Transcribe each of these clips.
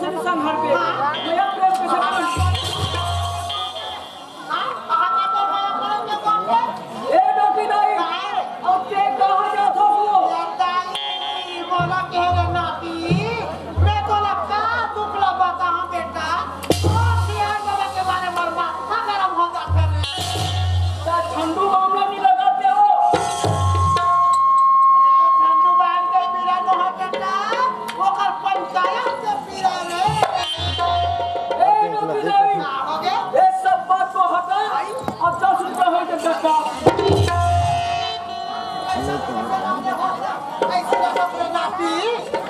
इंसान हर पे नया प्रेम कैसे ए डॉक्टर दाई अब ते कहां जात हो बोला कह रे नाती मैं तो लगता दुख लगा कहां बेटा सियार बाबा के बारे में माथा गरम हो जाता है ता ठंडू मामला नहीं लगाते हो ठंडू बांध के पीरा न हो बेटा ओकर पंचायत से पीरा रे ए डॉक्टर दाई हो गए ये सब बात को हटा अब 10 रुपए हो गए धक्का ऐसे ना अपने नाती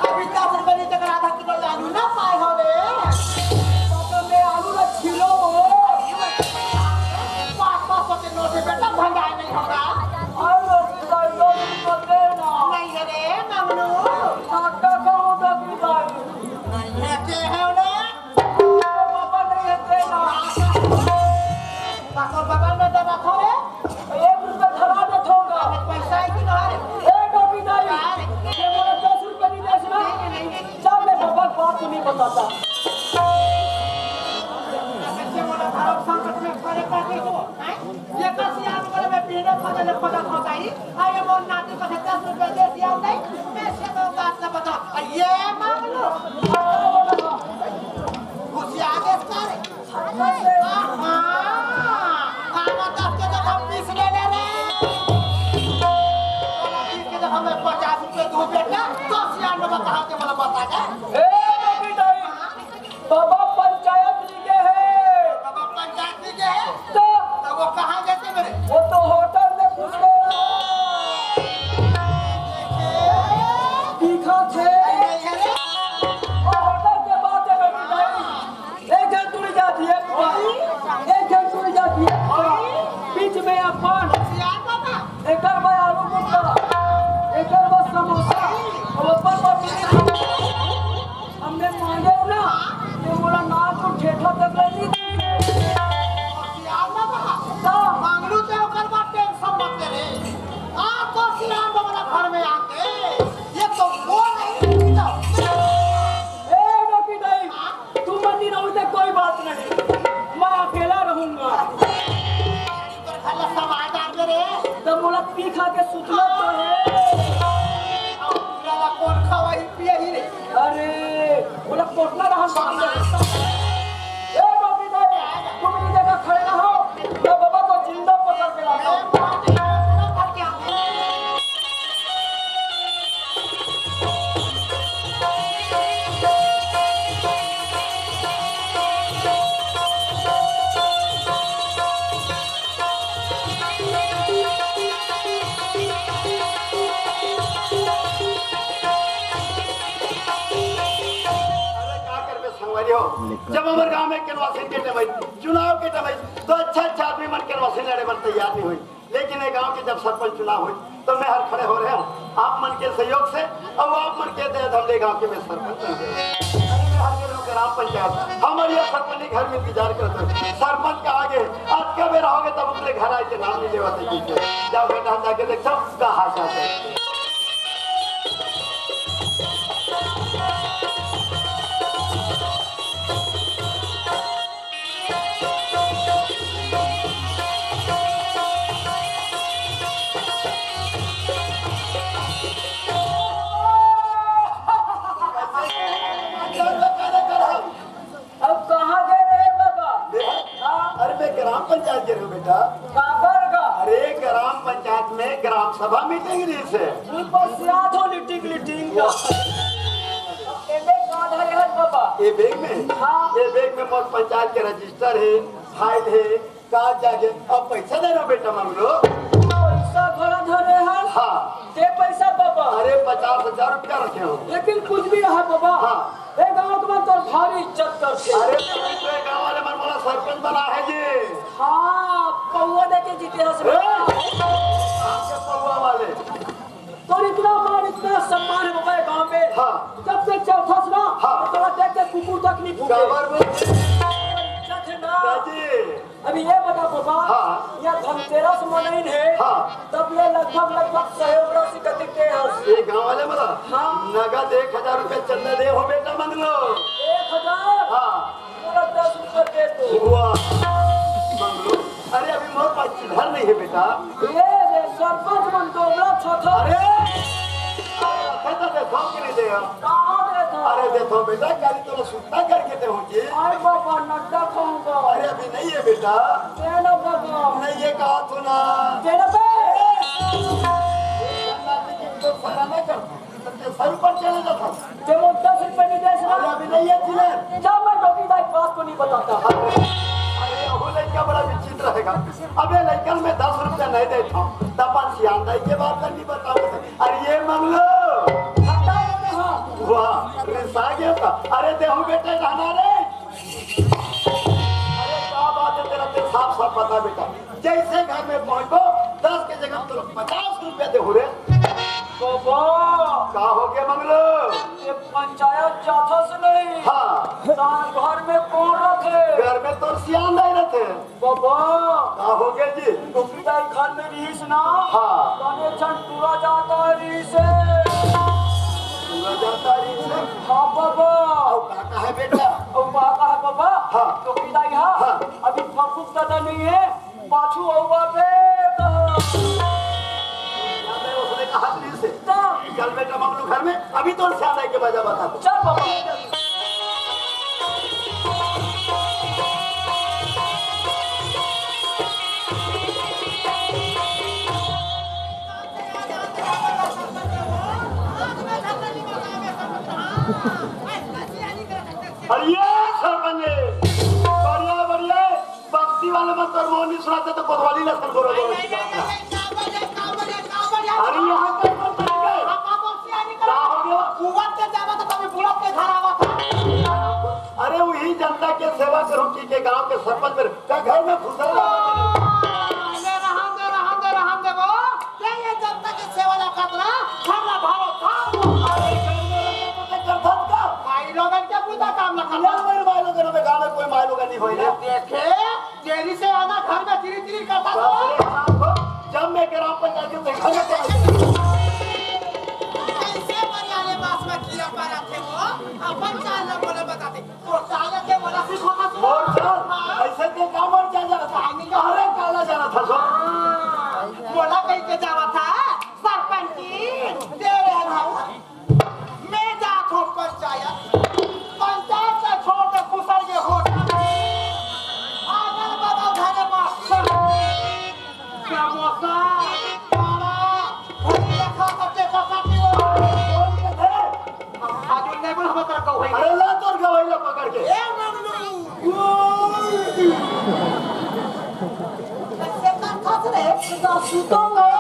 अभी 10 रुपए नहीं तक आधा किलो आलू ना पाए हो रे तो मैं आलू रख किलो 500 के नोट से बेटा भंगार नहीं होगा आलू दाई दो रुपए देना नहीं है रे मामलू धक्का कहो डॉक्टर दाई लेते हैं ना बाबा नहीं देना पासो बगल में दबा थोड़े 1 रुपए धरा दे होगा पैसा है कि नहीं ए डॉक्टर दाई ये मोला 10 रुपए नहीं देना जब मैं बाबा बात को नहीं बताता बच्चे मोला भारत संकट में खड़े कर दी हो ये कैसे आप करे मैं पीने खोजले खोजा खोजाई आए मोर नाती को 10 रुपए दे दिया नहीं मैं से तो बात ना बता ये मामलो कुछ आगे कर हां आना 10 के जगह 20 ले ले रे 20 के जगह मैं 50 रुपए दो बेटा 10 यार में कहां के मला बता दे ए डॉक्टर दाई बाबा पंचायत लिखे है बाबा पंचायत के है तो वो कहां गए थे मेरे वो तो होटल में पूछ लो दिखा थे और होटल के बाद है डॉक्टर दाई एक जन टूट जाती है एक जन टूट जाती है बीच में अपन यार बाबा एक बार आलू मुर्गा एक बार समोसा और ऊपर पर हमने मांगे ना तो बोला ना तो ठेठा तक ले यार बाबा मांगलू ते ओकर बात टेंशन मत करे आ तो सियार बाबा घर में आके ये तो वो नहीं तो ए डॉक्टर दाई तू मंदिर रहोगे कोई बात नहीं मैं अकेला रहूंगा खाला समाज आ रे तो बोला पी खा के सुतला तो है पूरा कौन खवाई पिए ही रे अरे बोला कोटला रहा सामने ए डॉक्टर दाई तुम इस जगह खड़े रहो मैं बाबा को जिंदा पकड़ के लाता हूं जब हमारे गांव में केनवासी के टाइम चुनाव के टाइम तो अच्छा आदमी मन केनवासी लड़े पर तैयार नहीं हुई लेकिन ये गांव के जब सरपंच चुनाव हुई तो मैं हर खड़े हो रहे हूँ आप मन के सहयोग से और आप मन के दे हमले गांव के में सरपंच ग्राम पंचायत हमारे यहाँ सरपंच घर में इंतजार करते सरपंच का आगे आज कब रहोगे तब अपने घर आए के नाम नहीं लेवा जाओ बेटा जाके देखो कहा जाते अब कहाँ गए रे बाबा अरे मैं ग्राम पंचायत के हूँ बेटा काबर का अरे ग्राम पंचायत में ग्राम सभा मीटिंग रही से ऊपर से आठ हो लिटिंग का एबे कहाँ धरे हर बाबा ये बैग में हाँ। ये बैग में मोर पंचायत के रजिस्टर है फाइल है कागज जाके अब पैसा दे रहा बेटा मांग लो पैसा भरा धरे हर हाँ ते पैसा बाबा अरे 50,000 रुपया रखे हो लेकिन कुछ भी रहा बाबा हाँ। ए गांव के बाद तो भारी इज्जत करते अरे गाँव वाले मन बोला सरपंच बना है जी हाँ पौवा दे के जीते हंस आपके पौवा वाले तो इतना मान इतना सम्मान है बाबा गांव में हाँ। जब से चौथा सुना हाँ। तो देख के कुकुर तक नहीं भूखे काबर में इज्जत है ना जी अभी ये बता बाबा हाँ। यह धनतेरस मनाइन है हाँ। तब ये लगभग सहयोग राशि कति के है ये गाँव वाले मतलब हाँ। नगद 1,000 रुपया चंदा दे हो बेटा मंग लो 1 1000 हाँ पूरा 10 रुपए दे दो। वाह मंगलू, अरे अभी मोर पास चिल्हर नहीं है बेटा। ये रे सरपंच मन डोबला छथा। अरे कहता देखो कि नहीं दे। कहाँ दे दो? अरे देखो बेटा कल तो सुट्टा करके दे होंगे। आई बाबा नड्डा खाऊंगा। अरे अभी नहीं है बेटा। देना बाबा। नहीं ये कहा तू ना। देना बे। तो सारा नहीं कर। सर पर चले जाता। ते मो 10 रुपए नहीं दे अरे सकता। अभी नहीं है चिल्हर। जब मैं डोकी दाई बात को नहीं बताता। अरे वो लड़का बड़ा विचित्र रहेगा। अबे लड़कन में 10 रुपया नहीं देता हूँ। तपन सियांदा के बात नहीं बताओ। अरे ये मंगलो। वाह रिसा गया था। अरे देहू बेटे रहना रे। अरे क्या बात है तेरा तेरे साफ साफ पता बेटा। जैसे घर में पहुंचो 10 के जगह तो 50 रुपया दे हो रे। बाबा क्या हो गया मंगलो? ये पंचायत जाथा से नहीं। हाँ तार घर में कौन रखे? घर में तो सियान नहीं रहते। बाबा क्या हो गया जी? डोकी दाई घर में रहीस ना। हाँ गाने छंटूरा जाता है रहीस से। पूरा जाता रही से। हाँ बाबा। और काका है बेटा। और बाबा है बाबा। हाँ। डोकी दाई हाँ। हाँ। अभी फंकुक दादा नहीं है। पाछू औवा पे उसने कहा दिल से चल बेटा मंगलू घर में अभी तो सियान के वजह बता। चल बाबा। अरे सरपंच बढ़िया बढ़िया बस्ती वाले मत और मोहन नहीं सुनाते तो कोतवाली लसन करो। अरे यहाँ पे कौन चल गए? क्या हो गया? अरे वही जनता के सेवा करो के गांव के सरपंच में क्या घर में घुसल रहा गाँव में कोई मायलों का नहीं हो देखे देरी से आना घर में चिरी चिरी करता था। जब मैं ग्राम पंचायत में घर में कैसे बरियाले बास में कीड़ा पारा थे वो अपन चाल न बोले बताते तो चाल के बोला सिर्फ होता मोर चाल ऐसे के काम और क्या जाना था अरे काला जाना था सो बोला कहीं के जावा था सरपंच जी दे रहे भाऊ मैं जात हूँ पंचायत से छोड़ के कुशल के हो आगर बताओ घर में समोसा पारा भजिया खा सकते सकती हो कौन के थे? आज उन्हें भी हम तरह कहो अरे ला तोर गवाइला पकड़ के ए मंगलू कैसे कर खस रे तो सुतोंगे।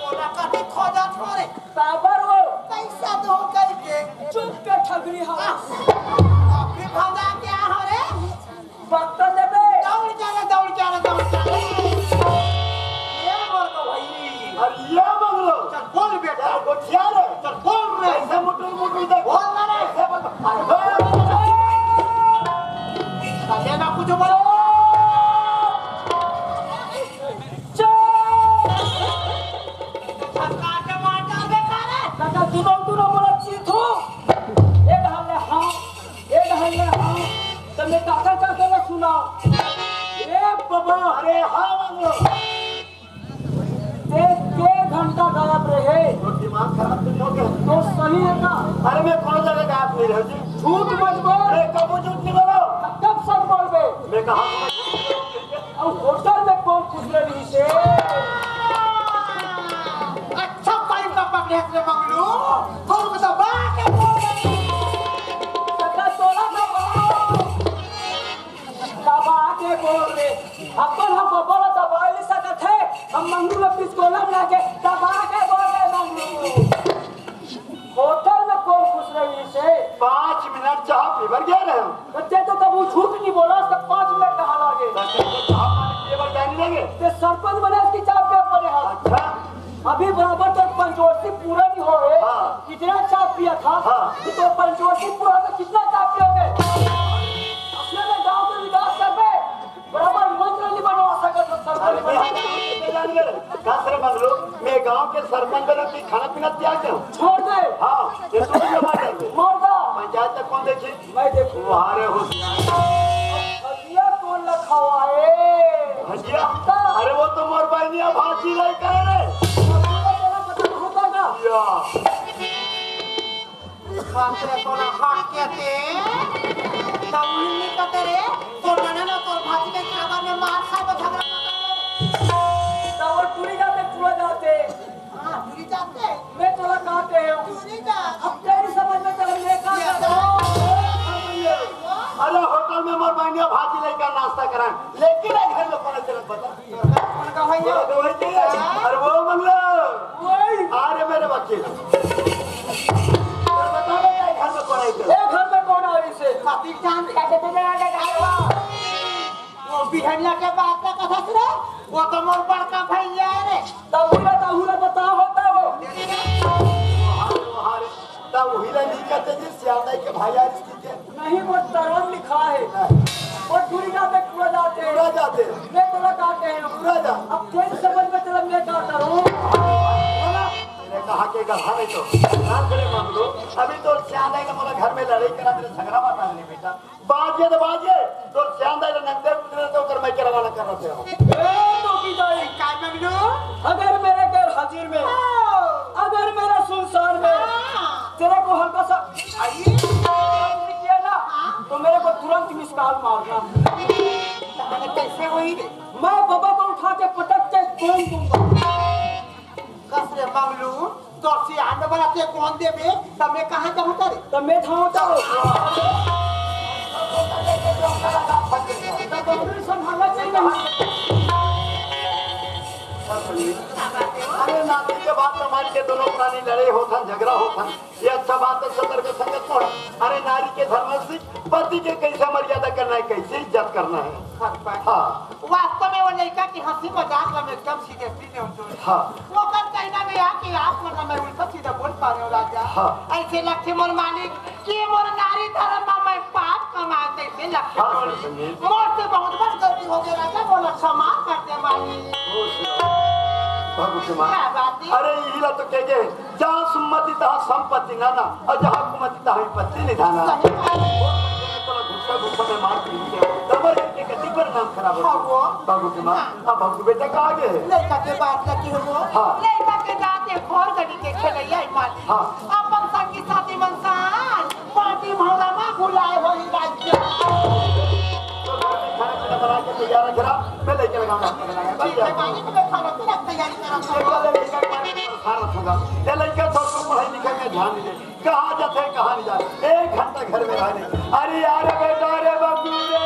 तोरा कति खोजा छोरे बाबर वो कैसा दो करके चुप के ठगरी हाँ। फिर भागा क्या हो रे वक्त देबे। दौड़ जाना ये बोल तो भाई अरे ये मंगलो चल बोल बेटा यार गोठिया रे चल बोल रे ऐसे मुटुर दे बोल ना रे ऐसे बता चले ना कुछ बोलो छक्का के मार डाल बेटा रे काका दुनो बोला चीत हो। एक हल्ले हाँ तमे काका ना सुनाओ। ए बाबा अरे हाँ मंगलो के घंटा गायब रहे तो दिमाग खराब तो हो गया। तो सही है ना। अरे मैं कौन जगह गायब नहीं रह जी झूठ मत बोल। अरे कब झूठ नहीं बोलो कब सब बोल गए। मैं कहा और होटल में कौन खुश रही से। अच्छा पाइप का पकड़े से मंगलू तुम तो बात है बोल काका तोला ना दबा के बोल रहे अपन हम बोला दबा नहीं सकत है। हम मंगू में पिस्कोला बना के दबा के बोल रहे मंगू। होटल में कौन खुश रही से। 5 मिनट चाह पीवर गया रहे हम बच्चे तो कभी झूठ नहीं बोला सब 5 मिनट कहा लागे। पीवर जाने लगे ते सरपंच बने इसकी चाप के अपने हाथ। अच्छा अभी बराबर तो पंचवर्षी पूरा नहीं हो गए। हाँ। कितना चाप पिया था। हाँ। तो पंचवर्षी पूरा में कितना चाप पियोगे। अपने में गांव के विकास कर पे बराबर मंत्र नहीं बनवा सकते सरपंच बने। कासरे मंगलो मैं गांव के सरपंच बनो की खाना पीना त्याग दूं छोड़ दे हां ये तो जमा कर दे मर्दा क्या तक कौन देखी मैं देखूँ तुम्हारे होशियार भजिया कौन रखा है भजिया अरे वो तो मोर बहनिया भाजी रही कह रहे तेरा पता होता का या खाते तोला हाथ कहते तवहिनी कहते रे तो ना तो भाजी के काबर में मार खा झगड़ा और पूरी जाते पूरा जाते हां पूरी जाते मैं चला कहते हूँ पूरी जा अब तेरी समझ में चला मैं कहता अरे होटल में मोर बहनिया भाजी लेकर नाश्ता कराएं लेकिन एक घर लोगों ने चलत बता कौन का भैया अरे वो मंगलो वही अरे मेरे वकील बता बेटा घर में कौन है एक घर में कौन आ रही से खाती चांद कैसे तुझे आगे गायवा वो बिहनिया के बात का कथा सुने वो तो मोर बड़का भैया है रे ताहुला बता होता वो वहां तब वही ला लिखते जी श्यामदाई के भाई आज के नहीं वो तरवन लिखा है वो पूरी जाते पूरा जाते पूरा जाते मैं चला कहते हैं पूरा जा अब तेरी समझ में चला मैं कहता हूँ मैंने कहा कि गधा नहीं तो ना करे मंगलो अभी तो श्यामदाई का मोला घर में लड़ाई करा मेरे झगड़ा माता नहीं बेटा बाजे तो श्यामदाई ने नंदे उतरे तो कर मैं के रवाना कर रहे हो ए तो की जाए काय में मिलो अगर मेरे घर हाजिर में अगर मेरा सुनसान में तेरे को हल्का सा किया ना तो मेरे को तुरंत मिस कॉल मारना कैसे हुई रे मैं बाबा को उठा के पटक के कौन दूंगा कसरे मंगलू तो से आने वाला ते कौन देबे तब मैं कहां जाऊं तारे तो मैं थामता हूँ तो फिर संभालना चाहिए अरे नाती के बाद समाज के दोनों प्राणी लड़े होथन झगड़ा होथन ये अच्छा बात है सतर्क संगत तो है अरे नारी के धर्म से पति के कैसे मर्यादा करना है कैसे इज्जत करना है हाँ वास्तव में वो लड़का की हंसी मजाक में एकदम सीरियसली नहीं होते हाँ वो कर कहना में आके आप मतलब मैं उल्टा सीधा बोल पा रहे हो राजा हाँ। ऐसे लक्ष्य मोर मालिक कि मोर नारी धर्म में मैं पाप कमाते थे लक्ष्य हाँ, मोर संजीव। से बहुत बड़ी गलती हो गई राजा बोला क्षमा करते मालिक भगवान क्या बात है अरे इला तो कहे जहाँ सुमति तहाँ संपत्ति नाना और जहाँ कुमति तहाँ विपत्ति निधाना सही बात है। घुसा घुसा में मार पी के तबर के गति पर नाम खराब हो हाँ, बाबू की माँ अब बाबू बेटा कहाँ गए लड़का के बात लगी हो वो हाँ। लड़का के जाते खोर गली के खेलैया मालिक हाँ। अपन संगी साथी मनसान पार्टी भौरा में बुलाए हो ही राज्य तो घर में खाना पीना बना के तैयार रख रहा मैं लेके लगाऊंगा ठीक है मालिक मैं खाना पीना तैयारी कर ये लड़का थोड़ा पढ़ाई लिखाई में ध्यान दे कहाँ जाते हैं कहाँ नहीं जाते 1 घंटा घर में रहने अरे यार बेटा रे बाबू रे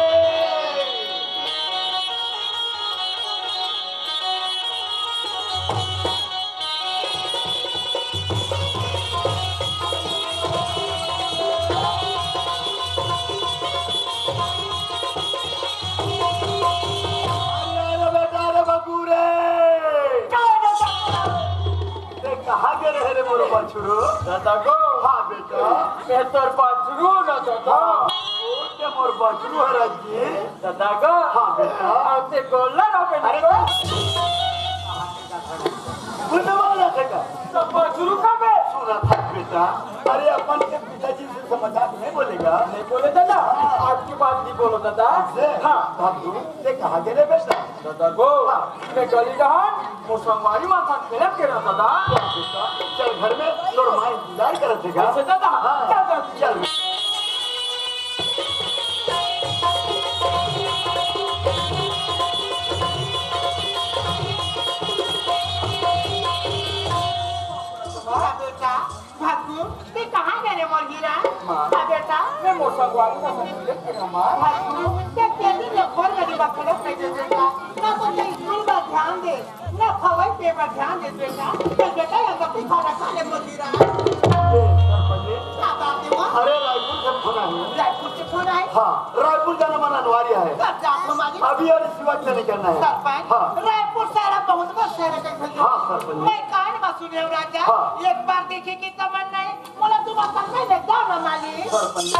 अरे बेटा रे बाबू रे कहाँ गए रहे रे मोरो बछड़ो दादा को हाँ बेटा बेहतर पाचरू ना दादा क्या मोर बछड़ो है राजी दादा को हाँ बेटा आपसे गोला ना अरे पहले बुझने वाला थे का तो पाचरू का बे सुना था बेटा अरे अपन के पिताजी से समाचार नहीं बोलेगा नहीं बोले दादा आपकी बात नहीं बोलो दादा से हाँ बाबू ये कहाँ गए रे बेटा दादा को मैं गली गहान वो संगवारी माथा खेलत के ना दादा बेटा चल घर में तोर माँ इंतजार करत थे का ऐसे दादा हाँ दादा चल बेटा भागू ते कहाँ गए रे मोर हीरा हाँ बेटा मैं वो संगवारी माथा खेलत के ना माँ भागू ते तेरी ने खोल गली बात खलस नहीं दे बेटा ना तो ये स्कूल पर ध्यान दे ना खवाई पे पर ध्यान दे बेटा ते बेटा ये गति खाना खा ले मोर हीरा क्या बात है वो अरे रायपुर से फोन आया रायपुर से फोन आए हाँ रायपुर जाना मन अनिवार्य है कब जा हमारी अभी और इसी वक्त नहीं करना है सरपंच हाँ रायपुर सारा बहुत बड़ा शहर है हाँ सरपंच मैं कान में सुने हूँ राजा हाँ। एक बार देखे की तमन्ना है बोला तुम अपन में लगता ना माली सरपंच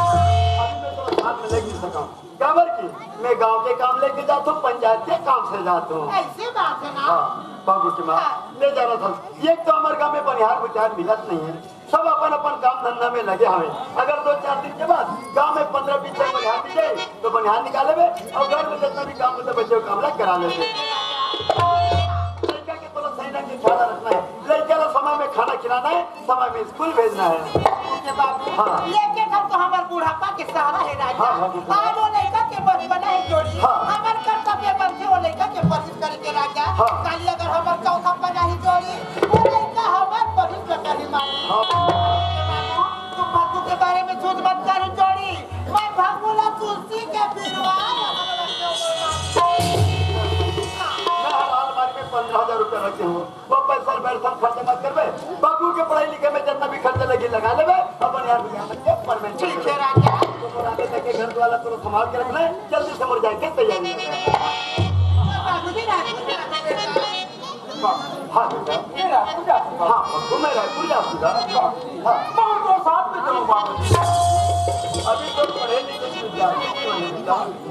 अभी मैं तो हाथ में लग नहीं सका खबर की मैं गांव के काम लेके जाता हूँ पंचायत के काम से जाता हूँ ऐसी बात है ना हाँ बाबू की माँ हाँ। ले जा रहा था एक तो हमारे गाँव में बनिहार बुचार मिलत नहीं है सब अपन अपन काम धंधा में लगे हवे। अगर 2-4 दिन के बाद गांव में 15-20 जन बनिहार मिल जाए तो बनिहार निकाले में और घर में जितना भी काम होता है बच्चों काम ला करा लेते। लड़का के थोड़ा सही ढंग से ख्याल रखना है, लड़का का समय में खाना खिलाना है, समय में स्कूल भेजना है। हाँ। लेके हम तो हमारे बुढ़ापा के सहारा है राजा। हाँ, आज वो लड़का के बचपना है जोड़ी। हाँ। हमारे कर्तव्य बनते वो लड़का के परसित करके राजा। हाँ। कल अगर हमारे चौथा बना ही जोड़ी वो लड़का हमारे परसित कर ही मानी। तुम भक्तों के बारे में सोच मत कर जोड़ी। मैं भगुला तुलसी के बिरवा मैं हर अलमारी में 15,000 रुपया रखे हूँ। वो पैसा बैठा खर्चे मत करबे। बाबू के पढ़ाई लिखे में जितना भी खर्चा लगी लगा लेबे। अपन यार परमेंट ठीक है राजा। तो रात तक घर वाला तो संभाल के रखना है, जल्दी से मुड़ जाएंगे तैयारी। बाबूजी हाँ बेटा, मेरा पूजा हाँ तुम्हें रायपुर जा पूजा। हाँ बहुत और साथ में चलो बाबूजी। अभी तो पढ़े लिखे विद्यार्थी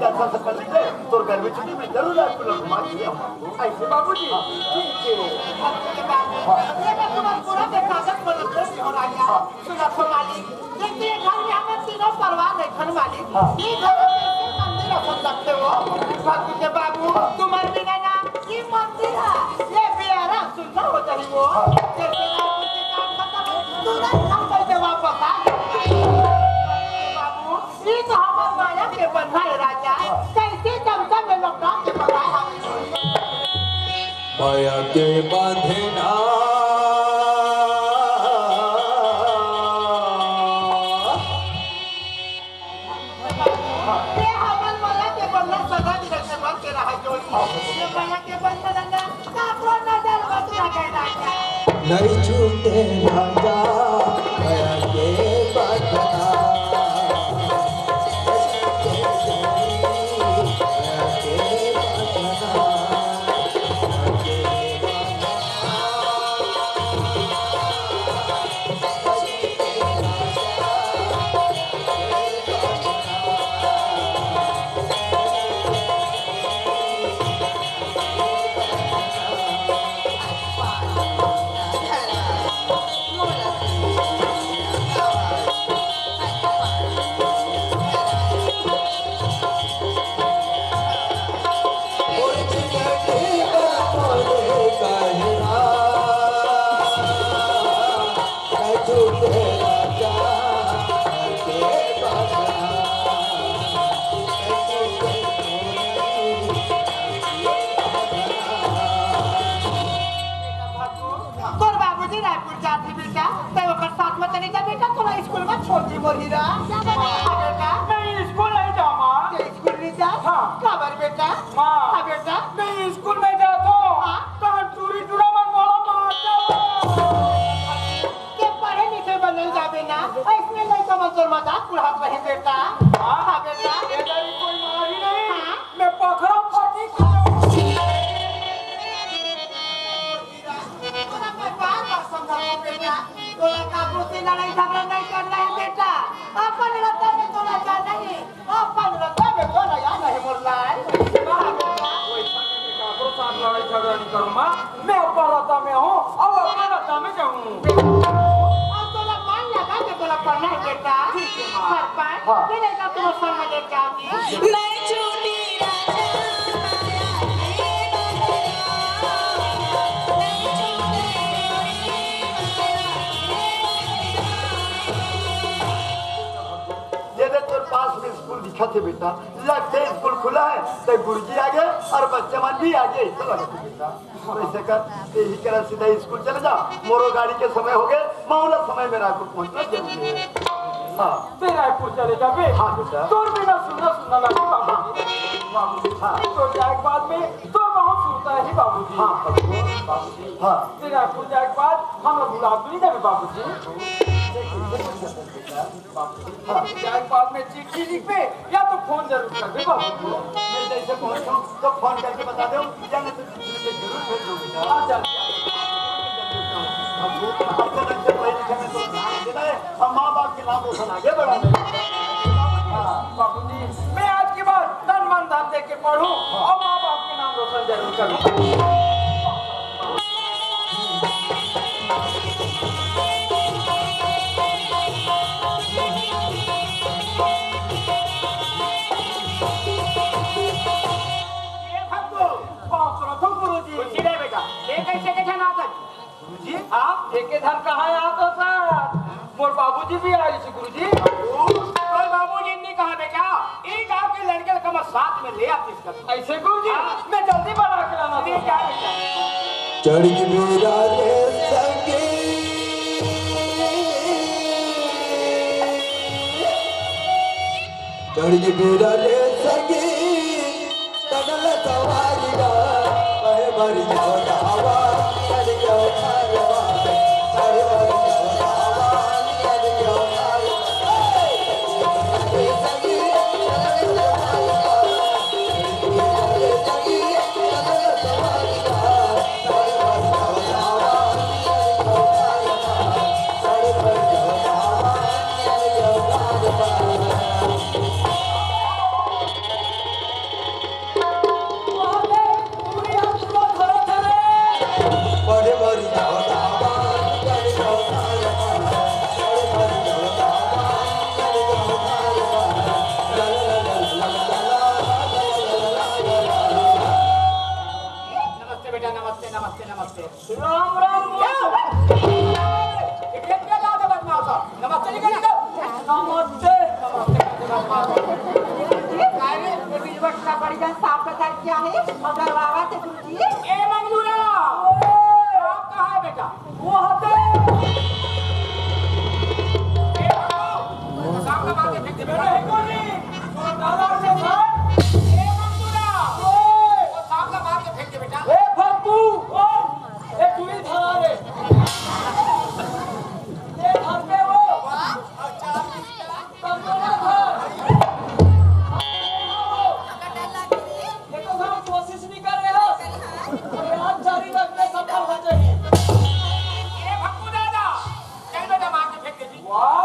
अच्छा से कर लीजिए तो गर्मी छुट्टी में जरूर रायपुर घुमा दिए ऐसे बाबूजी ठीक है। बाबू तुम्हारे बिना ना ये मंदिर है ये प्यारा सुंदर हो जाए वो जैसे काम खत्म तुरंत हम पैसे वापस आ बाबू ये तो हमारे माया के बंधा है राजा कैसे चमचा में लौटा के बताया माया के बांधना ये हमारे माया के बंधा सदा दिखते बन के रहा जोड़ी ये माया के बंधा ना कापरो नजर बच गया राजा नहीं छूटे राजा माया के बांधना तोर बाबूजी रायपुर जाती बेटा तो ओकर साथ में चली जा बेटा तोरा स्कूल में छोटी मोहिरा बेटा मैं स्कूल नहीं जाऊँ माँ। ये स्कूल नहीं जा हाँ। खबर बेटा माँ। हाँ बेटा मैं स्कूल में जाता हूँ हाँ। कहाँ चूरी चूड़ा मन वाला मारता हूँ। के पढ़े लिखे में नहीं जाबे ना इसमें लड़का मजदूर मजाक उड़ात रहे बेटा हाँ बेटा इधर कोई मारी नहीं। हाँ। मैं पखरा फटी तोरा मैं बार-बार समझाऊं बेटा तोरा काबू से लड़ाई झगड़ा नहीं करना है बेटा अपन रत्ता में तोरा जाना है अपन रत्ता में तोरा जाना है मुल्ला लड़ाई झगड़ा नहीं करूँ माँ। मैं ऊपर रत्ता में हूँ और अपने रत्ता में जाऊँ। और तोरा मान लगा के तोरा पढ़ना है बेटा ठीक है माँ। सरपंच हाँ। ये लड़का तुम्हें संग में लेके आऊंगी मैं झूठी ये देख तेरे पास में स्कूल दिखा थे बेटा लगते स्कूल खुला है तो गुरुजी आगे और बच्चे मन भी आगे चलो बेटा तो ऐसे कर यही कर सीधा स्कूल चले जाओ मोरो गाड़ी के समय हो गए मामला समय में रायपुर पहुंचना जरूरी है। हाँ फिर रायपुर चले जाबे। हाँ बेटा। तोर बिना सुनना सुनना लगे बाबूजी। हाँ तो जाए के बाद में तो बहुत सुनता है बाबूजी। हाँ बाबूजी हाँ फिर रायपुर जाए के बाद हम लोग गुलाब नहीं जाबे बाबूजी। हाँ जाए के बाद में चिट्ठी लिख पे या तो फोन जरूर कर दे बाबूजी। मैं जैसे पहुंचूं तो फोन करके बता दो या नहीं तो चिट्ठी लिख के जरूर भेज दो बेटा। हाँ चल अच्छा ढंग से पढ़े लिखे में तो ध्यान देना है और माँ बाप के नाम रोशन आगे बढ़ाना है। बाबूजी मैं आज के बाद तन मन धन दे के पढ़ूं और माँ बाप के नाम रोशन जरूर करूं। कैसे के जना कर गुरुजी आप ठेकेदार कहाँ है आप साथ मोर बाबूजी भी आए थे गुरुजी। कोई बाबूजी ने कहा बेटा एक गांव के लड़के को मैं साथ में ले आती इसका ऐसे गुरुजी मैं जल्दी बना के लाना ठीक है बेटा चढ़ मेरा रे संगे चढ़ मेरा रे संगे तगल सवारी गा मैं मर जाओ हवा चढ़ जाओ हवा अरे मर जाओ हवा चढ़ जाओ हवा रे संगे तगल सवारी गा रे संगे तगल सवारी गा अरे मर जाओ हवा अरे मर जाओ हवा चढ़ जाओ हवा बड़े बड़ी जाओ दावा बड़े जाओ दावा बड़े बड़ी जाओ दावा बड़े जाओ दावा ला ला ला ला नमस्ते बेटा नमस्ते नमस्ते नमस्ते राम राम ये क्या बात है बदमाश नमस्ते नहीं करेगा नमस्ते अरे ये वक्त का बड़ी जान साफ बता क्या है मगर बाबा से पूछिए ए मंगलूरा आप कहाँ है बेटा वो हटे ए बाबू सामने मार के फेंक दे बेटा नहीं गुरुजी तो दादा से भाई ए मंगलूरा वो सामने मार के फेंक दे बेटा ए फप्पू ओ ए तू ही धरा रे ये घर पे वो कब मेरा घर ये तो हम कोशिश नहीं कर रहे हो प्रयास जारी रखने सफल हो जाइए। ए भक्कू दादा चल बेटा मार के फेंक दे जी वाह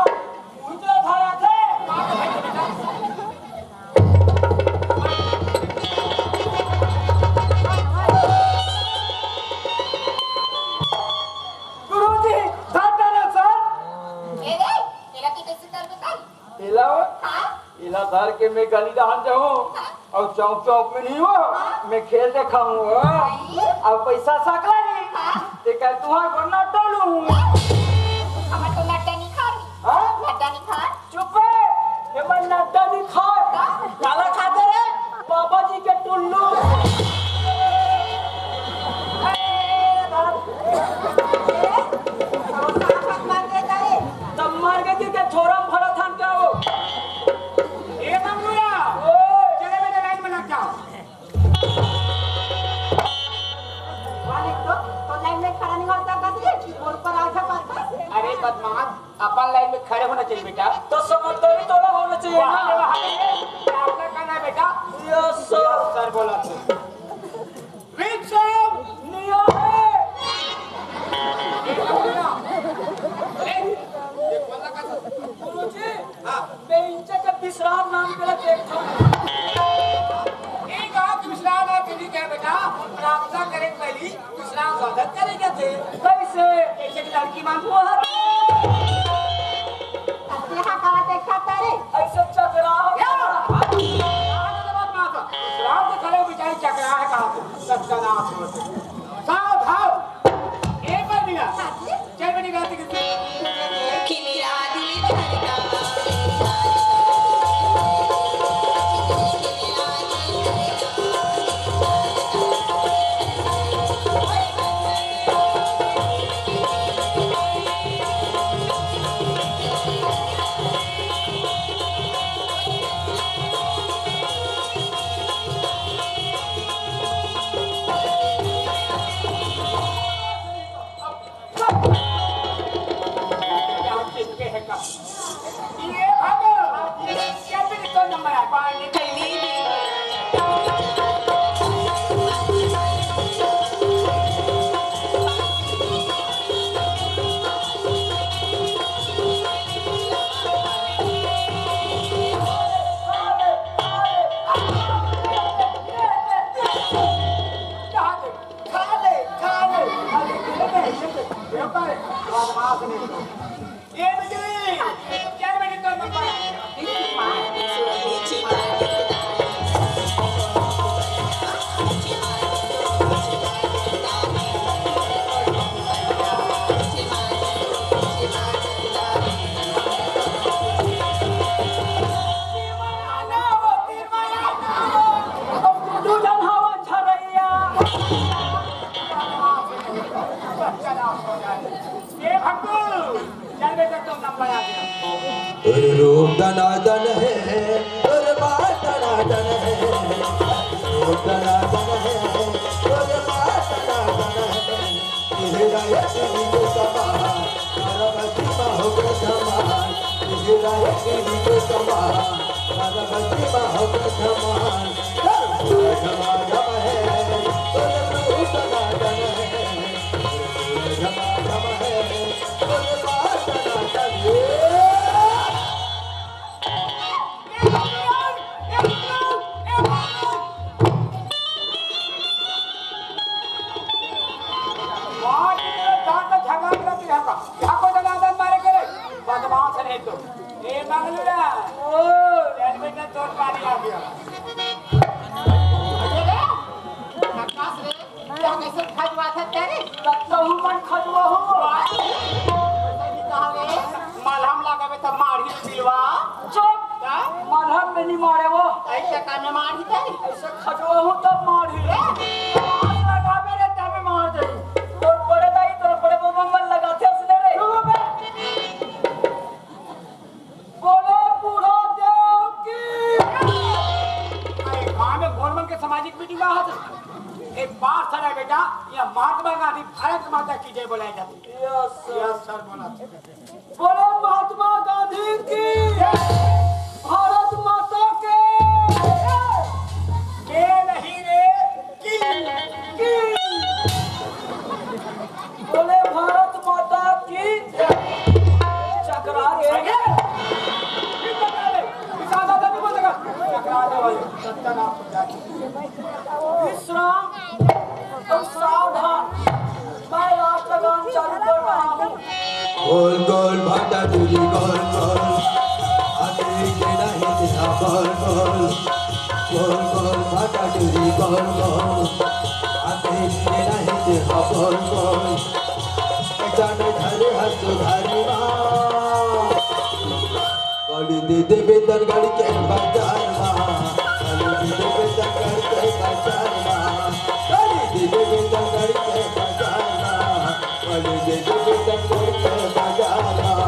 उनके धारा थे मार के फेंक दे बेटा गुरुजी धारा ना सर इला इला धार के मैं गली दहान जाऊं और चौक चौक में नहीं हो मैं खेल दिखाऊंगा अब पैसा सकला नहीं ते कल तुम्हारे को ना टोलूं हाँ चुप है ये मन नड्डा नहीं खा काला खाते रे बाबा जी के टुल्लू तब मार के के छोरा भरा थान क्या हो ए मंगलूरा चले बेटा लाइन में लग जाओ अरे बदमाश अपन लाइन में खड़े होना चाहिए बेटा तो समझदारी थोड़ा होना चाहिए वहाँ ना आपका कहना है बेटा यस सर सर बोला तो विक्रम नियम है गुरुजी मैं इनसे के विश्राम नाम के लिए देखता हूँ एक आप विश्राम और किसी क्या बेटा प्रार्थना करें पहली विश्राम स्वागत करेंगे थे कैसे कैसे की लड़की मांगू वो है ऐसे चकरा विश्राम से खड़े बेचारी चकरा है कहाँ पे सबका नाम सावधान एक बार मिला चल बेटी गाती तेरे रूप दनादन है, तेरे बात दनादन है, रूप दनादन है, तेरे बात दनादन है, तेरा यकीन को समान, तेरा बचीमा हो गया समान, तेरा यकीन को समान, तेरा बचीमा हो गया समान, धमाधम है, तेरे रूप दनादन है, धमाधम है, तेरे बात दनादन है। मलहम लगावे तो मारी पिलवा चुप मलहम में नहीं मारे वो ऐसे काम में मारी दे ऐसे खजवा हूँ तब मारी लगा मेरे तब मार दे तोर बड़े दाई तोर बड़े बाबा मन लगाते उसने रे बोलो बूढ़ो देव की गाँव में गवर्नमेंट के सामाजिक मीटिंग में हाथ एक बात सर है बेटा ये महात्मा गांधी भारत माता की जय बुलाई जाती है यस सर बोला बोलो महात्मा गांधी की भारत माता के नहीं रे की बोले भारत माता की चकरा के विश्राम तुम सावधान मैं राष्ट्रगान चालू कर रहा हूँ गोल गोल भाटा तुझी गोल गोल आते के नहीं तेरा गोल गोल गोल गोल भाटा तुझी गोल गोल आते के नहीं तेरा गोल गोल जाने धरे हंस धारी माँ गाड़ी दे दे बेदर गाड़ी के बाजार माँ गाड़ी दे दे बेदर गाड़ी के बाजार माँ गाड़ी दे दे बेदर गाड़ी के बाजार माँ गाड़ी दे दे बेदर गाड़ी के बाजार माँ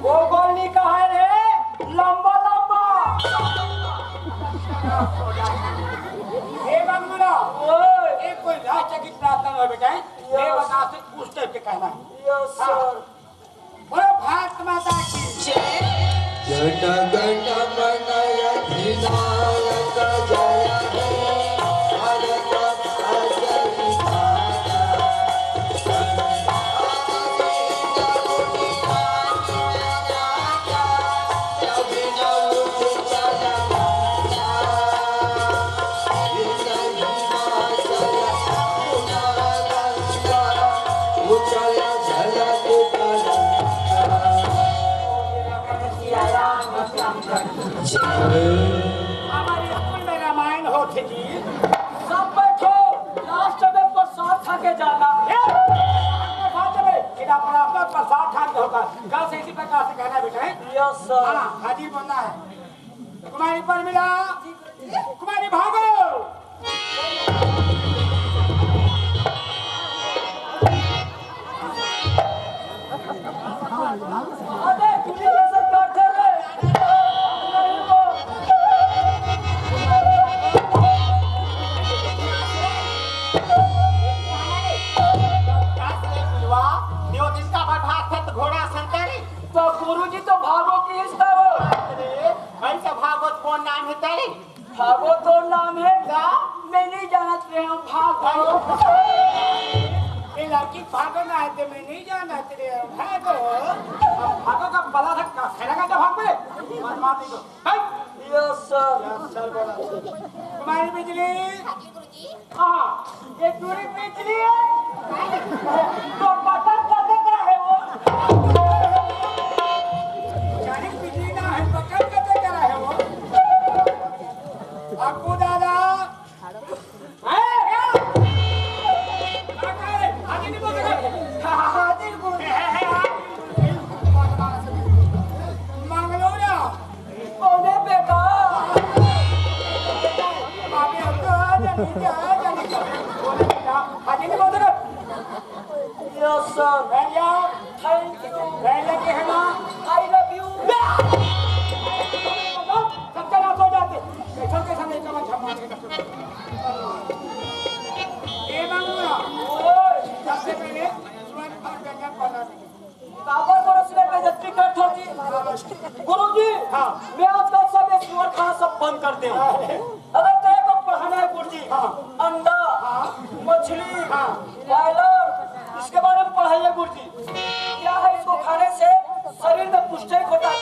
वो गोली का है रे लंबा लंबा हे बंगुरा ओए एक कोई राष्ट्र की प्रार्थना है बेटा ये बता से पूछते के कहना है यस सर बोलो भारत माता की जन गण मन अधिनायक जय हे भारत माता की माता हमारे स्कूल में रामायण होती थी सब बैठो लास्ट में प्रसाद खा के जाना प्रसाद खा के होगा कल से इसी प्रकार से कहना बेटा है यस सर हाँ हाजी बोलना है कुमारी पर मिला कुमारी भागो अरे तुझे कैसे करते रे नहीं वो घोड़ा संतारी तो गुरुजी तो भागो की हिस्सा हो ऐसा भागवत कौन नाम है तेरी भागो तो नाम है मैं नहीं जानत रहे हूँ भागो ये लड़की भागो ना है तो मैं नहीं जाना तेरे भागो अब भागो का बला धक्का खेलेगा तो भाग पे मार दी तो यस सर सर बोला कुमारी बिजली हाँ ये दूरी बिजली है तो बटन कैसे क्या है वो जानी बिजली ना है तो कब करते करा है वो अक्कू दादा हाजी नहीं बोल हाजिर गुरु मंगलोरा बोले बेटा अभी हमको जानी बोले बेटा हाजी नहीं बोल यस सर। भैया थैंक यू। भैया के है ना आई लव यू। सब जना सो जाते कैसा नहीं कमा छमा ए मांगूंगा सबसे पहले स्वयं और व्यंजन बना काबर बरस में बेइज्जती करत हो जी। गुरुजी हाँ। मैं आज का सब ये सुअर खाना सब बंद कर दे। अगर तेरे को पढ़ाना है गुरुजी अंडा मछली बॉयलर इसके बारे में पढ़ाइए गुरुजी। क्या है इसको खाने से शरीर में पुष्टि होता है।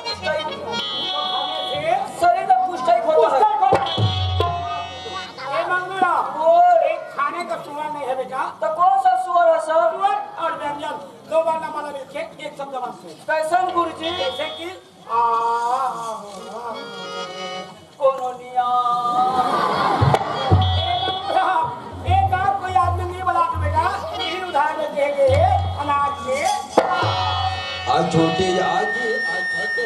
शरीर में पुष्टि होता है। ए मांगूंगा वो एक खाने का सुअर नहीं है बेटा तो कौन सा सुअर है सर? सुअर और व्यंजन दो बार ना माला लिखे एक शब्द वास्ते कैसन गुरुजी? जैसे कि कोनोनिया। एक बार कोई आदमी नहीं बना तो बेटा तीन उदाहरण देंगे अनाज के आ छोटे आगे आ छोटे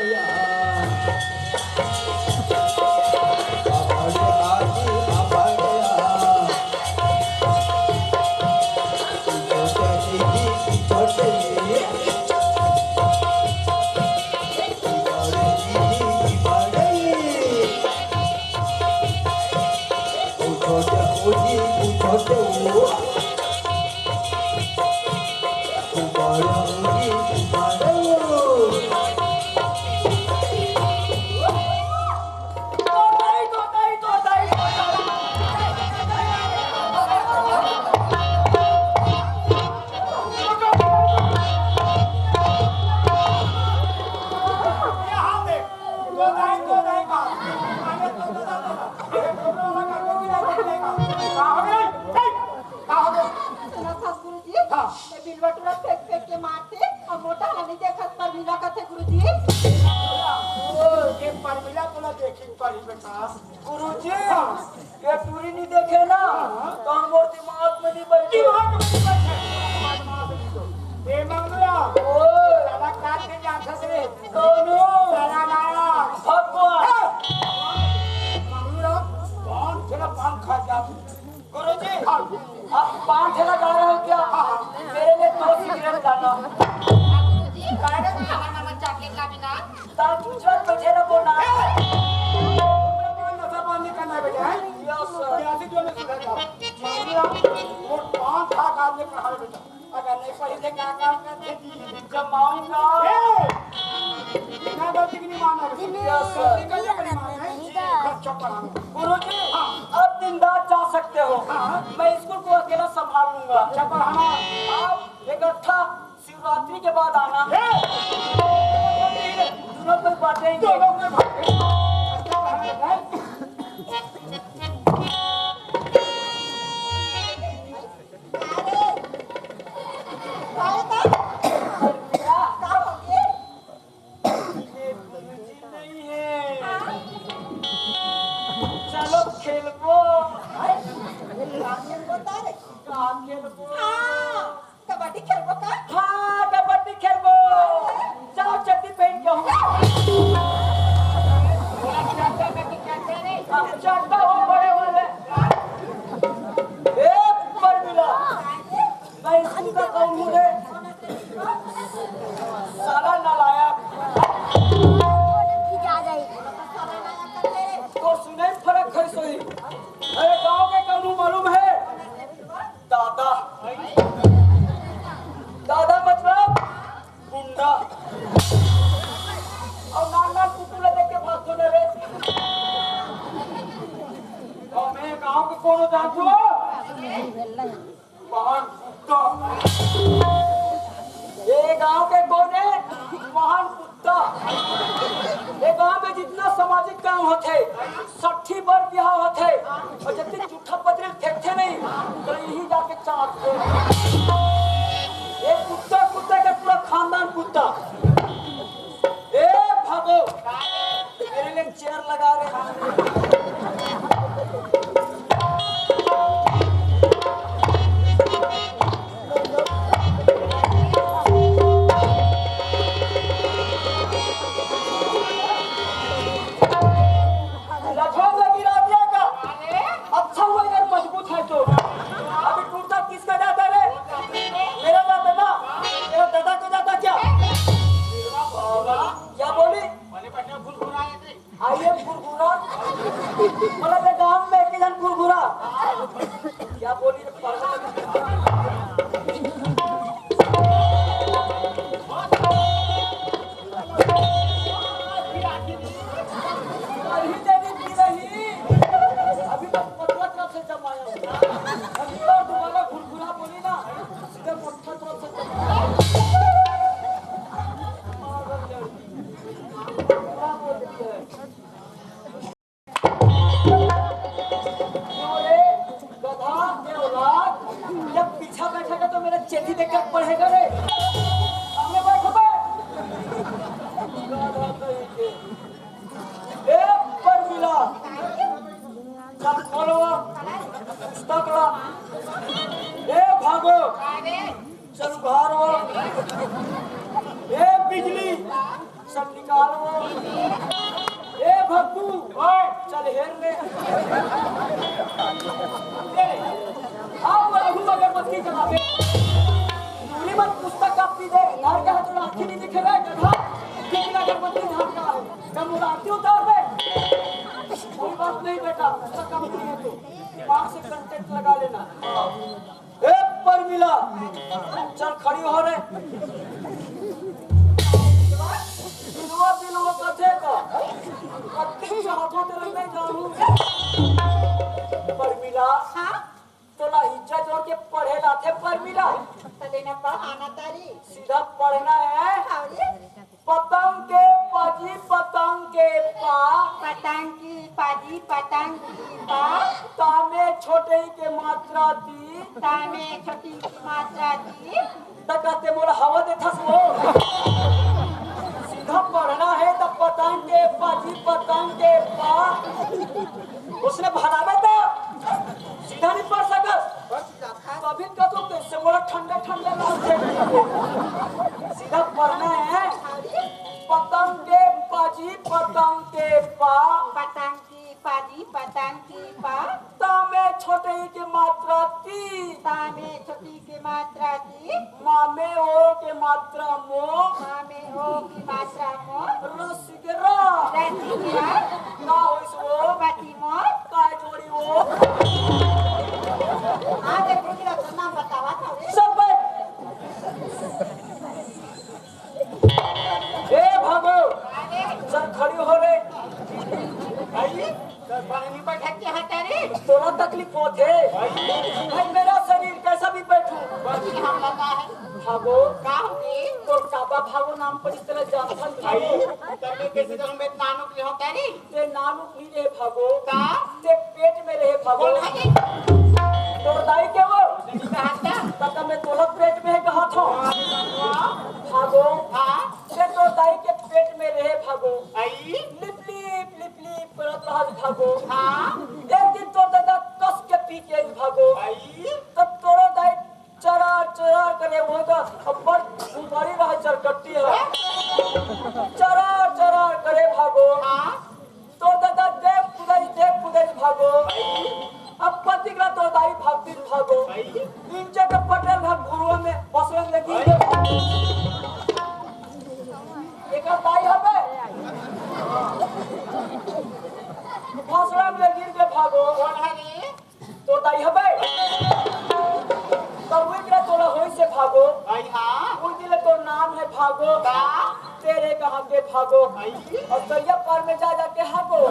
गुरुजी ये टूरी नहीं देखे ना तो हम और दिमाग में नहीं बैठे। गुरुजी आप पान ठेला जा रहे हो क्या? मेरे लिए 2 सिगरेट डालना। तार पूछत बैठे ना बोलना। Yes sir. जमाऊंगा। Yes sir. गुरुजी अब दिन रात जा सकते हो। मैं स्कूल को अकेला संभाल लूंगा। आप इकट्ठा शिवरात्रि के बाद आना। दोनों को बांटेंगे। चलो खेलबो। कबड्डी खेलबो का? हाँ कबड्डी खेलबो। जाओ चड्डी पहन के चड्डा हो बड़े वाले। एक पर मिला मैं इसकी का कहूँ रे साला नालायक। तो सुने फर्क है सही। अरे गांव के कानून मालूम है? दादा दादा मतलब गुंडा और नाना कुकुला देख के भाग तो रे। और मैं गांव के कोनो जानतो महान कुत्ता। ये गांव के कोने महान कुत्ता। ये गांव में जितना सामाजिक काम होते 60 बार ब्याह होते और जितने झूठा पत्र फेंकते नहीं तो यही जाके चाटते। ये कुत्ता कुत्ते का पूरा खानदान कुत्ता। ए भागो मेरे लिए चेयर लगा रहे हैं। अच्छा हुआ इधर मजबूत है तो अभी टूटता किसका जाता है? मेरा जाता ना। कुरकुरा मतलब ये गांव में एक जन कुरकुरा क्या बोली रे अभी तेरी पी रही अभी तक पतला तरफ से जमाया अभी और दोबारा कुरकुरा बोली ना सीधे पत्थर तरफ से जमाया क्या बोलती है गधा के औलाद जब पीछा बैठेगा तो मेरा चेती देखकर पढ़ेगा रे सामने बैठो बे गधा कहीं के ए पर मिला चल खोलो तकड़ा ए भागो चल भारो ए बिजली सब निकालो ए भक्तू चल हेर ले आओ रघु अगरबत्ती जलावे नूरी मत पुस्तक का पी दे घर का तो आंखें नहीं दिख रहा है गधा किसी अगरबत्ती धाम का है कम उड़ाती उतार दे कोई बात नहीं बेटा पुस्तक का पी है तो दिमाग से कंटेंट लगा लेना ए परमिला चल खड़ी हो रे बिलवा कथे का कत्ती चाहतो तेरे नहीं जानू परमिला हाँ तोला हिज्जा जोड़ के पढ़े लाथे परमिला तले न पढ़ाना तारी सीधा पढ़ना है अरे पतंग के पाजी पतंग के पा पतंग की पाजी पतंग की पा तामे छोटे ही के मात्रा दी तामे छोटी की मात्रा दी तकते मोला हवा देथस वो सीधा पढ़ना है तो पतंग के पाजी पतंग के पा उसने भगावे तो सीधा नहीं पढ़ सकत कभी कतो कैसे मोला ठंडा ठंडा लगते सीधा पढ़ना है पतंग के पाजी पतंग के पा पतंग की पाजी पतंग की पा तामे छोटे ही के मात्रा ती तामे छोटी की मात्रा दी मामे ओ के मात्रा मो मामे हो की मात्रा मो रस के रा रसी गिरा का होइस वो पति मो का जोड़ी वो आज एक दूसरा का नाम बतावा था सब ए भागो चल खड़ी हो रे आई पानी में बैठ के हटा रे तोरा तकलीफ होत है भाई मेरा शरीर कैसा भी बैठू बाकी हम लगा है भागो का होगी तो काबा भागो नाम पर इस तरह जानथन भाई तब कैसे तो में नानू की हो तारी ते नाम उठनी रे भागो का ते पेट में रहे भागो कौन है ये तो दाई के वो कहता तब मैं तोला पेट में कहा था भागो हां ते तो दाई के पेट में रहे भागो आई लिप परत रहा भागो हां एक दिन तो दादा कस के पी के भागो आई तब तोरो दाई चरा चरा करे वो तो अब्बर बड़ी रह चरकट्टी है चरा चरा करे भागो हां तो दादा देख कुदाई भागो अब पति का तो दाई भागती भागो इंचे के पटेल भाग घुरवा में बसवे लगी एक दाई हबे बसवे में गिर के भागो कौन है रे तो दाई हबे तब वे के तोला होई से भागो आई हां उन दिले तो नाम है भागो का तेरे कहां के भागो आई और तैया पार में जा के हागो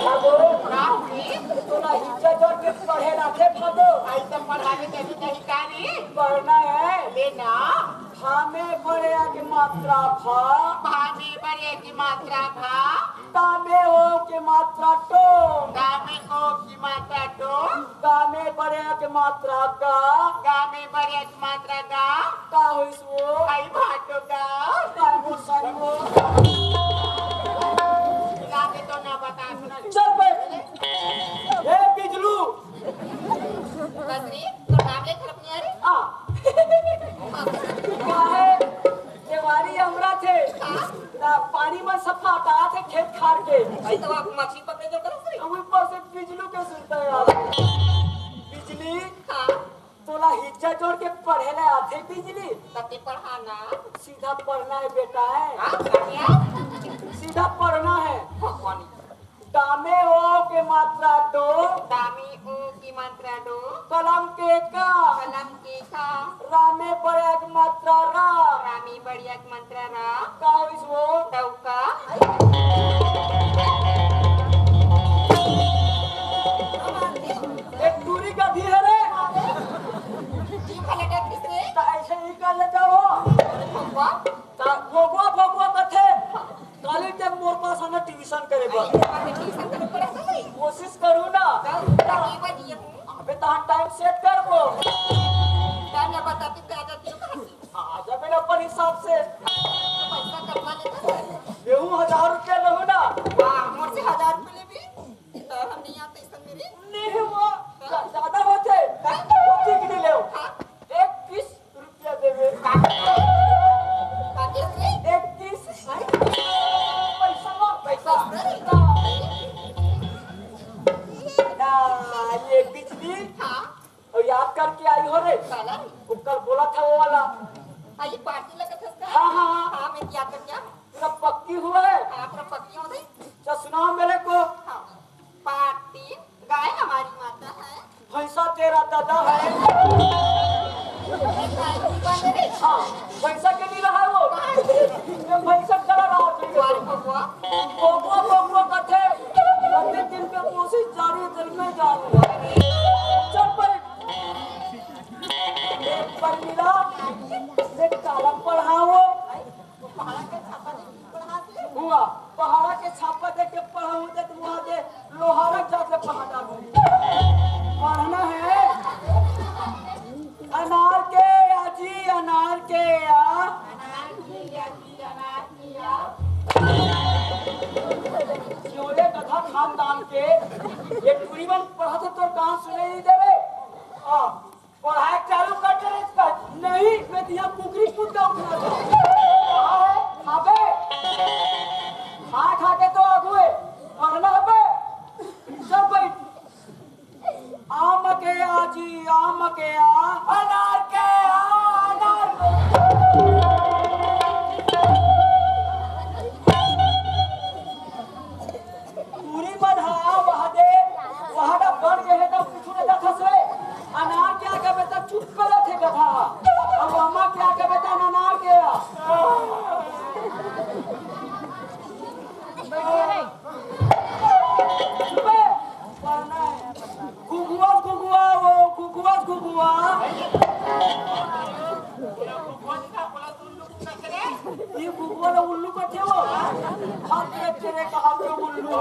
भागो का होगी तोला हिज्जा जोड़ के पढ़े लाथे भागो आई तो पढ़ाने के नहीं कारी पढ़ना है लेना भा में पढ़े के मात्रा भा भाने बड़े की मात्रा भा ता में हो के मात्रा टो गामे को की मात्रा तो गा में पढ़े के मात्रा का गामे बड़े की मात्रा गा का होइस वो आई भाटो गा का हो सही वो गामे तो ना बता सुना चल बे ए बिजलू कसरी तो नाम ले खरप नहीं आ रही आ क्या है देवारी हमरा थे ना पानी में सफा हटा थे खेत खार के आई तो आप मछली पकड़े जो करो सही अब ऊपर से बिजलू के सुनता है यार बिजली हां तोला हिज्जा जोड़ के पढ़े ला आथे बिजली तते पढ़ाना सीधा पढ़ना है बेटा है हां क्या सीधा उल्टा पढ़ना है। भगवानी दामे ओ के मात्रा दो, दामी ओ की मात्रा दो, कलम के का, कलम की का, रामे बड़े की मात्रा रा, रामी बढ़िया की मात्रा रा, काविस वो, डौका, एक दूरी का धी है रे। जी खलेटे किसने? ता ऐसे ही कर लेता हो। भगवा, ता भगवा कथे, काली टेक मोर पास आना ट्यूशन करे बस। हमारे ट्यूशन करने पड़े तो नहीं। कोशिश करूँ ना। ताकि बनी है। अबे ताहा टाइम सेट कर वो। टाइम ना बताती तो आ जाती हो कहाँ से? आजा मेरे अपन हिसाब से। पैसा कमा लेता है। बेहू 1000 रुपया लहू ना। हाँ, मोर से 1000 रुपये ले भी। तो हम नहीं आते इस मेरे। नहीं हुआ, ज्यादा होते। होती कि नहीं ले? 21 रुपया देवे। बाकी से 21 पैसा लो, पैसा। ना ये बिजली हाँ, और याद करके आई हो रे। साला। वो कल बोला था वो वाला। ये पार्टी लगा था उसका। हाँ, हाँ, हाँ। हाँ, मैं क्या कर क्या? पूरा पक्की हुआ है। हाँ, अपना पक्की हो गई। चल सुनाओ मेरे को। हाँ, पार्टी गाय हमारी माता है। भैंसा तेरा दादा है। गाय की बात है रे। हाँ, भैंसा के नहीं रहा है वो। ये भैंसा चला रहा तुम्हारी है। भगवा। भोगवा कथे। कथे दिन पे कोशिश जारी दिल में जारी है। चल पर एक पर मिला। एक काला पढ़ाओ। पहाड़ा के छापा देखी पढ़ाते। हुआ पहाड़ा के छापा देख के पढ़ाऊं तो तुम आगे लोहारा जाके पढ़ा डालूं। पढ़ना है। अनार के आजी अनार के आ। जोड़े कथा खानदान के ये टूरीवन पढ़ा तो तोर कहां सुने नहीं देवे। हाँ, पढ़ाई चालू कर दे इसका। नहीं मैं दिया कुकरी कूद का उठा दो। अबे खा के तो अगुए पढ़ना है। सब बैठ। आम के आजी आम के आ अनार के आ अनार। पूरी बधा बहादे वहां बन गए तो कुछ नहीं देखा से। अनार क्या के बेटा चुप करे थे गधा। अब अम्मा क्या के बेटा अनार के आ। गुगुआ ये गुगुआ ना उल्लू को थे वो। हाथ में तेरे कहा के उल्लू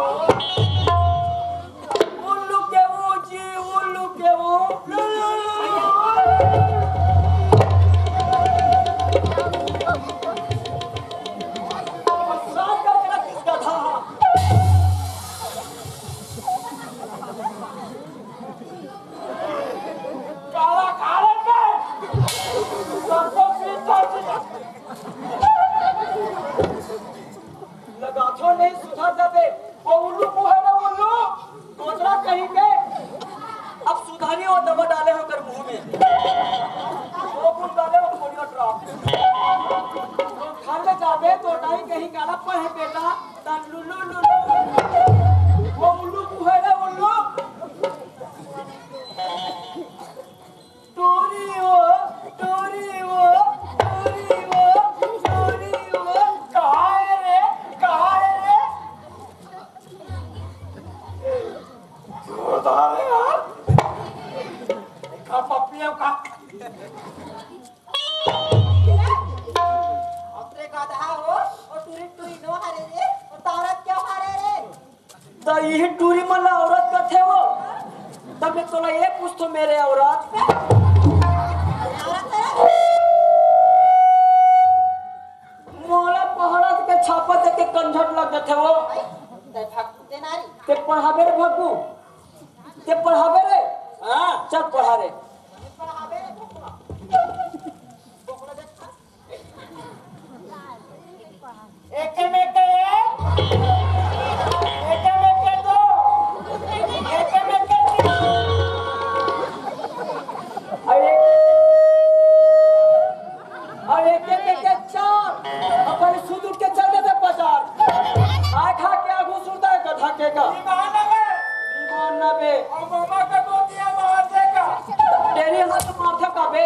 उल्लू के वो जी उल्लू के वो। लगाथो नहीं सुधर जाते। वो उल्लू को है ना उल्लू दूसरा कहीं के अब सुधारी और दबा डाले हो कर मुंह में। वो कुछ डाले हो थोड़ी ड्रॉप तो घर में जावे तो नहीं कहीं गाना पढ़े बेटा तन लुल्लू लुल्लू। वो उल्लू को है ना उल्लू टोरी वो टोरी वो टोरी वो टोरी वो। कहाँ है रे कहाँ है रे? जोरदार है यार। का पपियों का अपने गधा हो और टूरी टूरी नो हारे रे और तारत क्यों हारे रे? तो यही टूरी मल्ला औरत का थे वो। तब मैं तोला ये पूछ तो मेरे औरत औरत है मोला पहाड़ा के छापा दे के कंझट लग गए थे वो। ते भक्त ते नारी ते पढ़ावे रे भग्गू ते पढ़ावे रे। हाँ चल पढ़ा रे। पढ़ावे रे भगवा बोकड़ा देखा एक में के दो एक में के तीन। और एक के चार। अपन सुध उठ के चल गए थे बाजार। का निमानवे 99 और मामा का तो दिया मारने का तेरे हाथ माथे का बे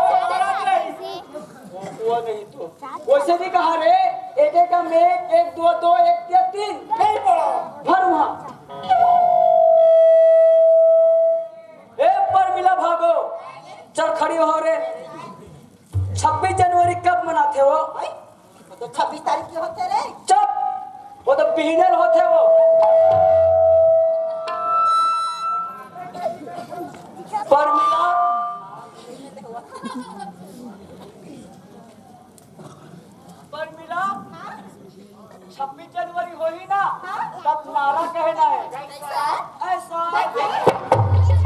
औरत रही वो नहीं तो वैसे भी कहा रे एक एक का में 1 2 2 1 3 नहीं पड़ा भर वहां ए पर मिला भागो चल खड़ी हो रे 26 जनवरी कब मनाते हो तो 26 तारीख के होते रे चुप वो तो बिगिनर होते हो पर मिला पर मिला 26 जनवरी हो ही ना तब नारा कहना है ऐसा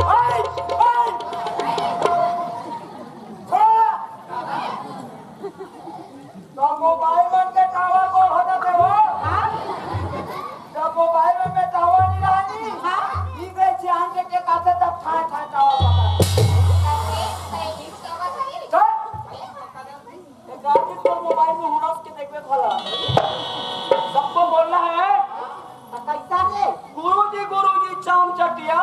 ओए, ओए! छोड़ा! तो मोबाइल में के टावर को हो जाते हो जब मोबाइल में टावर नहीं रही ठीक है चांद के कासे तब ठाए ठाए टावर बता एक गाड़ी को मोबाइल में होना उसके देखने वाला सबको बोलना है कैसा रे गुरुजी चाम चटिया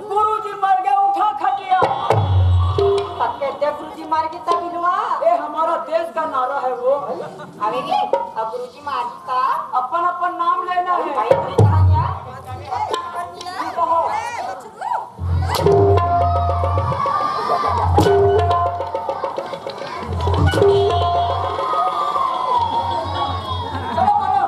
गुरुजी मर गया उठा खटिया पक्के दे गुरुजी मार के तबिलवा ये हमारा देश का नारा है वो अबे अब गुरुजी मार का अपन अपन नाम लेना है भाई कहानियां कहो चलो करो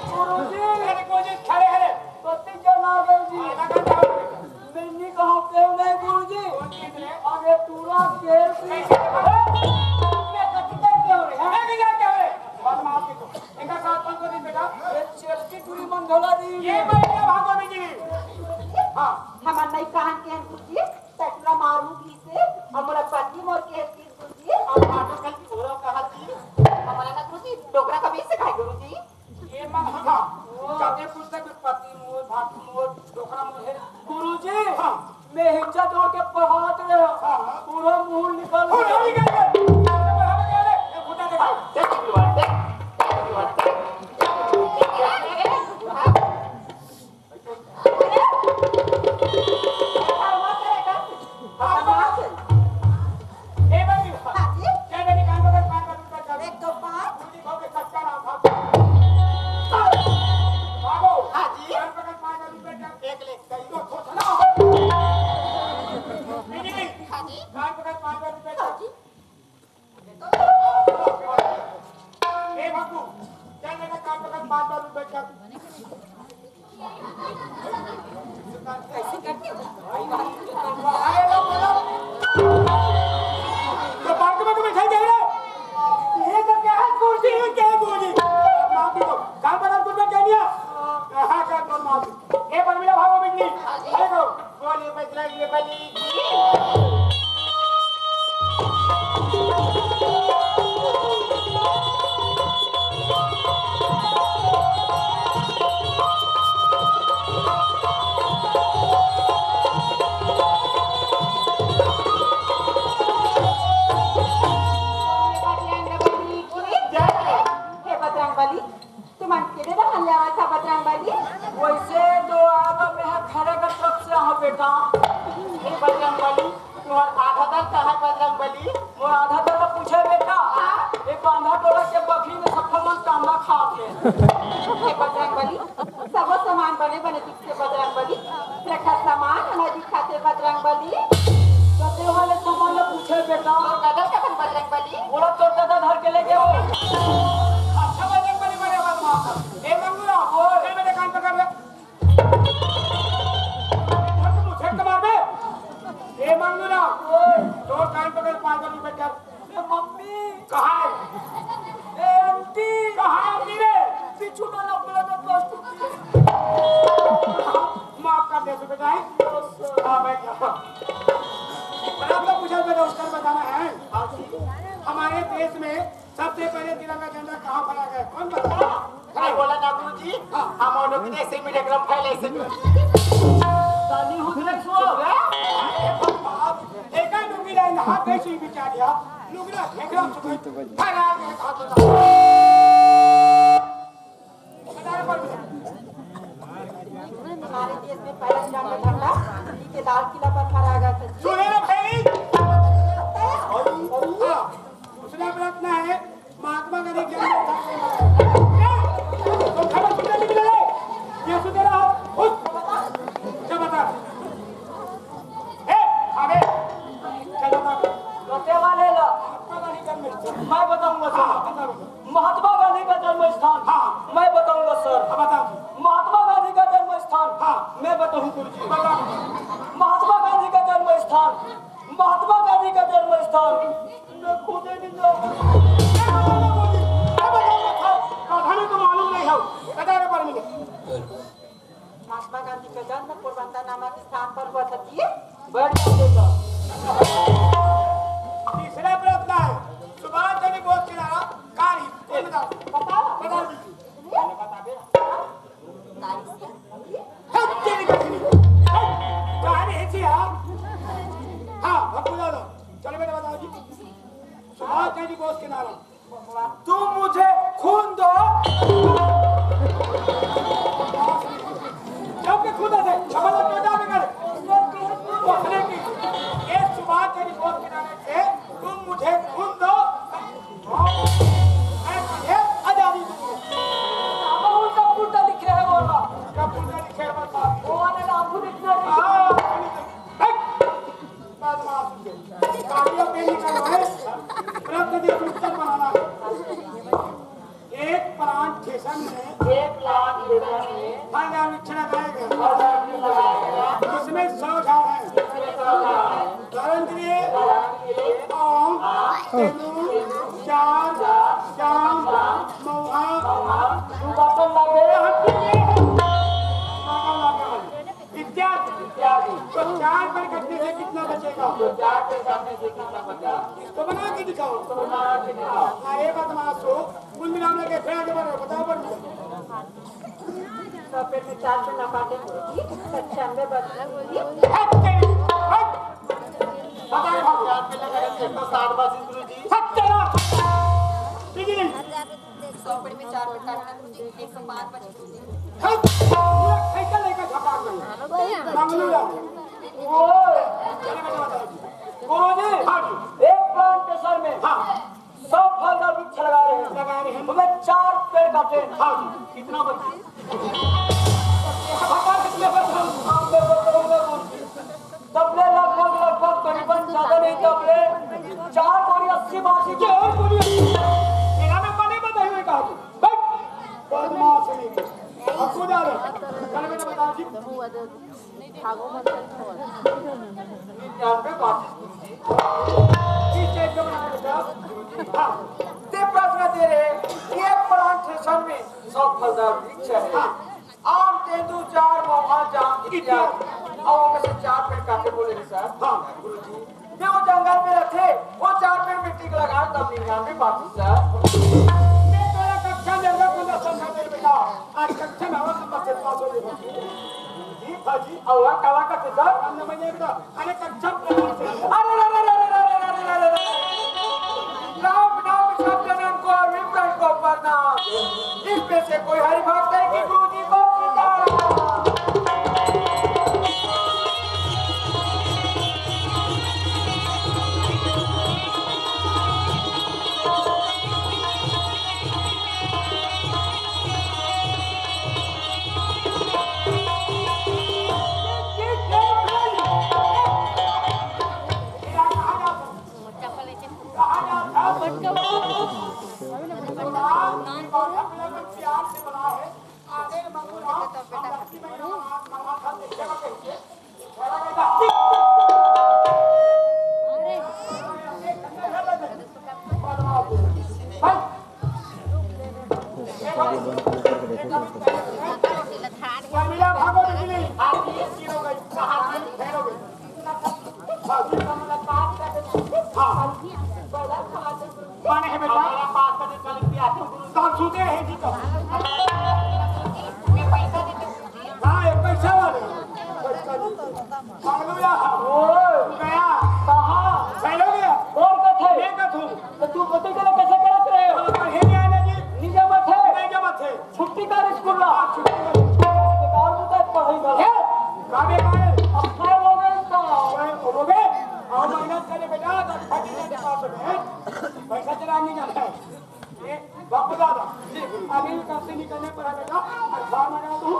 गुरुजी खड़े खड़े पति जो नागर जी मैंने कहा क्यों नहीं गुरुजी अरे पूरा केर मैं कति तक क्यों रे है बिना क्या रे बदमाश की तो इनका साथ कौन को दिन बेटा ये चेष्टी पूरी मंगला दी ये मैं भागो बिजली हां हमार नहीं कहान के गुरुजी तकरा मारू भी से हमरा पति मोर के गुरुजी अब बाटो कल की घोड़ा कहा थी हमारा ना गुरुजी डोकरा कभी से खाए गुरुजी ये मन हां जाते पुस्तक में पति मोर भात मोर डोकरा मोर है गुरुजी हां मैं हिज्जा जोड़ के पढ़ात रहे पूरा मुंह निकल हो गया निकल गए हम कह रहे ये फुटा देखा देख दिलवा देख ए बंदी क्या मेरी कान पकड़ कान पकड़ कर एक दो पाँच पूरी खाओ के कच्चा ना खा भागो हाजी कान पकड़ पाँच रुपए का एक ले कई तो छोड़ना बिजली कान पकड़ 5 रुपए का ए बाबू क्या मेरा कान पकड़ 5 रुपए का कैसे करते हो आए लोग बोलो तो पार्क में तुम्हें बैठा गए ये तो क्या है कुर्सी है क्या है कुर्सी माफी दो काम पर कुछ में क्या दिया हां का तो माफी ए परमिला भागो बिजली अरे को बोलिए बजला ये बली हे बजरंगबली तुम केरे रहन ले आवा बजरंगबली वैसे तो आगा में है खरे का तरफ से हो बेटा ए बजरंगबली तुम्हारा आधा दल का है बजरंगबली वो आधा टोला पूछे बेटा एक आधा टोला के बकरी में सब मन कांदा खाते हे बजरंगबली सब सामान बने बने दिखते बजरंगबली रखा सामान न दिखाते बजरंगबली कते वाले सामान पूछे बेटा कदम कदम बजरंगबली बोला तो दादा धर के लेके आओ अच्छा बजरंगबली बड़े बदमाश ए मंगूरा ओ ए मेरे कान पकड़ ले धक मुझे मार दे ए मंगूरा तो कान पकड़ 5 रुपए कर ए मम्मी कहां है ए आंटी कहां है आंटी रे पीछू में ना बोला तो दोस्त माफ कर दे बेटा हां बैठ जा आप लोग पूछा बेटा उत्तर बताना है हमारे देश में सबसे पहले तिरंगा झंडा कहाँ फहराया गया कौन बताया नहीं बोला ना गुरुजी हम और विदेशी मीडिया क्रम फैले से तानी हुजरे सो एका लुगी रे ना कैसी बिचारिया लुगरा घेगरा सुबह फरा के खातो हमारे देश में पहला जंग में झंडा दिल्ली के लाल किला पर फहराया गया था। सुने ना फैली दूसरा प्रश्न है महात्मा गांधी के तो खबर सुनने निकले ये सुन रहा हो क्या बता ए आगे चलो बता रोते वाले ला मैं बताऊंगा सर महात्मा गांधी का जन्म स्थान हाँ। मैं बताऊंगा सर बता महात्मा गांधी का जन्म स्थान हाँ। मैं बताऊं गुरुजी बता महात्मा गांधी का जन्म स्थान महात्मा गांधी का जन्म स्थान मैं खुद ही नहीं जानता कहानी तो मालूम नहीं हो बता रे पर मिले महात्मा गांधी का जन्म पोरबंदर नामक स्थान पर हुआ था जी। बैठ जाओ तीसरा प्रश्न है सुभाष चंद्र बोस की नारा कारी कौन बताओ बता दीजिए बता दे हत्या नहीं करनी कहानी है जी हाँ भगवान लो चलो बेटा बताओ जी सुभाष चंद्र बोस की नारा तुम मुझे खून दो जब के खुदा से छबला पैदा कर बोलने की ये सुभाष चंद्र बोस के नारे से तुम मुझे खून दो मैं आजादी दूंगा अब उनका पुट्टा लिख रहे हैं बोला कब पूरा लिखे बता वो वाले नाम लिखना काफिया पे निकलना है प्रश्न दे उत्तर बनाना है एक प्लांटेशन में एक लाख लेना है फल वृक्ष लगाया गया उसमें 100 झाड़ हैं उदाहरण के लिए आम तेंदुल चार जाम महुआ सुबासन लागे इत्यादि तो 4 पर कटने से कितना बचेगा चार के सामने से कितना बचा इसको बना के दिखाओ बना के दिखाओ हाँ ये बदमाश हो कुल मिलाम लगे फिर आगे बढ़ो बताओ पर तो पेट में 4 से ना काटे जी 96 बचना जी। बताओ भागो याद में लगा 160 बासी गुरुजी सत्तरा बिजली 100 पेड़ में 4 पेड़ काटना गुरुजी 105 बचे गुरुजी पूरा खैका लेकर छपा गया मंगलूरा चले बेटा बताओ जी गुरुजी हाँ जी एक प्लांटेशन में हाँ 100 फलदार वृक्ष लगा रहे हैं लगा रहे हैं तुम्हें 4 पेड़ काटे हैं। हाँ जी कितना बचे भगवान कितने बचे हम पे बताऊंगा गुरुजी तबले लगभग करीबन ज्यादा नहीं तबले 4 और 80 बासी क्या और पूरी मेरा में बने बताए हुए कहा तू बैठ बदमाश है अब खुद आ रहे चल बेटा बताओ जी 99 बासी इस चीज को बना बेटा हाँ ते प्रश्न दे रहे ये प्लांटेशन में 100 फलदार वृक्ष है आम तेंदुल चार महुआ जाम इत्यादि और उनमें से 4 पेड़ काटे बोले थे सर हाँ गुरुजी ये वो जंगल में रखे वो 4 पेड़ मिट्टी के लगाए तब 99 बासी सर मैं तेरा कक्षा लेगा पूरा समझा दे बेटा आज कक्षा में आवाज बच्चे पास हो गए जी हाजी अल्लाह काला का सर हमने मजे बेटा अरे कक्षा प्रधान से अरे राम नाम शब्द नाम को और विप्रण को पढ़ना इसमें से कोई हरि भक्त है कि गुरुजी को सीता प्यार से बना है आगे मंगूरा लक्ष्मी मैया मामा था देखिए को कहिए बड़ा बेटा मिला भागो बिजली आप ये तीनों गई कहां से ठहरोगे माने है बेटा पास का चल के आते हो तो सूते है जी तो मैं पैसा देता बोल मंगलूया ओए गया कहाँ पहले गया और कथे ये कथू तो तू पति के लिए कैसे करत रहे हो कहीं नहीं आने जी नीचे मत है नहीं के मत है छुट्टी कर स्कूल ला छुट्टी बेकार मुझे पढ़ाई कर काबे काबे अब क्या हो गए तो रोगे और मेहनत करे बेटा तो फटी के पास में पैसा चला नहीं जाना है ये वक्त दादा अभी कब से निकलने पर है बेटा अच्छा मजा तू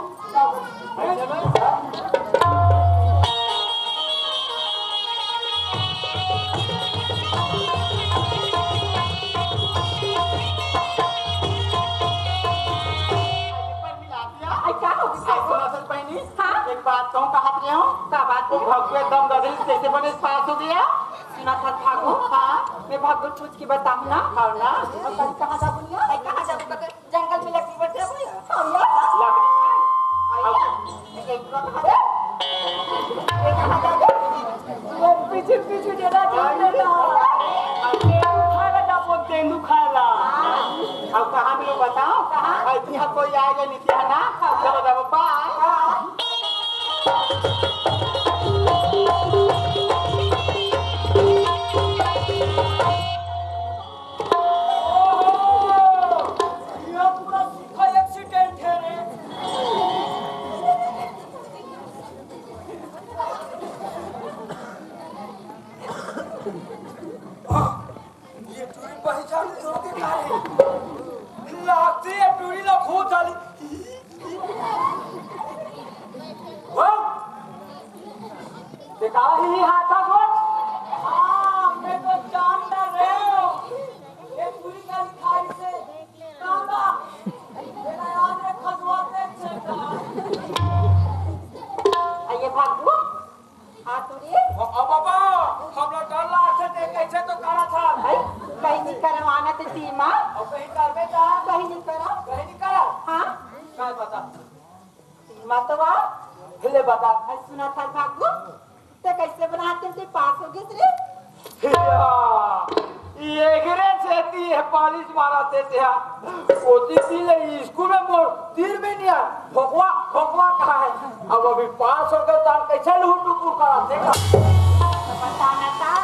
एक बात कहूँ कहा रहे हो का बात है? भगवे दम दे कैसे बने पास हो गया सुना था ठाकुर हाँ मैं भागवत पूछ के बताऊँ ना हाँ ना और कल कहाँ जा बुनिया कहाँ जाबू करके जंगल में लकड़ी बैठे भैया पीछे पीछे देना तेंदू खाला अब कहाँ मिलो बताओ कहाँ? यहाँ कोई आएगा नहीं क्या ना चलो जब बाय ये पूरा सीधा एक्सीडेंट है रे ये टूरी पहचान जोड़ते काहे लागती है टूरी ला खो डाली वाह देखा ही हाथा को हाँ मैं तो जानता रे ये टूरी का खाई से कांदा मेरा याद है खजवा से आइए भागू हाँ तुरी अब बाबा हम लोग डर लाग से देखे थे तो करा था भाई कहीं नहीं करवाना तो सीमा और कहीं करवे था कहीं नहीं करा कहीं नहीं करा हाँ क्या बता सीमा तो वाह हिले बता आज सुना था भागू तो कैसे बनाते थे पास हो गए ये गिरे से ती है पालिश मारते थे ओती ती ले स्कूल में मोर तीर में नहीं है भगवा भगवा कहा है अब अभी पास हो गए तो कैसे लूटू करा देखा बताना था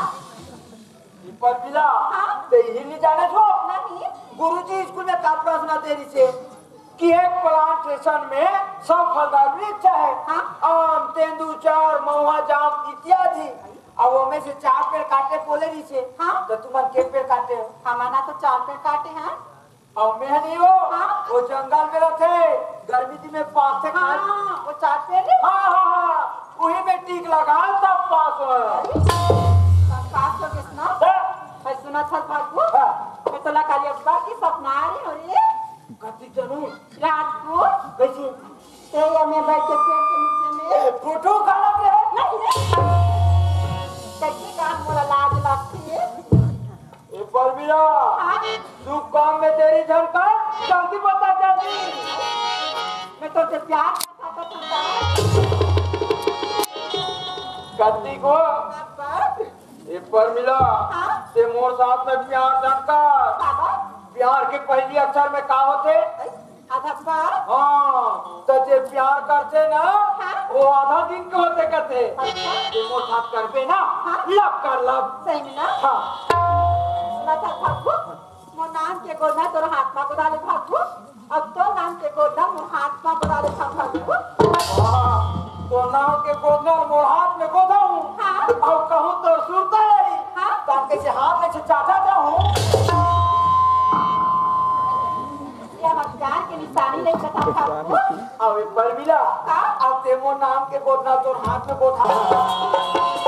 पर बिला हाँ? ते ही नहीं जाने छो नहीं गुरुजी स्कूल में का प्रश्न देरी से कि एक प्लांटेशन में सब फलदार वृक्ष है हाँ? आम तेंदुचार महुआ जाम इत्यादि अब वो में से 4 पेड़ काटे बोले रही से हाँ? तो तुम के पेड़ काटे हो हमारा तो 4 पेड़ काटे हैं और मैं नहीं हो हाँ? वो जंगल में रहते गर्मी दिन में पास से खाए हाँ वो 4 पेड़ है हाँ वही में टीक लगा तब पास हो पास हो गए सुना भाई सुना था भागू हाँ। मैं तो लगा लिया अब्बा की सपना आ रही हो रे कति जरूर रात को कैसे ते या मैं बैठ के पेड़ के नीचे में फोटो काला पे है नहीं रे कैसे काम मोला लाज लगती है ए परवीरा हाँ तू काम में तेरी झलकार जल्दी बता जल्दी मैं तो से प्यार करता था कति को अब्बा ए परवीरा हाँ? ते मोर साथ में प्यार झलकार बाबा प्यार के पहली अक्षर में का होते आधा बार हाँ तो जे प्यार करते ना हाँ? वो आधा दिन के होते कहते अच्छा ते मोर साथ करबे ना हाँ? लब कर लब सही में ना हाँ सुना था भागू मोर नाम के गोदा तोर हाथ में गोदा ले भागू अब तो नाम के गोदा मोर हाथ में गोदा ले भागू हाँ तो नाव के गोदना मोर हाथ में गोदा हूँ हाँ? और कहूँ तो सुरता है हाँ? तार कैसे हाथ में से चाटा जाऊँ ये हम प्यार के निशानी नहीं बता भागू अब एक बार मिला हाँ? अब तेमो नाम के गोदना तो हाथ में गोदा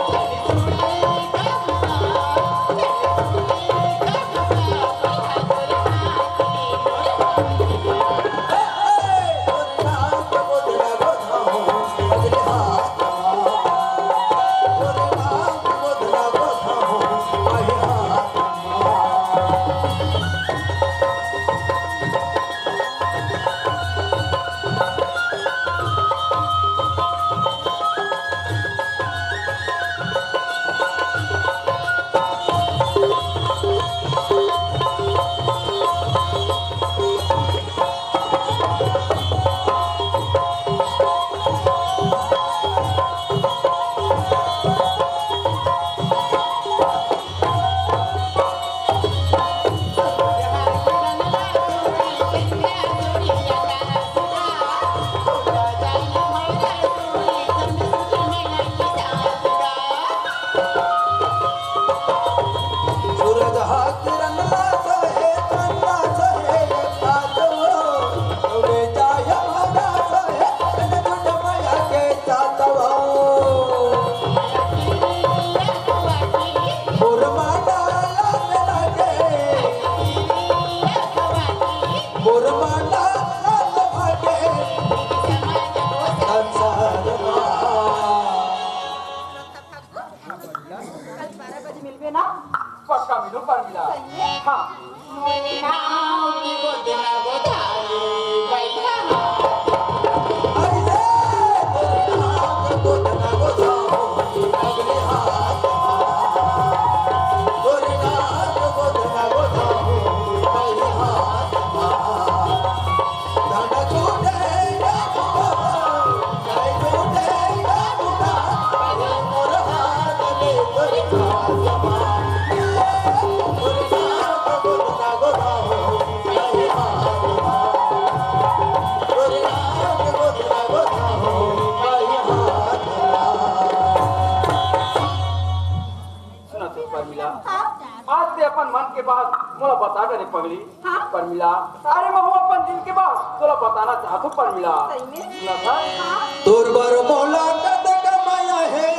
तोला बता करे पगली हाँ? परमिला अरे मैं हूँ अपन दिल के बात तोला बताना चाहता हूँ परमिला सही में? सुना था हाँ? तुरबर मोला कद कमाया है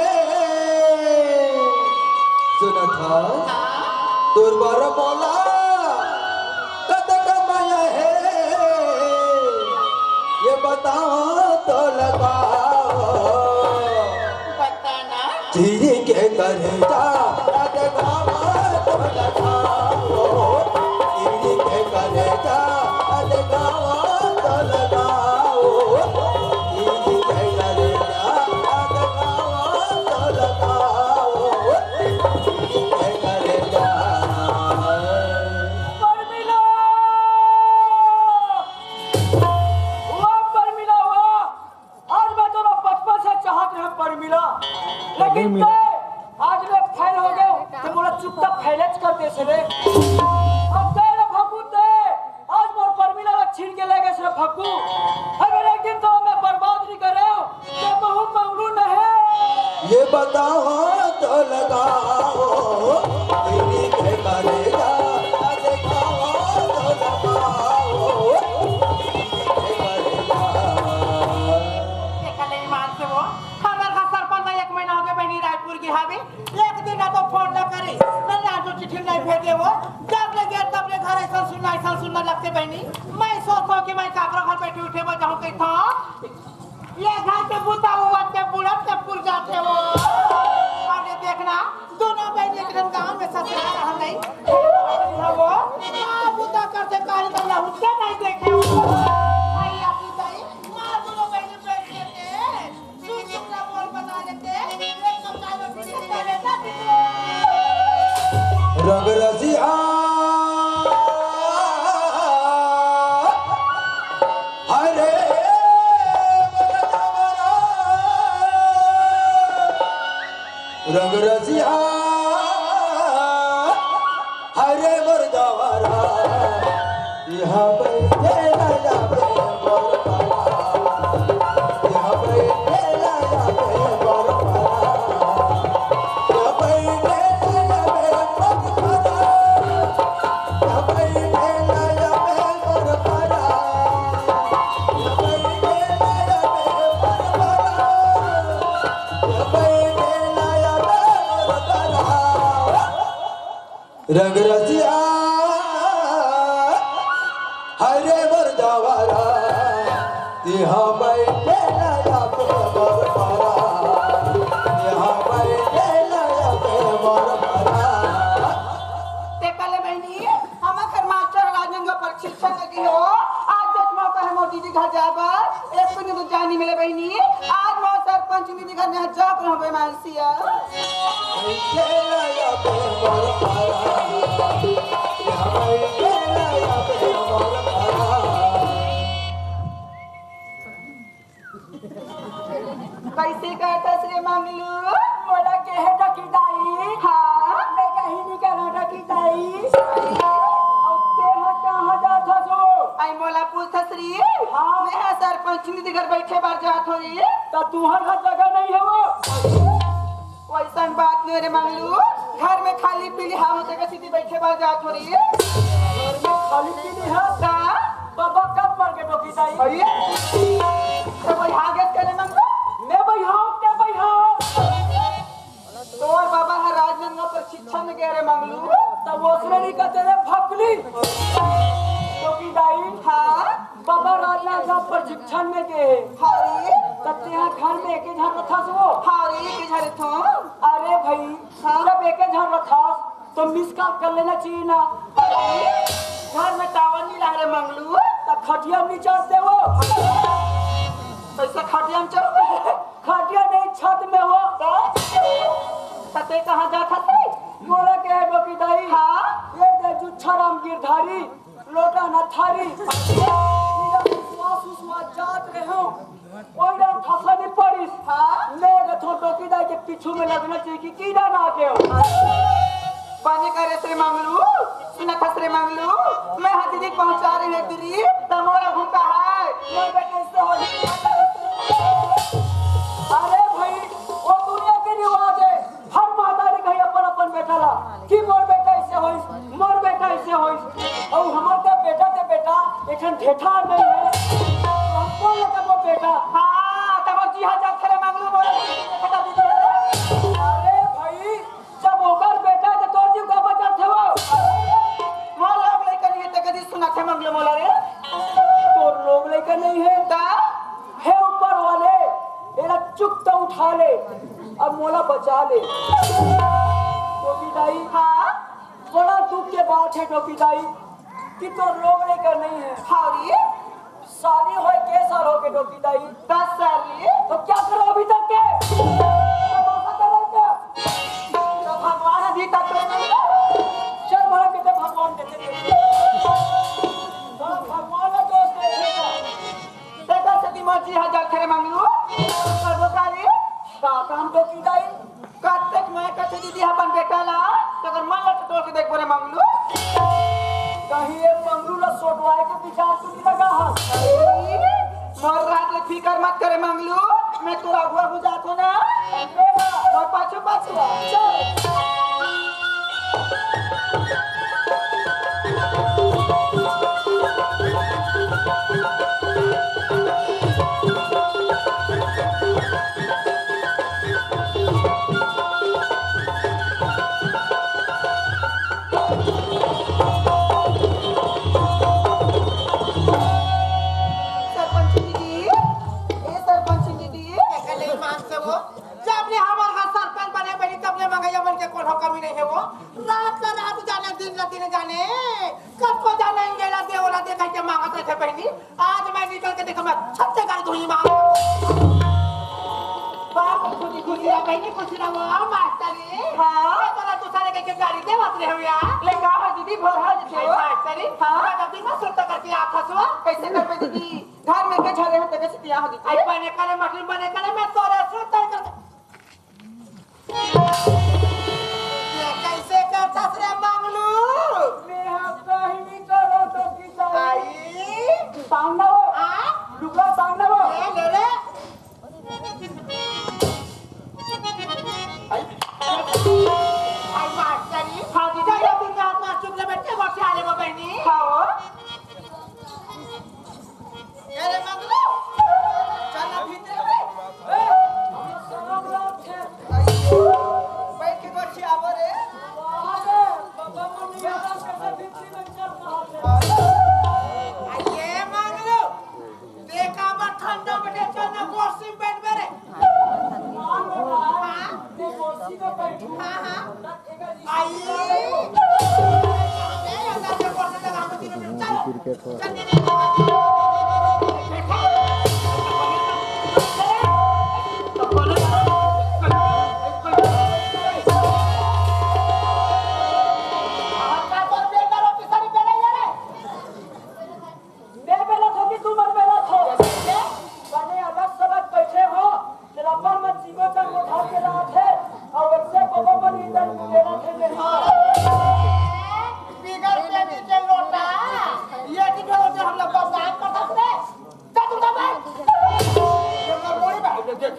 सुना था तुरबर मोला कद कमाया है ये बताओ तो लगाओ बताना चीरी के करेजा कद गावा तो लगाओ चीरी के करेजा कद गावा तो लगाओ चीरी के करेजा कद गावा तो लगाओ चीरी के करेजा परमिला हुआ परमिला हुआ आज मैं तेरा बचपन से चाहत रहा परमिला लेकिन ते आज मैं फैल हो गया तो बोला चुपचाप फैलेज कर दे से रे अब तेरे भक्कू ते आज मोर परमिला का छीन के ले गए से भक्कू अगर एक दिन तो मैं बर्बाद नहीं करे ते बहु मंगलू नहीं ये बताओ तो लगाओ चीरी के करेजा कद गावा तो लगाओ चीरी के करेजा देखले ईमान से वो हमार का सरपंच एक महीना हो गया बहनी रायपुर की हावी एक दिन ना तो फोन ना करे ना ना जो चिट्ठी नहीं भेजे वो जब ले गया तब ले घर ऐसा सुनना लगते बहनी मैं सोचो कि मैं काकरो घर बैठे उठे वो जाऊं कहीं था ये घर के बूता हुआ ते बुढ़ा ते पुर जाते वो अरे देखना दोनों बहनी एक दिन गांव में ससुरा रहा नहीं वो मां बूता करते काहे तो ना उसके नहीं देखे वो आई अपनी ताई मां दोनों बहनी बैठ के सुन बोल बता देते एक कपड़ा में फिर कर लेता रंग रसिया हरे रंग रसिया हरे मर्दावारा यहाँ बैठे राजा पे मोर पारा यहाँ बैठे राजा पे मोर पारा यहाँ बैठे राजा पे मोर पारा यहाँ बैठे राजा पे मोर पारा यहाँ बैठे राजा पे मोर पारा यहाँ बैठे राजा पे मोर पारा रंग रसिया हरे मर्दावारा यहाँ बैठे नया पे मोर पारा यहाँ बैठे नया पे मोर पारा ते कले बहनी हम घर मास्टर राजनगर पर शिक्षक लगी हो आज जब मौका है मोदी जी घर जाबर एक दिन तो जानी मिले बहनी आज मौ सरपंच दीदी घर में जाब रहो बेमानसिया बैठे नया पे मोर पारा यहाँ बैठे नया पे मोर पारा कैसे कहता श्री मंगलू बोला के है डकीदाई हाँ मैं कहीं नहीं करा डकीदाई अब ते कहाँ जाता जो आई मोला पूछता श्री हाँ। मैं है सरपंच दीदी घर बैठे बार जात हो ये तो तुम्हारा जगह नहीं है वो वैसन बात नहीं रे मंगलू घर में खाली पीली हवा जगह सीधी बैठे बार जात हो रही है घर में खाली पीली है का बाबा कब मर के डकीदाई आइए तो वही आगे करे मंगलू मैं भाई हाँ क्या भाई हाँ तो और बाबा है राजनगर पर शिक्षा में गए रे मंगलू तब वो उसने नहीं कहते रे फकली डकीदाई हाँ बाबा राजनाथ प्रशिक्षण में गए हारी तब यहाँ घर में एक झर रखा सो हारी के झरे थो अरे भाई जब एक झर रखा तो मिस कॉल कर लेना चाहिए ना घर में टावर नहीं ला रे मंगलू तब खटिया नहीं चढ़ते वो पैसा खटिया में चल खटिया नहीं छत में वो तते कहाँ जाता थे बोला के है डकीदाई हाँ ये दे जुच्छा राम गिरधारी लोटा न थारी विश्वास जात रहे हो ओई ना फसा नहीं पड़िस हाँ मैं गथो डकीदाई के पीछू में लगना चाहिए कि कीड़ा ना के हो पानी करे श्री मंगलू सुना था श्री मंगलू मैं हाथी जी पहुंचा रही है तेरी तमोरा भूखा है मैं कैसे हो अरे भाई वो दुनिया के रिवाज है हर महतारी कहीं अपन अपन बेटा ला कि मोर बेटा ऐसे होइस मोर बेटा ऐसे होइस 1000 खरे मांगलू मोला खता दीदी अरे भाई जब ओकर बेटा के तोर जीव का बचत थे वो मोर लोग लेकर ये त कदी सुना थे मांगलू मोला रे तोर लोग लेकर नहीं है ता है ऊपर वाले एला चुप तो उठा ले अब मोला बचा ले टोपी दाई हां बड़ा दुख के बात है टोपी दाई कि तोर लोग लेकर नहीं है हारी शादी होए के साल हो गए टोपी दाई 10 साल रे तो क्या करो अभी तक के तमाशा कर रहे क्या तो भगवान अभी तक तो नहीं चल भला के तो भगवान देते बड़ा भगवान का दोस्त देखेगा दादा से दिमागी 1000 खरे मांगलू कर्मचारी का काम टोपी दाई कतेक मैं कते दीदी अपन बेटा ला तकर मन ला टोल के देख परे मांगलू कहीं ये मंगरू ला सोटवाए के विचार तू नहीं लगा हां मोर रात ले फिकर मत करे मांगलू मैं तोरा अगुआ बुझात हो ना मोर पाछू पाछू चल सरपंच दीदी ए सरपंच दीदी एकले मान से वो जब ले हमार का सरपंच बने बनी तब ले मंगैया बन के कोनो कमी नहीं है वो रात का रात जाने दिन ला दिन जाने कब को जाने गेला देवला देखा के मांगत रहे बहनी आज मैं निकल के देखा मैं छत्ते कर धुई मांग बाप खुदी खुदी आ बहनी खुशी ना वो मास्टरी हां तोरा तो सारे के गाड़ी दे बात रहे हो यार ले का है दीदी भोर है जी मास्टरी हां जब दिन में सोता करके आ फसवा कैसे कर पे दीदी घर में के झरे होते कैसे दिया हो दीदी आई बने करे मटन बने करे मैं तोरे सोता कर ये कैसे करता रे मांगलू मैं हफ्ता ही नहीं करो टोपी दाई आई सामने हो आ लुगा सामने हो ले ले आई मास्टरी हां दीदी ये दिन रात में चुप ले बैठे बस आ ले बहनी खाओ अरे मंगलू चल भीतर ए सलाम रात है बैठ के बच्चे आवा रे वहां पे बाबा मम्मी आराम करके बिजली में चल रहा है आइए मंगलू देखा बा ठंडा में चल ना कुर्सी पे बैठ मेरे मान लो हां ये कुर्सी पे बैठू हां हां एक आइए ए अंदर से कुर्सी लगा हम तीनों चल चल मैं बेला थो कि तुम बेला थो बने अलग सलग बैठे हो तेरा पर मत जीवो का उठा के रात है और वैसे बाबा मन इधर देना थे नहीं बिगर पे नीचे लोटा ये की लोटा हम लोग बस आग कर सकते जा तू दबा ये मोड़ी भाई देखे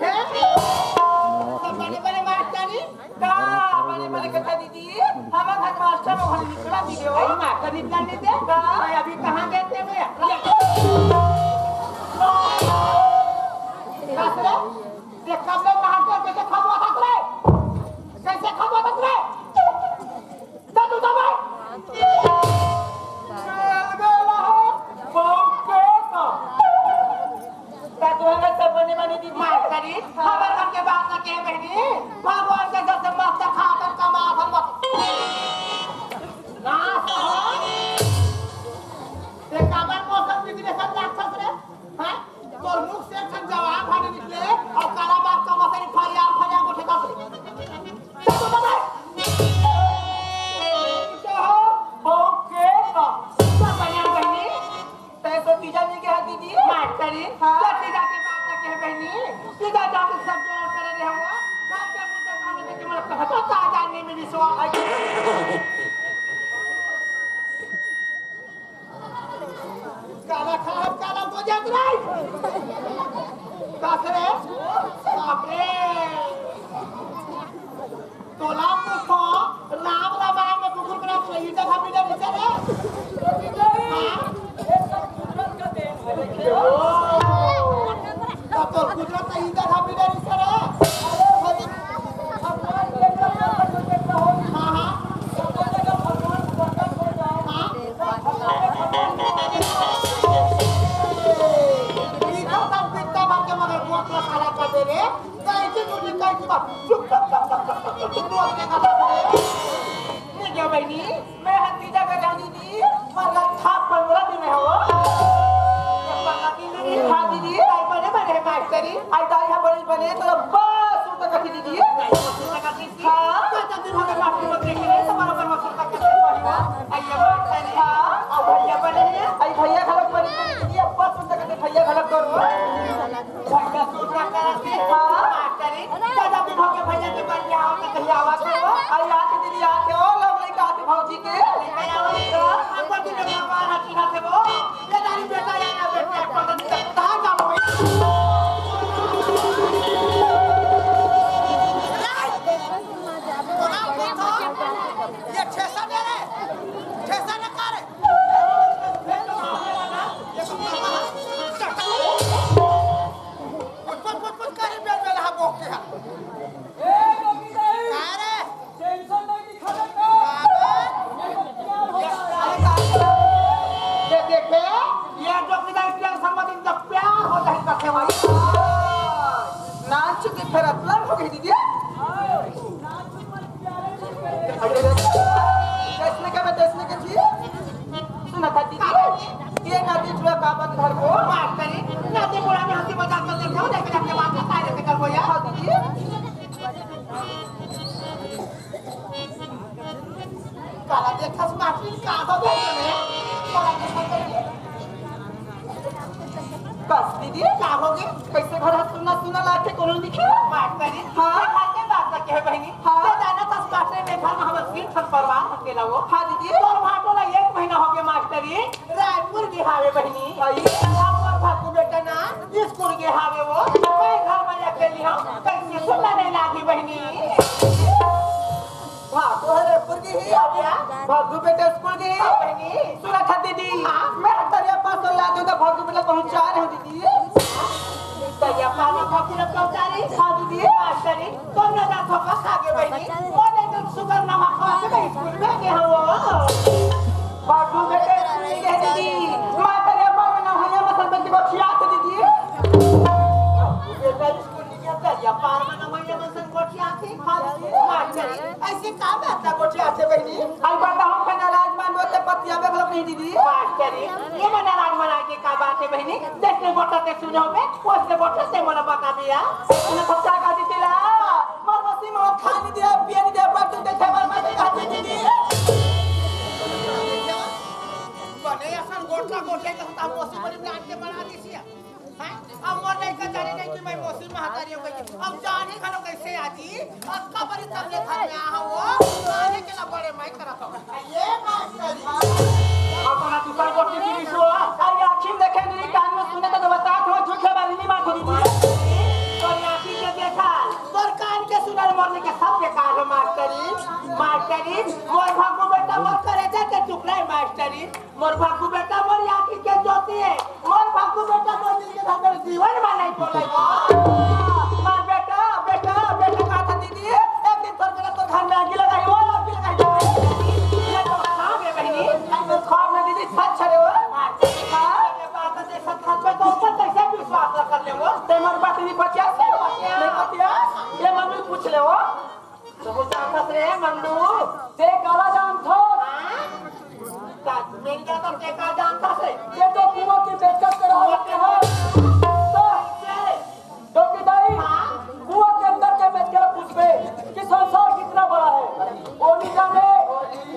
सब बने मास्टरी का बने कथा दीदी हम घर मास्टर में होने निकला वीडियो आई मास्टर निकलने दे का मैं अभी कहां गए थे मैं कासरे देख कब ले कहां के कैसे खबवा था रे कैसे खबवा था रे जा तू दबा बेला हो मौके का तातुआ सब बने मानी दी मार करी खबर हम के बात ना के बहनी भगवान के दर से मस्त खा कर कमा हम ना हो ते काबर मौसम की दिन सब राक्षस रे हां तोर मुख से एक जवाब भाने निकले और काला बाप का मसरी फरिया को ठेका से तो दबा मौके का सब बनिया बहनी तैसे तीजा नहीं के दीदी मार करी हां तीजा के बात ना के बहनी तीजा जाके सब जोड़ करे रे हुआ बाप के मुझे खाने में के मतलब कहा तो ता जानने में विश्वास काला खा काला हो जात रे कासरे बाप रे तोला मुखो राम रामायण में कुकुर करा सही जगह पे नीचे रे हां ये सब कुदरत का देन है देखिए तब तो कुदरत ही जगह तुझे काय की बात चुप तू अपने का नहीं क्या बहनी मैं हतीजा कर रही थी मगर था 15 दिन है वो ये 15 दिन नहीं खा दीदी आई बने मास्टरी आई दाई है बने तो बस उतर कर दीदी हां तो दिन हो गए मास्टर को देख रहे तो बराबर मसूर का कैसे पढ़िया आई मास्टरी हां अब भैया बने आई भैया खलक बने दीदी अब बस उतर कर भैया खलक करो भैया सूtra करते हां मास्टरी दादा दिन हो गए भैया के बन आओ तो कहीं आवा करो आई आके दीदी आके ओ लोग लेके आते भौजी के हमको भी भगवान हाथी हाथे वो ये दारी बेटा या बेटा 15 दिन तक कहां जाओ ये ठेसा दे रे ठेसा न कर कुछ करे बेल हा बोके हा ए गोपी दाई अरे टेंशन नहीं दिखा ये देखे ये गोपी दाई के सम्मति जब प्यार हो जाए कसे भाई नाच के फिर अतलन हो गई दीदी जैसने के थी सुना था दीदी ये नाती छुआ काबा के घर को मार करी नाती बुढ़ा ने हंसी मजाक कर देखो देख के अपने बाप का तारे के कर को यार दीदी काला देखा माटी का हो गया ने काला देखा बस दीदी का हो गई कैसे घर सुना लाके कोनो लिखे बात करी हां खाके बात करके बहनी हां जाना था बाटे में घर में हमर सिर पर परवाह के ना वो हां दीदी तोर भाटो ला 1 महीना हो गया मास्टरी रायपुर के हावे बहनी भाई और भाटू बेटा ना स्कूल के हावे वो मैं घर में अकेली हूं कैसे सुनना नहीं लागी बहनी भाटो है रायपुर की ही आ गया भाटू बेटा स्कूल की बहनी सुना था दीदी मैं तेरे पास ला दूं तो भाटू बेटा पहुंचा रहे हो दीदी तैया पानी खाती न पहुंचारी खा दीदी मास्टरी तो न ना थोका खागे बहनी मोने तो शुगर नमक खा के स्कूल में गए हो बाबू बेटे ये दीदी मां तेरे बाप ना होया मसल बंदी को खिया दीदी बेटा स्कूल में गया तैया पार में ना होया मसल को खिया थी खा दीदी मास्टरी ऐसे काम है अपना को खिया से बहनी आई बता हम खाना राजमान बोलते पतिया में खलब नहीं दीदी मास्टरी ये मना राजमान के का बात है बहनी देखने बोटा ते सुनो में उसने बोटा से मना बता दिया उन्हें सबका का दी दिला मर मसी में खाने दिया पिए दिया बात तो देखे मर मत खा दीदी बने असन गोटला गोटे के होता मौसी पर प्लान के बना दीसिया हैं अब मोर नहीं का जाने नहीं कि मैं मौसी में हतारी हो गई अब जाने खानो कैसे आजी अक्का बड़ी तबीयत है मैं आ वो आने के ना बड़े मैं करत हूं ये मास्टर अपना दूसरा गोटी की शो आई आखिर देखे नहीं कान में सुने तो बता दो झूठे बारी नहीं मार दीदी और आखिर के देखा तोर कान के सुनल मरने के सब बेकार है मास्टरी मोर भागो बेटा मोर करे के टुकड़ा है मास्टरी मोर भागो बेटा मोर आखिर के ज्योति है मोर भागो बेटा मोर दिल के धड़कन जीवन में नहीं बोले मार बेटा कहा था दीदी एक दिन तोर के तो घर में आग लगाई वो आग लगाई ये तो कहां गए बहनी मैं खाब में दीदी सच छरे हो हां ये बात से सच पे तो ऊपर कैसे विश्वास कर ले वो ते मोर बात नहीं पतिया नहीं पतिया ये मम्मी पूछ ले वो तो जानत रे मंदू ते काला जान थो हां मिल गया तो ते का जानता से ये तो कुआं के बेचकर करा होते हैं तो के दाई कुआं के अंदर के बैठ के पूछबे कि संसार कितना बड़ा है वो नहीं जाने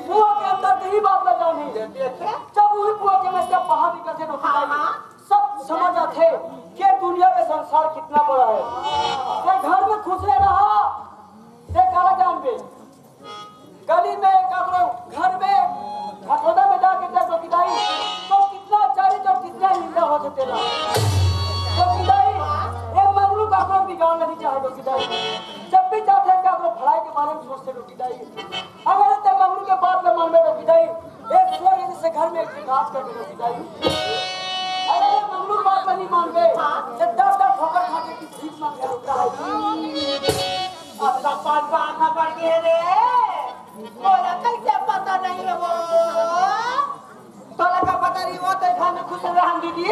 कुआं के अंदर की ही बात न जानी जब वही कुआं के बैठ के बाहर निकल के हां सब समझ आते कि दुनिया में संसार कितना बड़ा है ते घर में खुश रहा ते काला जान बे गली में ककरो घर में घटोदा में जाके देखो कि दाई तो कितना चारी तो कितना निंदा हो सकते ना तो कि दाई ये मंगलू ककरो बिगाड़ नहीं चाहे कि दाई जब भी चाहते हैं ककरो भलाई के बारे में सोचते हो कि दाई अगर ते मंगलू के बात में मान में कि दाई एक स्वर्ग से घर में एक राज कर दो कि दाई अरे मंगलू बात में नहीं मान गए जब 10 ठोकर खा के किस चीज मांग रहा है अब तो बात बढ़ गए रे बोला कैसे पता नहीं है वो तोला का पता नहीं वो तो घर में खुश रहा दीदी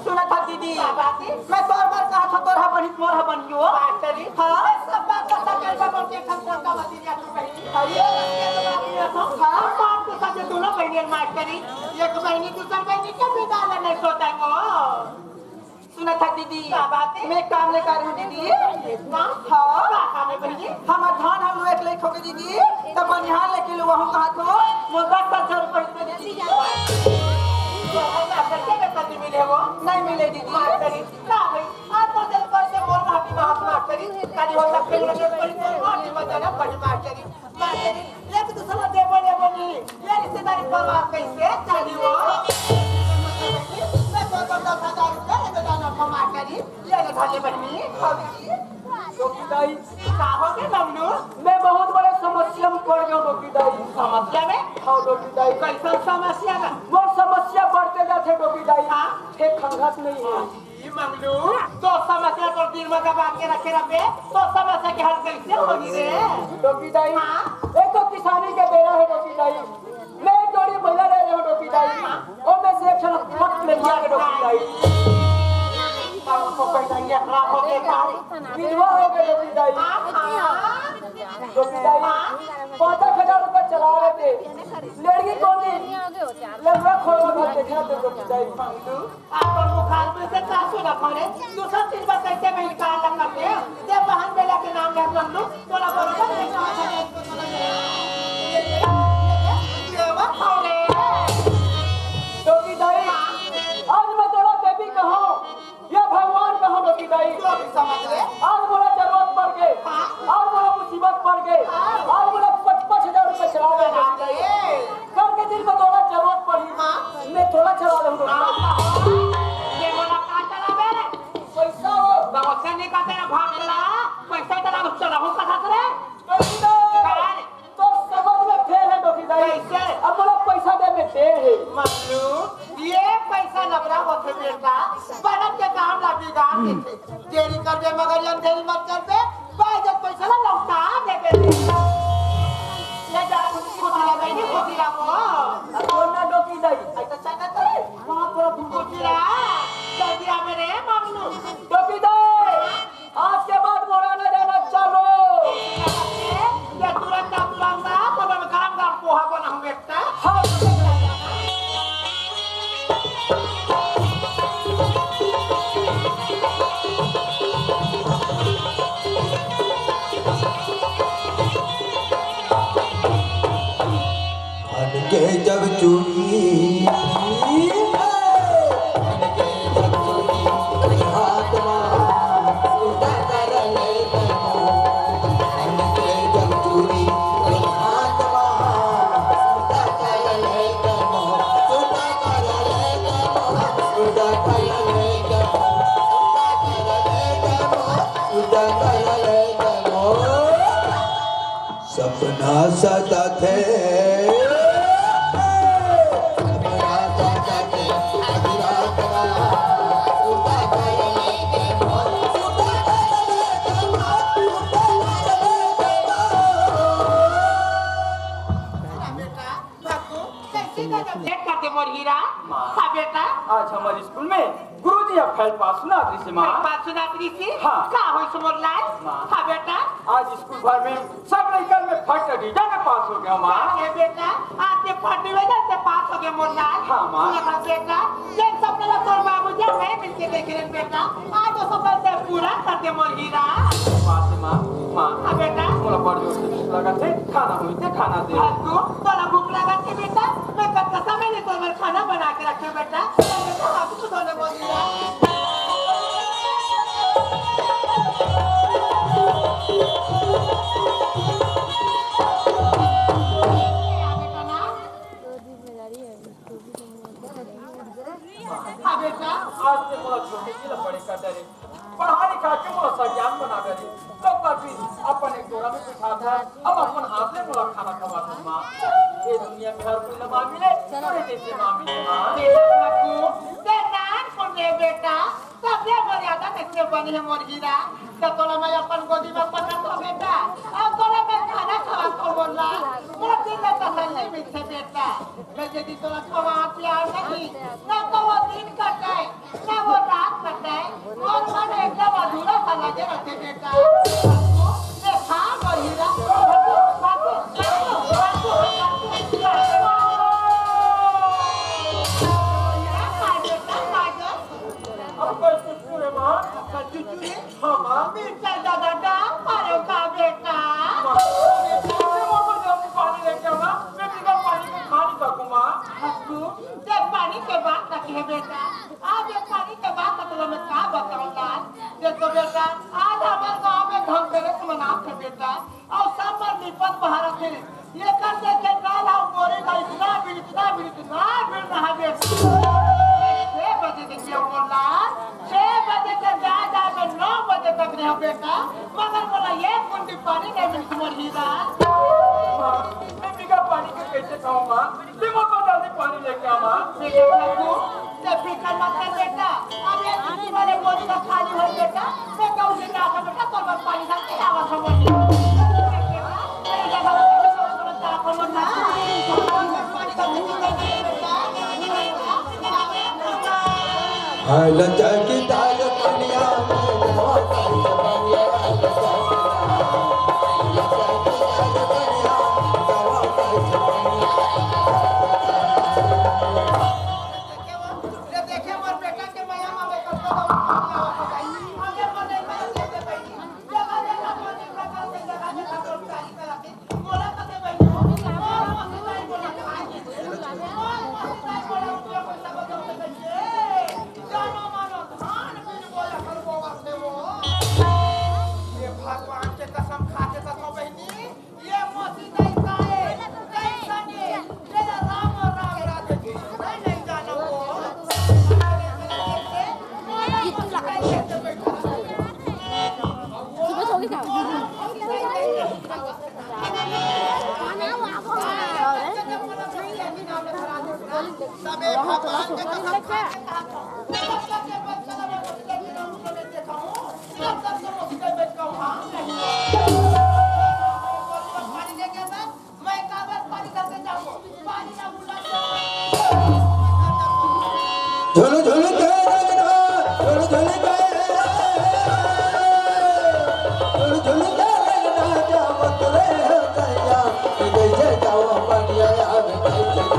सुना था दीदी मैं बार बार कहा था तोरा बनी मोरा बनियो मास्टरी हां सब बात का कर बाबू के खन का मती जा तू कहीं अरे ये बात ये तो हां बात तो सब दोनों बहनी मास्टरी एक बहनी दूसरी बहनी क्या बेदाना नहीं सोता को सुना था दीदी क्या बात है मैं काम नहीं कर रही हूं दीदी काम हां काम है बहनी हमार धान हम लोग एक ले खोगे दीदी तब बनिहार लेके लो वहां कहा तो मुद्दा 10 रुपए दे दीजिए मिले वो नहीं मिले दीदी मास्टरी ना भाई आप तो दिल पर से बोल रहा थी मास्टरी काली हो सब खेल रहे बड़ी मास्टरी मजा ना बड़ी मास्टरी मास्टरी लेकिन दूसरा दे बोले बनी ये रिश्तेदारी परवाह कैसे चली वो मैं तो 10,000 रुपए ले देना को मास्टरी ये ले धाले बनी डोकी दाई का हो गए मम्नू मैं बहुत बड़े समस्या में पड़ गया डोकी दाई समस्या में हाँ डोकी दाई कैसा समस्या में वो समस्या बढ़ते जाते डोकी दाई हाँ एक खंगत नहीं है ये मम्नू तो समस्या तो दिन में दबा के रखे रखे तो समस्या के हल कैसे होगी रे डोकी दाई हाँ एक तो किसानी के बेरा है डोकी दाई मैं एक जोड़ी महिला रह रही हूँ डोकी दाई और मैं से एक क्षण मत ले लिया के डोकी दाई को पहले ये खराब हो गया विधवा हो गए डोकी दाई डोकी दाई 5,000 रुपए चला रहे थे लड़की कौन थी लड़का खोलवा घर देखा थे डोकी दाई आप और मुखाल में से कासू ना पड़े दूसरा चीज में कैसे मैं निकाल सकते हैं ये बहन बेला के नाम ले हम लोग थोड़ा बरोबर नहीं समझ है इसको थोड़ा ये बात हो रे डोकी दाई आज मैं तेरा देवी कहूँ या भगवान कहूँ डोकी दाई तो भी समझ ले आज मुझे जरूरत पड़ गई आज मुझे मुसीबत पड़ गई आज मुझे 55,000 रुपए चला रहे डोकी दाई कल के दिन में थोड़ा जरूरत पड़ी मैं थोड़ा चला लूँ ये बोला का चला मेरे पैसा हो गाँव से निकल तेरा भाग चला पैसा तेरा चला हो कथा करे डोकी दाई तो समझ में फेल है डोकी दाई कैसे अब मुझे पैसा दे में देर है मल्लू ये पैसा लबरा होते बेटा बनत के काम लगी गांव के देरी कर दे मगर ये देरी मत कर दे बाय पैसा ना लौटा दे बेटे ले जा कुछ लगा नहीं खुदिरा को कौन ना डोकी दाई ऐसा चाहता तो वहां पर खुदिरा जल्दी आ मेरे मम्नू डोकी दाई आज के बाद मोरा न जाना चलो ये तुरंत तो मैं गरम गरम पोहा बना हूं बेटा हाँ के जब चूड़ी हाथ उठा कर ले के जब चूड़ी हाथ उठा कर ले उठा कर ले सपना सदा थे बेटा आज हमारे स्कूल में गुरुजी अब फैल पास सुना से माँ बात सुना से हाँ। का होई समोरलाय हां बेटा आज स्कूल भर में सब लड़कन में फर्स्ट डिवीजन में पास हो गया माँ ये बेटा आज फर्स्ट डिवीजन से पास हो गए मोरलाय हाँ माँ सुना बेटा ये सब मेरा तोर बाबू जी मैं मिलके देख रहे बेटा आज वो सब से पूरा कर दे मोर हीरा पास माँ माँ हां बेटा मोला बड़ जोर से भूख लगा थे खाना हुई थे खाना दे तू तोला भूख लगा थी बेटा मैं कब का समय नहीं तो मैं खाना बना के रखे बेटा बेटा आप तो दोनों बोल दिया आज से मोला छोटे की लपड़े का डरे पढ़ा लिखा के मोला संज्ञान बना करे तो कभी अपन एक जोड़ा में बिठा था अब अपन हाथ से मोला खाना खवा दो माँ ये दुनिया में हर कोई ना माँ मिले थोड़े जैसे माँ मिले माँ बेटा सबसे मर्यादा कैसे बनी है मोर हीरा तो तोला मैं अपन गोदी में पकड़ तो बेटा अब तोला मैं खाना खवा को बोला मोर दिन में फसल नहीं मिलते बेटा मैं यदि तो खवा प्यार नहीं ना तो वो दिन कटे ना वो रात कटे और मन एकदम अधूरा सा लगे रहते बेटा ये खा और हीरा पानी के बात रखिए बेटा आज ये पानी के बात मतलब मैं क्या बताऊंगा देखो बेटा आज हमारे गांव में धनतेरस मनाते बेटा और सब पर विपद भारत है ये कर देखे काल और गोरे का इतना भीड़ रहा बेटा 6 बजे देखिए बोला 6 बजे से जा में 9 बजे तक रहे बेटा मगर बोला ये कुंडी पानी नहीं मिलती मोर हीरा मैं बिगा पानी के कैसे खाऊं मां तुम को जल्दी पानी लेके आ मां जब फिकर मत कर बेटा अब ये किसी वाले बोरी का खाली हो बेटा मैं कहूँ से ना कर बेटा तो बस पानी का क्या आवाज हो गई मेरी जगह पे समझता को मत ना पानी का हाल जगी दाल पनिया में देखे मोर बेटा के मैया मामे को आगे बने जगह बोला कते भाई बोला भगवान के कसम खाते कसम बहनी ये मोती नहीं खाए नहीं सने तेरा राम राधे नहीं जाना वो सुबह सो गई सबे भगवान के कसम खाते झुल झुल के रंगना झुल झुल के झुल झुल के रंगना जाव तुरे कन्या कैसे जाव पनिया आवे कैसे जाव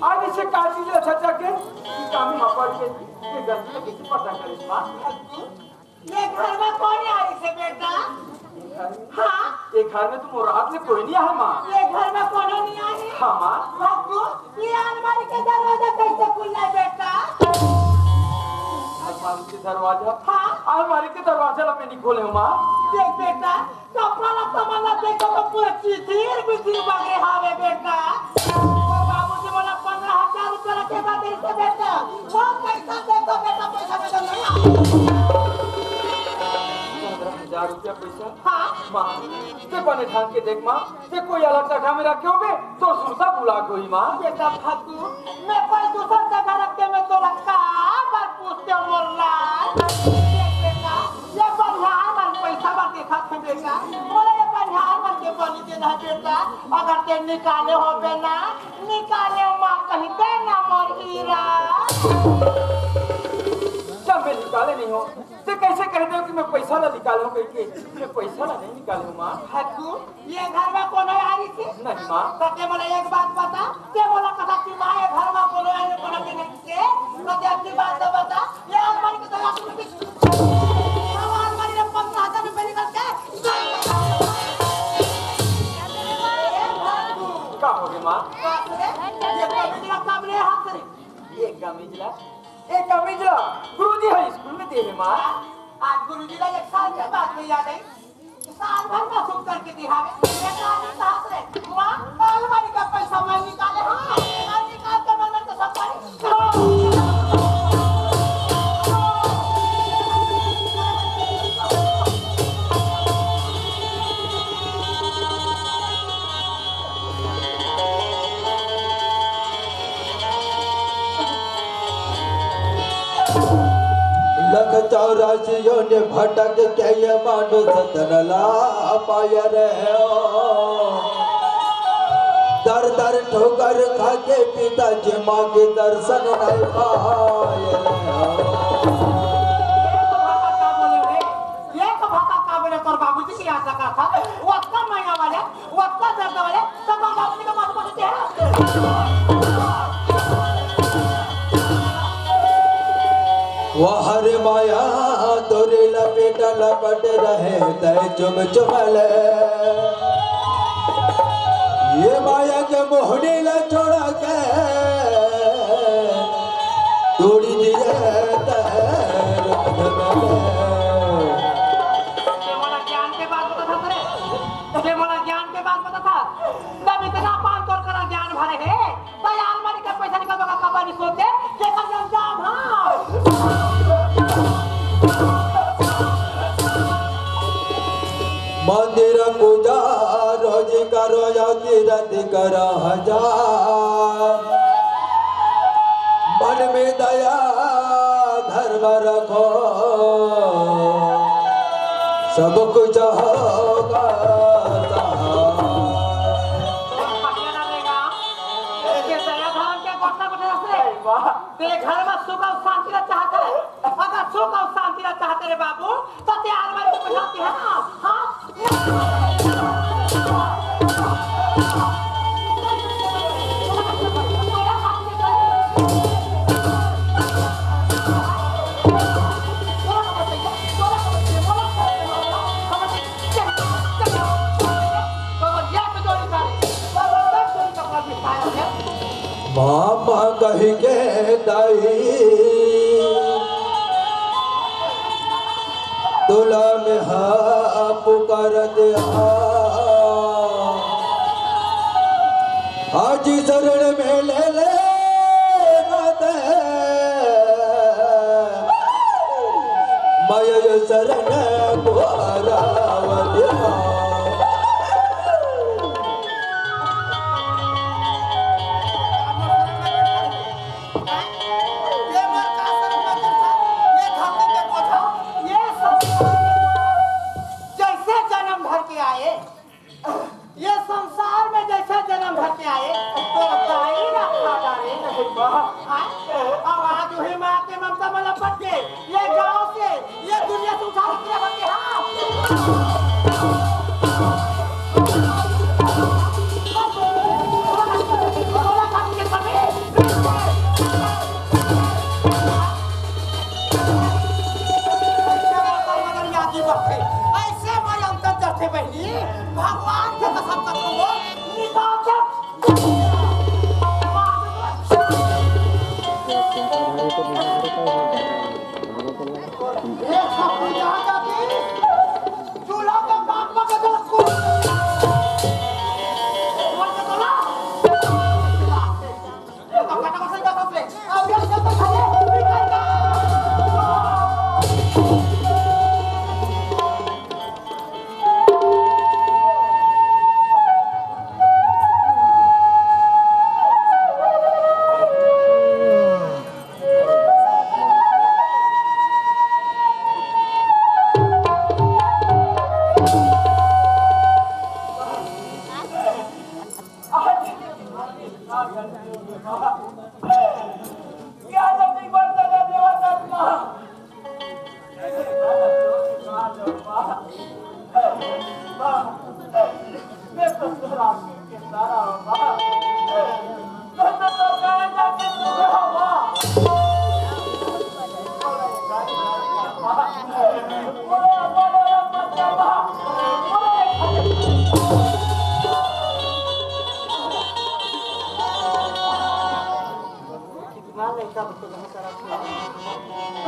आज इसे काटी ले सच्चा के कि कामी हपड़ के ये गलती किसी पता करे मां ये घर में कौन आई से बेटा हाँ ये घर में तुम रात में कोई नहीं है मां ये घर में कौन नहीं आई हां मां बाबू ये अलमारी के दरवाजा कैसे खुला बेटा अलमारी के दरवाजा हाँ अलमारी के दरवाजा ला मैं नहीं खोले मां देख बेटा कपड़ा लत्ता वाला देखो तो पूरा चिथीर बिथीर बगे हावे बेटा और बाबूजी बोला 15,000 रुपया रखे बाद इसे बेटा वो पैसा देखो बेटा पैसा में तो नहीं आया 15,000 रुपया पैसा हाँ मां ते बने ठान के देख मां ते कोई अलग जगह में रखे होगे तो सुरसा बुला कोई मां बेटा फाकू मैं कोई दूसरा जगह रखते में तो रखा पर पूछते बोलना बेटा ये बनिहार मन पैसा बा देखा थे बेटा बोले ये बनिहार मन के बनी दे ना बेटा अगर ते निकाले हो बेना निकाले मां कहीं दे ना मोर हीरा जब मैं निकाले नहीं हो ते कैसे कह दे कि मैं पैसा ला निकाले हूं कह के मैं पैसा ला नहीं निकाले हूं मां फाकू ये घर में कौन आई थी नहीं मां सत्य बोले एक बात बता ते बोला कथा कि मां ये घर में कौन आई कौन के नहीं के सत्य की बात तो बता ये अलमारी की तरह अलमारी में 15,000 रुपए निकल के का हो गया मां ये कभी का सामने हाथ से एक कमीजला गुरुजी है स्कूल में दे है मां आज गुरुजी का 1 साल के बाद में याद आई साल भर का सुख करके दिखावे ये काम साथ रे मां अलमारी का पैसा मैं निकाले हां चौरासियों ने भटक के ये मानुष धनला पाय रहे हो। दर दर ठोकर खा के पिताजी माँ के दर्शन नहीं पाए रहे हो। तोर बाबूजी की याद रखा था वो अक्का माया वाले वो अक्का दर्द वाले सब बाबूजी का बात बोलते हैं। वह हर माया तोरे लपेट लपट रहे तय चुम चुमले। ये माया के मोहनी ला छोड़ा के तोड़ी दिए तय रुक मंदिर पूजा रोज करो या तीरथ कर हजार। मन में दया धर्म रखो सब कुछ होगा। घर में सुख और शांति चाहते है। अगर सुख और शांति चाहते रे बाबू तो तैयार वाली बुझाती है ना। हाँ मामा कही के दाई तुला में हा पुकार दे आज शरण में ले ले मय शरण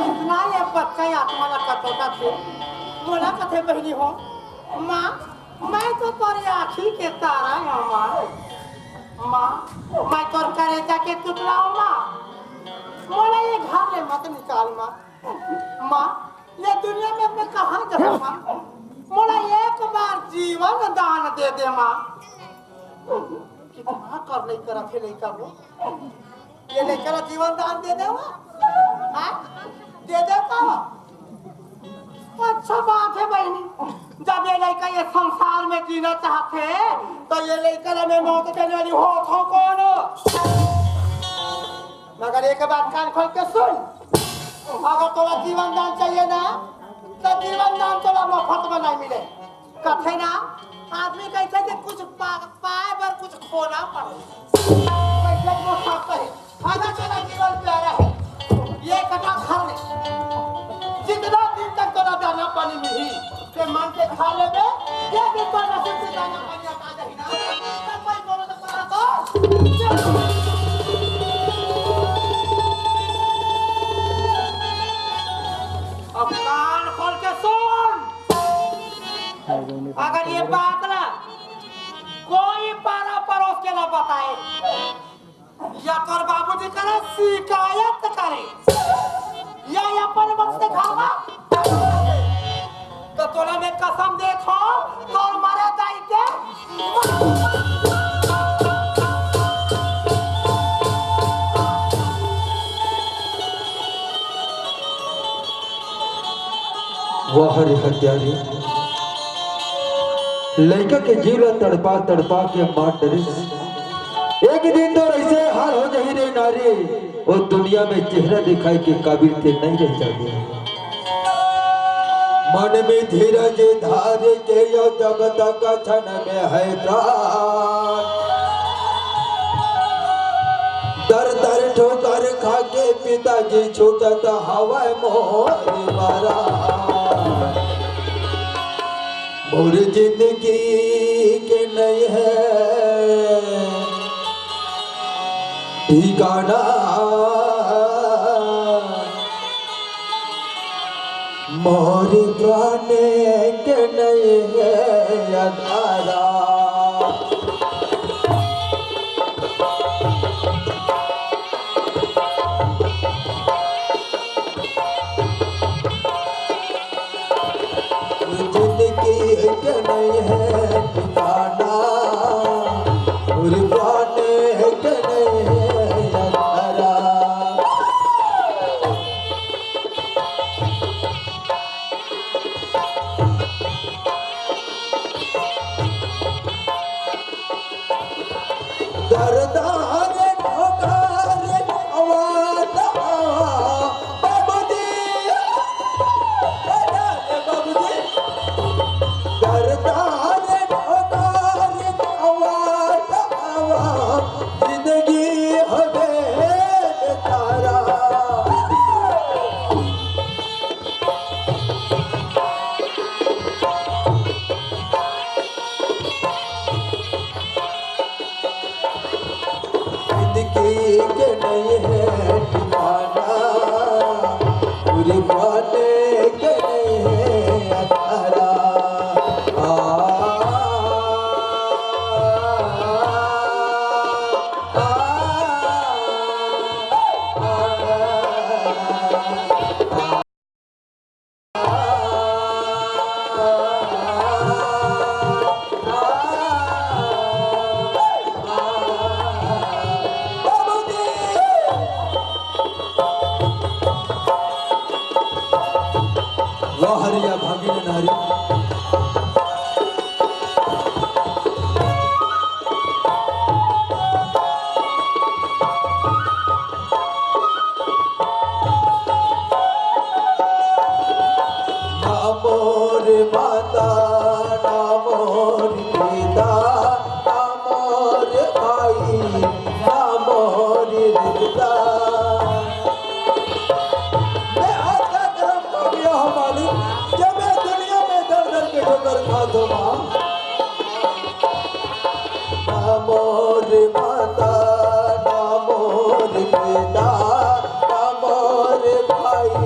इतना ये बच्चा आत्मा लगा छोटा थे बोला कथे बहनी हो माँ मैं तो तोरी आँखी के तारा हूँ माँ मैं तोर करेजा के टुकड़ा हूँ माँ मोला ये घर ले मत निकाल माँ ये दुनिया में मैं कहाँ जाऊँ माँ मोला एक बार जीवन दान दे दे माँ कितना कर नहीं करा फिर नहीं कर लो ये लेकर जीवन दान दे दे दे का अच्छा बात है बहनी, जब ये लड़का ये संसार में जीना चाहते तो ये लड़का में मौत देने वाली हो कौन? मगर एक बात कान खोल के सुन, अगर तोरा जीवन दान चाहिए ना तो जीवन दान तोरा मुफ्त में नहीं मिले। कथे ना आदमी कहते कि कुछ पाए पर कुछ खोना पड़े। अगर तोरा जीवन प्यारा है, ये कटा घर में जितना दिन तक तोरा दाना पानी मिली ते मन के खा लेबे, ये दिन पर नसीब से दाना पानी आता जाही ना तब कोई बोलो तो करा तो अब कान खोल के सुन। अगर ये बात ना कोई पारा पड़ोस के ना बताए या तोर बाबूजी करे शिकायत करे या अपन वक्त से खावा तो तोरा में कसम देखो तोर मारे जाई के वाह रे हत्यारी, लड़का के जीवला तड़पा तड़पा के मार डरे। एक दिन तो ऐसे हाल हो जाही रे नारी, वो दुनिया में चेहरा दिखाई के काबिल थे नहीं रह जाते। मन में धीरज धार के यो जब तक क्षण में है प्राण, दर दर ठोकर खा के पिताजी छूटत हवा मोर मारा। मोर जिंदगी के नहीं है ठिकाना, मोर प्राण के नहीं है अधारा। के नहीं है ठिकाना, और प्राण के नहीं है अधारा। दरदार ठोकर आवाज बाबूजी, बाबूजी दरदार ठोकर आवाज जिंदगी हवे तारा। जिंदगी के नहीं है ठिकाना, पूरी बातें के नहीं है अधारा। वाहरिया भागिन नारी, ना मोर माता ना मोर पिता ना मोर भाई ना मोर रिश्ता। मैं आज का कर्म हो गया हूँ मालिक, जब मैं दुनिया में दर दर के ठोकर खा दो माँ। ना मोर माता ना मोर पिता ना मोर भाई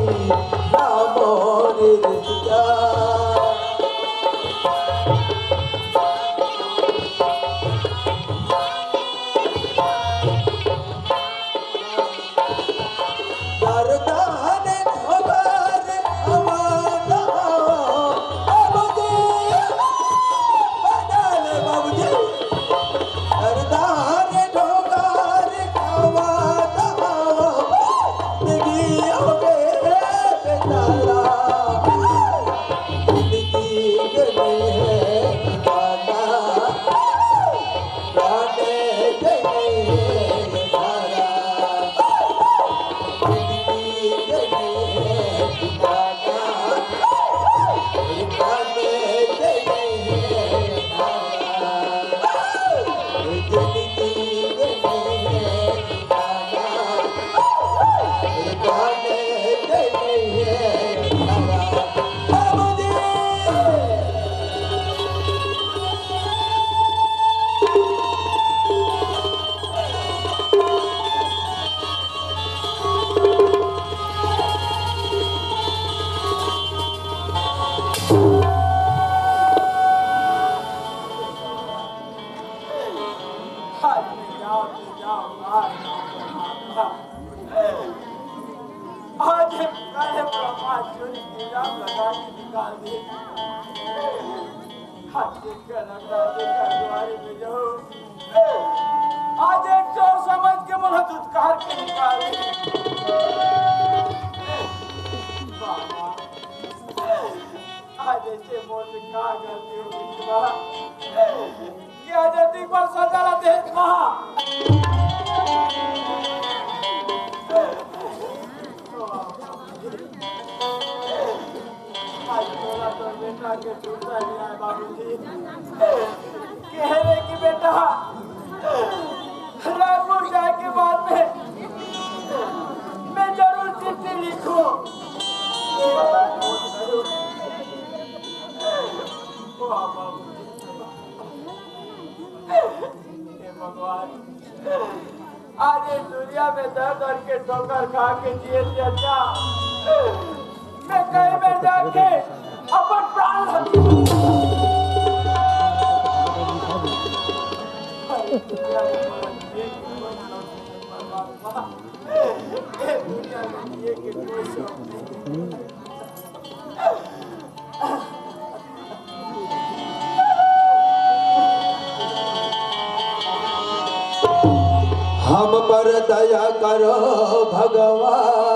ना मोर रिश्ता। दरदार ठोकर आवाज बाबूजी, आज एक चोर समझ के मुझे दुत्कार के निकाले आज ऐसे मोर में का गलती हुई कि आज एक बार सजा ला दे कहा आज बोला तो बेटा के छूटा नहीं आए बाबूजी कह रहे कि बेटा रायपुर जाए के बाद में मैं जरूर चिट्ठी लिखूं भगवान आज इस दुनिया में दर दर के ठोकर खा के जिए से अच्छा मैं कहीं में जाके अपन प्राण दुनिया में जिए के कोई शौक नहीं हम पर दया करो भगवान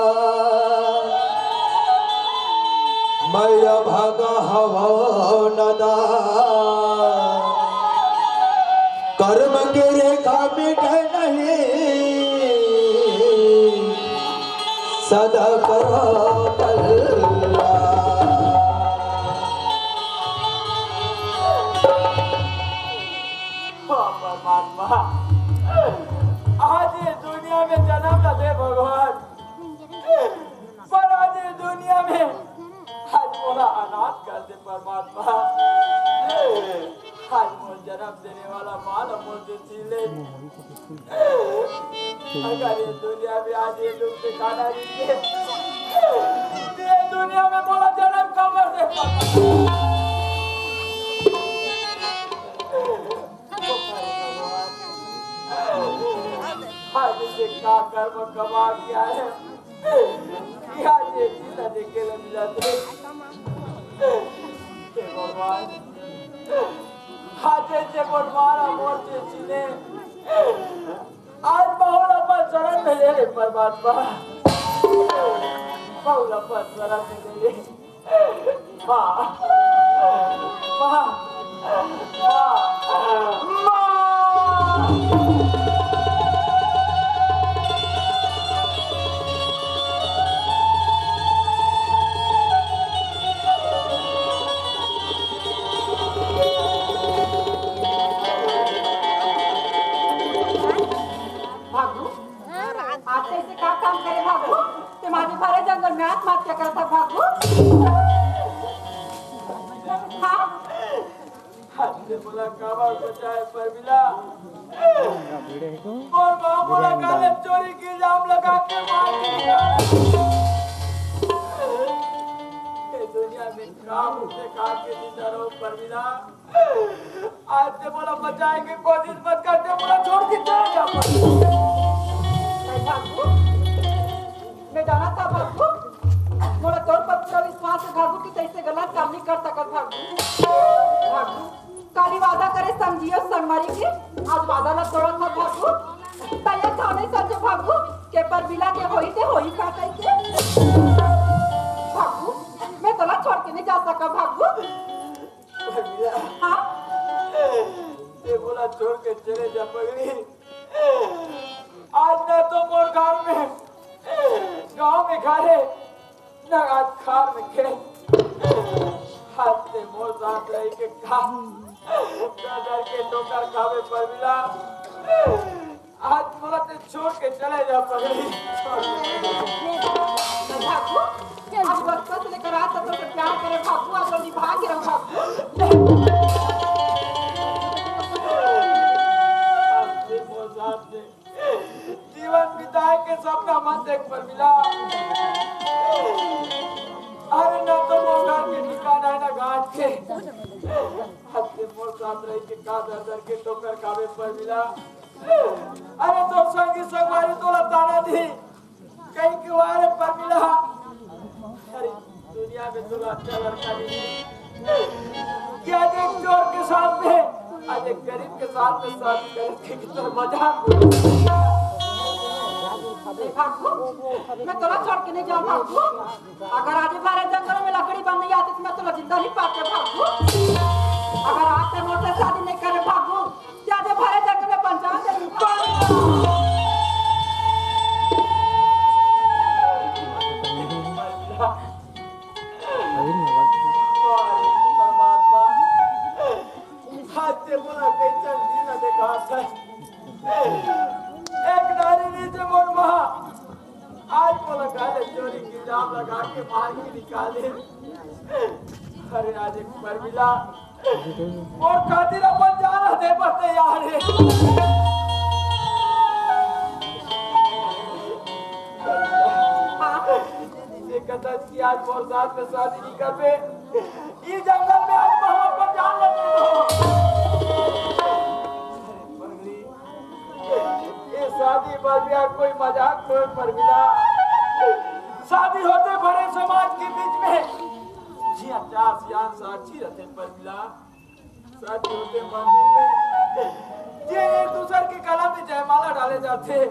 मैं भागा हवा नदान कर्म के रेखा मिटे नहीं सदा करो परमात्मा आज ये दुनिया में जन्म न दे भगवान पर आज ये दुनिया में आज मोला अनाथ कर दे परमात्मा आज मोर जन्म देने वाला माल मोर से छीले अगर ये दुनिया में आज ये लोग से खाना नहीं ये दुनिया में मोला जन्म कमर दे आज से का कर्म कमा किया है आज ये जीना देखे मिला दे भगवान आज से मारा मोर से सीने आज बहुला पर शरण में ले ले परमात्मा बहुला पर शरण में ले ले माँ माँ माँ जंगल में आत्महत्या करता भागू बोला काबा को चाहे पर मिला और मां बोला काले चोरी की इल्जाम लगा के मार दिया दुनिया में काम से खा के जिंदा रहो पर मिला आज से बोला बचाए की कोशिश मत करते बोला छोड़ के चले जा मैं जाना था भागू मोला तोर पर पूरा विश्वास है भागू कि तैसे गलत काम नहीं कर सकत भागू काली वादा करे समझियो संगमारी के आज वादा न तोड़ा था भागू तैयार था नहीं समझो भागू के पर बिला के होई ते होई का कैसे भागू मैं तोला छोड़ के नहीं जा सका भागू हां ये बोला छोड़ के चले जा पगड़ी आज ना तो मोर गांव में घरे न आज खार में खेत हाथ से मोर साथ रही के खा डर के टोकर खावे पर मिला आज बोला ते छोड़ के चले जा पगड़ी भागू आज बचपन से लेकर आज तक तो प्यार करे भागू आज तो निभा के रहो भागू मोर साथ से जीवन बिताए के सपना मन देख पर मिला अरे ना तो मोर के ठिकाना है ना घाट के हत्ते मोर साथ रही के का दर के टोकर खावे पर मिला अरे तो संगी संगवारी तोला ताना दी कहीं के वारे पर मिला अरे दुनिया में तोला अच्छा लड़का नहीं क्या देख चोर के साथ में आज एक गरीब के साथ में शादी करके कितना मजाक भागू मैं तोला छोड़ के नहीं जाऊँ भागू अगर आज हमारे जंगल में लकड़ी बन नहीं आती तो मैं तोला जिंदा नहीं पाते भागू अगर आज से मोटे शादी नहीं करे भागू क्या दे भरे जंगल में बन जाओ एक नारी नीचे मोर महा आज को लगा ले चोरी की इल्जाम लगा के मार के निकाले अरे आज एक पर मिला और खातिर अपन जाना दे पर तैयार है ये कथा की आज मोर साथ में शादी नहीं कर पे ये जंगल में आज वहां पर जान लगे हो ये शादी पर भी कोई मजाक कोई पर मिला शादी होते बड़े समाज के बीच में जी 50 या साक्षी रहते पर मिला शादी होते मंदिर में ये एक दूसरे के गला में जयमाला डाले जाते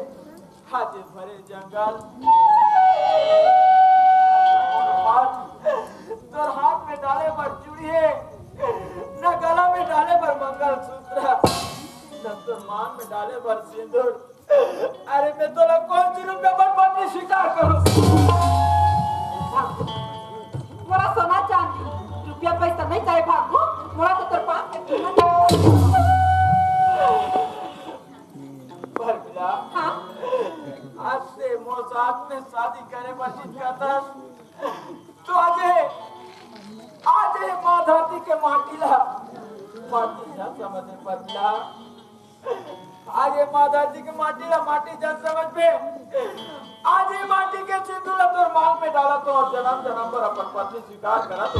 आज भरे जंगल तो हाथ में डाले पर चूड़िए न गला में डाले पर मंगलसूत्र तो मान में डाले पर सिंदूर अरे मैं तो लोग कौन सी रुपये पर बंदी स्वीकार करूं मोरा सोना चांदी रुपया पैसा नहीं चाहिए भागू मोरा तो तेरे पास पर मिला हाँ आज से मोर साथ में शादी करे पर जिद करता तो आज माँ धरती के माटीला माटी जा समझे पर मिला आज ये माँ धरती के माटी जन समझ पे आज ये माटी के सिंदूर तो मांग पे डाला तो और जन्म जन्म पर अपन पति स्वीकार करा तो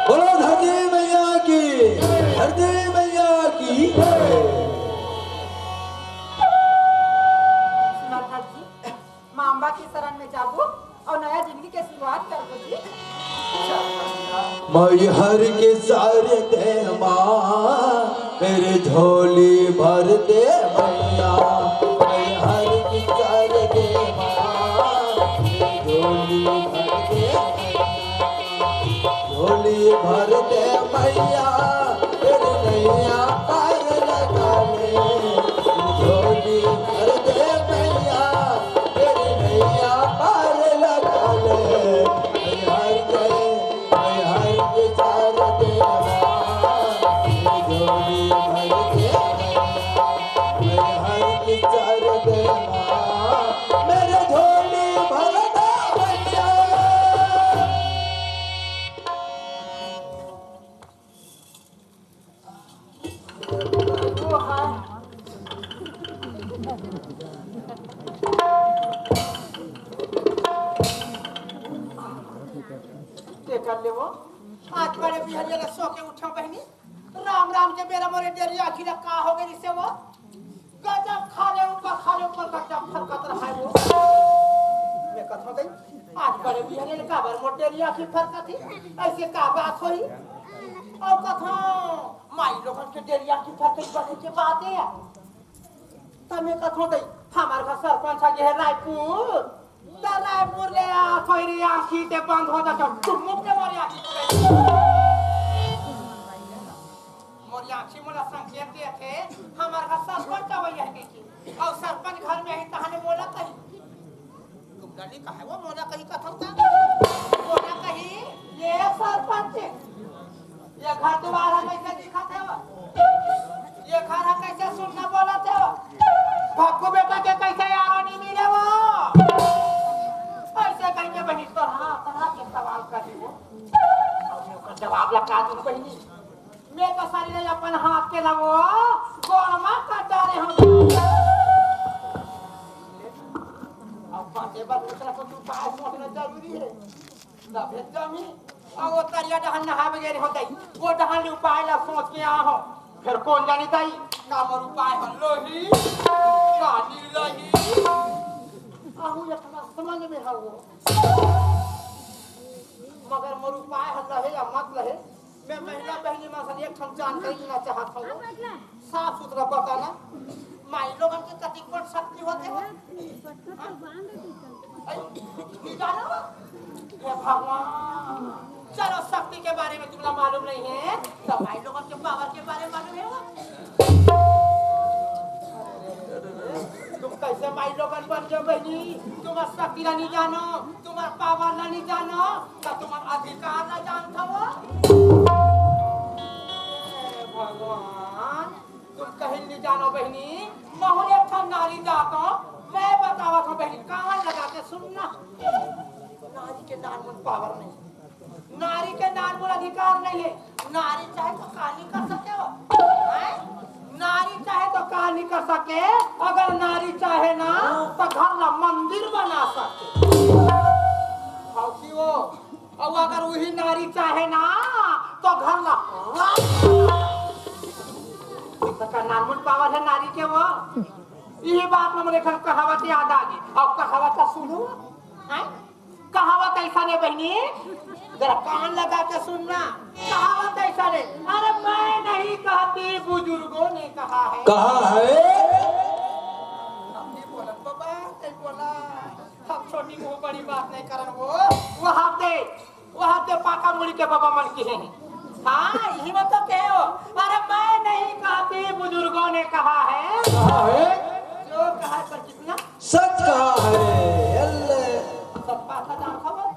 बोलो धरती मैया की सुनाथा जी माँ अम्बा की शरण में जाबू और नया जिंदगी के शुरुआत कर दो जी मैं हर के सारे दे माँ मेरे झोली भर दे मैया मैं हर के सारे दे माँ झोली भर दे मैया मेरे नैया पार लगा ले झोली भर दे मैया मेरे नैया पार लगा ले मेरे झोली भर दे मैया वो हाँ कर ले वो आज बड़े बिहले रे सो के उठो बहनी राम राम के बेरा मोरे डेरी आखिर का हो गई से वो गजब खा ले ऊपर गजब फरकत रहा है वो मैं कथा गई आज बड़े बिहले का बार मोर डेरी आखिर फरकत थी ऐसे का बात होई और कथा माई लोगन के डेरी आखिर फरकत बने के बात है तब मैं कथा गई हमार का सरपंच है रायपुर रायपुर ले थोड़ी आखी ते बंद हो जाता तुम मुझे मोरी आखी मोरी आखी मोला संकेत दिए थे हमारे घर सरपंच आवई है की और सरपंच घर में ही तहाने मोला कही तुम गली का है वो मोला कही कथम था मोला कही ये सरपंच ये घर तुम्हारा कैसे दिखा थे वो ये घर कैसे सुनना बोला थे वो भक्कू बेटा के कैसे यारो नहीं मिले वो ऐसे कहीं बनी तरह के सवाल करी वो और जवाब लगा दूं बहनी मैं तो सारी ने अपन हाथ के लगो गोरमा काटा रहे हम अब बातें बात दूसरा को तू पास पहुंचना जरूरी है ना भेज जमी और वो तरिया डहन नहा बगैर हो गई वो डहन उपाय ला सोच के आ हो फिर कौन जानी ताई कामर उपाय हो लोही कानी लही आहू ये समझ में है वो मगर मोर उपाय हल रहे या मत रहे मैं महिला बहनी में एक ठन जानकारी लेना चाहत हूँ साफ सुथरा बताना माई लोगन के कति कोट शक्ति होते हैं जानो हे भगवान चलो शक्ति के बारे में तुमला मालूम नहीं है तो माई लोगन के पावर के बारे में मालूम है तुम कैसे माई लोगन बन जाओ बहनी तुम्हार शक्ति ला नहीं जानो तुम्हार पावर ला नहीं जानो तो तुम्हार अधिकार ला जानता हो भगवान तुम कहीं नहीं जानो बहनी मैं एक ठन नारी जाता मैं बतावा था बहनी कहाँ लगा के सुनना नारी के नाम में पावर नहीं नारी के नाम में अधिकार नहीं है नारी चाहे तो काली कर सके हो नारी चाहे तो काली कर सके अगर नारी चाहे ना तो घर ना मंदिर बना सके वो और अगर वही नारी चाहे ना तो घर ना नार्मल पावर है नारी के वो ये बात में मेरे घर कहावत याद आ गई अब कहावत का सुनो कहावत ऐसा नहीं बहनी जरा कान लगा के सुनना कहावत ऐसा नहीं अरे मैं नहीं कहती बुजुर्गों ने कहा है कहा है बोला बाबा नहीं बोला हम छोटी मुंह बड़ी बात नहीं करन वो वहाँ पे पाका मुड़ी के बाबा मन की है हाँ यही मत तो कहो अरे मैं नहीं कहती बुजुर्गों ने कहा है जो कहा पर कितना सच कहा है सब बात का जान खबर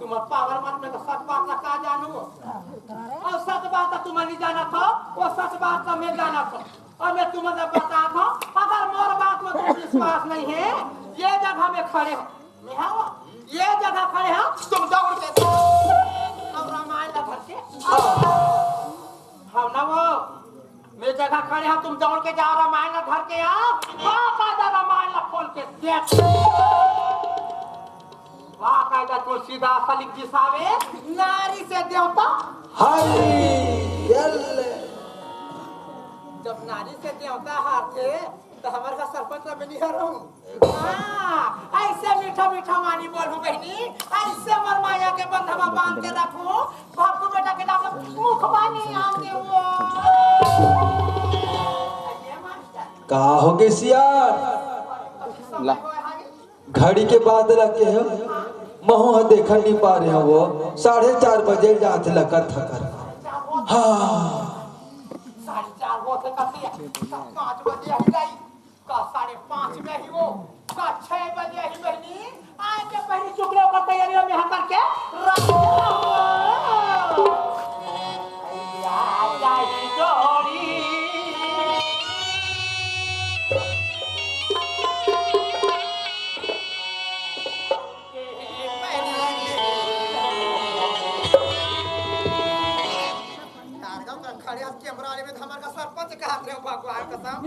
तुम्हारा पावर मत में तो सच बात का कहा जानू और सच बात तुम नहीं जाना था वो सच बात का मैं जाना था और मैं तुम्हें बता था अगर मोर बात में तुम विश्वास नहीं है ये जगह में खड़े हो ये जगह खड़े हो तुम दौड़ के अब रामायण ला भर के हम ना वो मेरे जगह खड़े हैं तुम दौड़ के जाओ रामायण ला भर के आओ बाकायदा रामायण ला खोल के देख बाकायदा तुलसीदास लिख दिसावे नारी से देवता जब नारी से देवता हाथे तो हमारे का सरपंच में नहीं हरूं ऐसे मीठा मीठा मानी बोलूं बहनी ऐसे मरमाया के बंधवा बांध के रखूं बापू बेटा के नाम मुख बानी आते वो कहा हो गए सियार घड़ी के बाद लगे हो महो देख नहीं पा रहे हो वो 4:30 बजे जाते लकर थकर हाँ 4:30 वो थे कसी 5 बजे ही गई का 5:30 में ही वो का 6 बजे ही बहनी आके पहली चुकलियों का तैयारियों में हम करके रखो जाई जोड़ी कैमरा वाले में हमारे का सरपंच कहा रहे हो भगवान कसम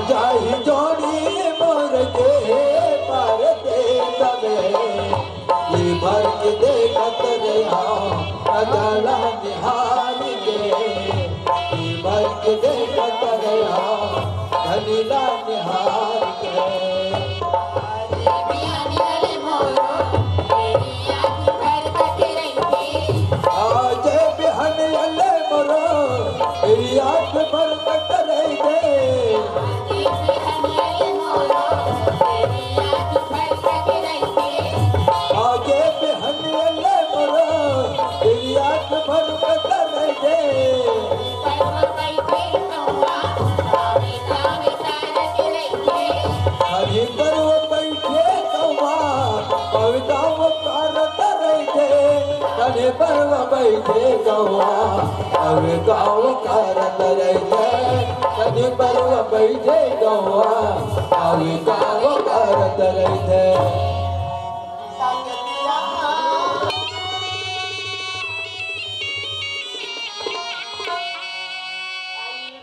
जाई जोड़ी मोर के पर दे तबे ये भर के देखत रहा अजला निहार के ये भर के देखत रहा धनीला निहार के आज बिहन वाले मोरो मेरी आँख पर कट रही आगे बिहन वाले मोरो मेरी आँख पर कट रही हरी पर वो बैठे कौवा कविताओं करत रहे हरी पर वो बैठे कौवा कविताओं करत रहे हरी पर वो बैठे कौवा कविताओं करत रहे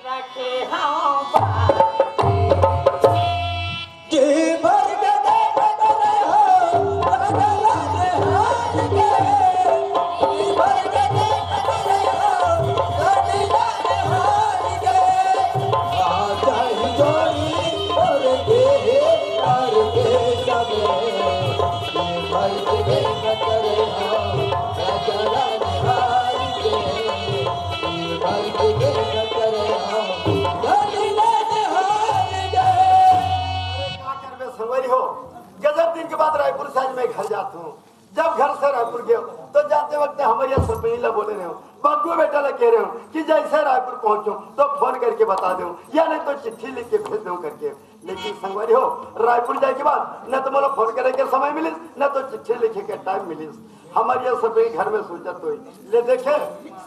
रखे हाँ बाद रायपुर से आज मैं घर जाता हूँ। जब घर से रायपुर गए तो जाते वक्त हमारे सरपंच बोले रहे हो बग्गू बेटा ला कह रहे हो कि जैसे रायपुर पहुंचो तो फोन करके बता दो या नहीं तो चिट्ठी लिख के भेज दो करके। लेकिन संगवारी हो रायपुर जाए के बाद न तो मोला फोन करे के समय मिलिस न तो चिट्ठी लिखे के टाइम मिलिस। हमारे सरपंच घर में सोचत हुई ले देखे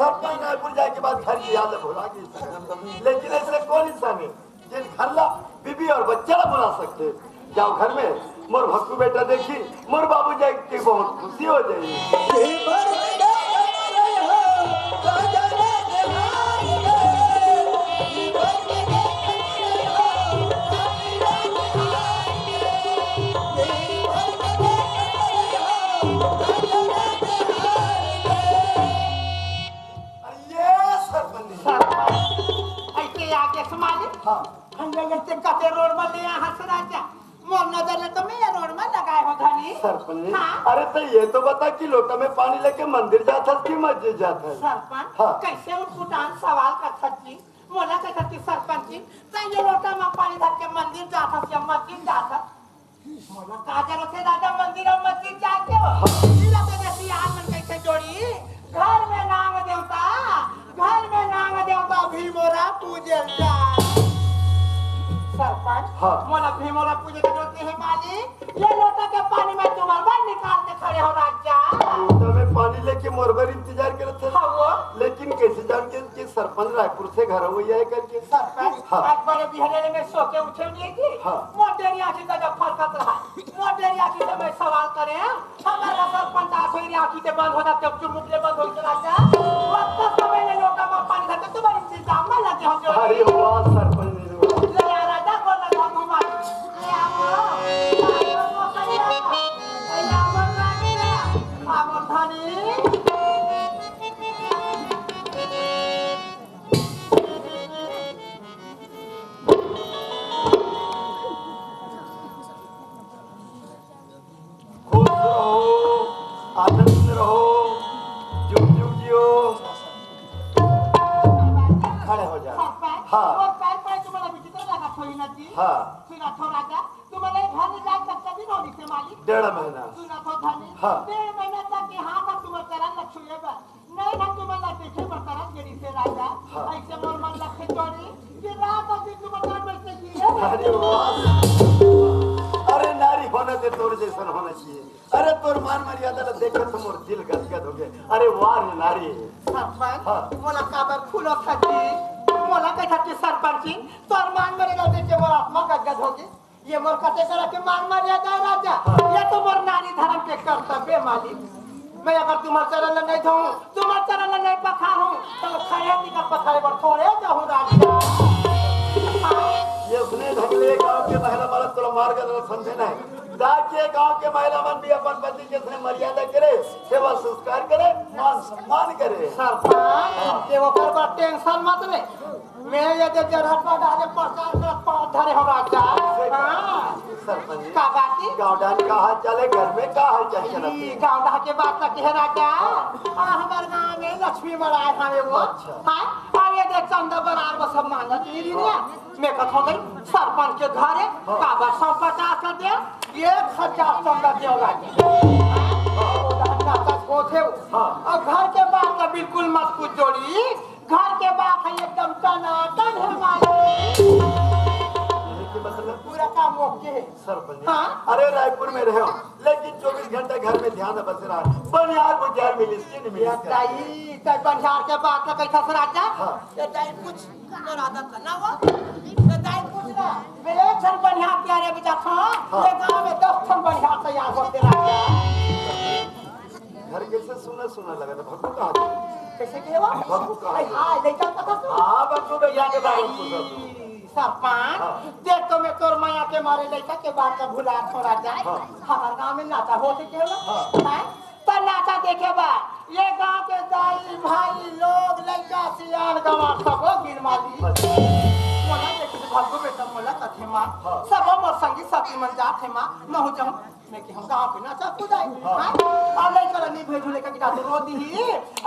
सरपंच रायपुर जाए के बाद घर की याद भुला गई। लेकिन ऐसे कौन इंसान है जिन घर ला बीबी और बच्चा ला बुला सकते। जाओ घर में मोर भक्कू बेटा देखी मोर बाबू जाए की बहुत खुशी हो जाएगी। ऐसे आके समाजे हम जैसे कते रोड में ले हंस राजा मोर नजर ले तो मैं ये रोड में लगाए हो धनी सरपंच हाँ? अरे तो ये तो बता कि लोटा में पानी लेके मंदिर जाता कि मस्जिद जाता है। सरपंच हाँ। कैसे उठपुटान सवाल कर सकती मोला कह सकती सरपंच जी तो ये लोटा में पानी धर के मंदिर जाता या मस्जिद जाता मोला कहा जरूरत है राजा मंदिर और मस्जिद जाके हो इला तो जैसी आज मन कैसे जोड़ी घर में नांग देवता भी मोरा पूजे जा सरपंच हाँ। मोला भीमोरा पूजे के जोते है मालिक ये लोटा के पानी में तुम बार निकाल के खड़े हो राजा लोटा में पानी लेके मोरबर इंतजार करते हाँ वो लेकिन कैसे जान के कि सरपंच रायपुर से घर हुई है करके। सरपंच हाँ। आज बड़े बिहने में सो के उठे नहीं थी हाँ। मोटेरी आखी का जब फरकत रहा मोटेरी आखी से मैं सवाल करे हमारा सरपंच आखिरी आखी से बंद होता जब चुमुक ले बंद हो चला जा वक्त समय ने लोटा में पानी धरते तुम्हारे इंतजाम में लगे हो जो अरे वाह सरपंच ले आ राजा को लगा घुमा ले आओ खुश रहो आनंद रहो जुग जुग जियो। खड़े हो जाओ। हाँ। और पैर पर तुम्हारा विचित्र लगा थोड़ी ना जी हाँ। सुना थो राजा तुम्हारे घर में जा सकता भी नौरी से मालिक 1.5 महीना। सुना थो धनी हाँ। 1.5 महीना तक के हाथ अब तुम्हारे तरह लक्ष्य बा नहीं ना तुम्हारा देखे बरतरा गेरी से राजा हाँ। ऐसे मोर मन लखे चोरी कि रात और दिन तुम्हारे घर में से की अरे वाह अरे नारी होने से तोर जैसन होना चाहिए। अरे तोर मान मर्यादा ला देखे तो मोर दिल गदगद हो गए। अरे वाह रे नारी। सरपंच हाँ। मोला काबर फूलो खाती मोला कह सकती सरपंच जी तोर मान मर्यादा देख के मोर आत्मा गदगद हो गई ये मोर कते करा के मान मर्यादा है राजा ये तो मोर नारी धर्म के कर्तव्य मालिक मैं अगर तुम्हारे चरण नहीं धोऊं तुम्हारे चरण नहीं पखारूं तो खड़े निकल पखारे पर थोड़े जाऊं राजा ये सुने ढंगले गांव के महिला मर्द तोरा मार्ग समझे नहीं जाके गांव के महिला मन भी अपन पति के साथ मर्यादा करे सेवा संस्कार करे मान सम्मान करे। सरपंच ये वो पर टेंशन मत ले मैं ये जो जरहट पर डाले प्रचार कर पाँव धरे हो राजा हाँ सरपंच का बाती गाँव डाल का हाल चले घर में का हाल चल चला गाँव ढा के बात करते है राजा हमारे गाँव में लक्ष्मी बड़ाए हमें वो हाँ और ये देख चंदा बरार वो सब मांगा तेरी नहीं मैं कथो गई सरपंच के घरे काबर 150 कर दे 1000 चंदा दे और घर के बात का बिल्कुल मत कुछ जोड़ी घर के बात है एकदम टनाटन है मालिक मतलब पूरा काम ओके है सरपंच हाँ? अरे रायपुर में रहे हो लेकिन 24 घंटे घर में ध्यान बस रहा बनियार बुझार मिली नहीं मिली ताई ताई बंजार के बात का कैसा सर आजा हाँ। ये ताई कुछ मेरा आदत ना वो ये ताई कुछ ना मेरे एक जन बनियार तैयार बेटा था ये गांव में 10 जन बनियार तैयार होते राजा घर कैसे सुना सुना लगा था भक्कू कहाँ कैसे के वो भक्कू कहाँ हां लेकर पता तू हाँ भक्कू भैया के बारे में पूछा तू सरपंच देख तो मैं तोर माया के मारे लड़का के बात का भुला छोड़ा जाए हमारे गांव में नाता होते के हैं पर नाता देखे बा ये गांव के दाई भाई लोग लड़का सियान गंवार सब गिर माली मोला देखे तो भगो बेटा मोला कथे मां सब मोर संगी साथी मन जात है मां न हो जाऊं मैं कि हम गांव पे नाचा कुदाई और लड़का नहीं भेजू लेकर के जाते रो दी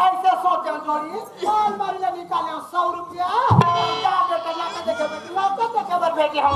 ऐसे सोच जोड़ी माल मारी ले निकाले 100 रुपया जा बेटा नाचा देखे नाचा देखे बर भेजे हम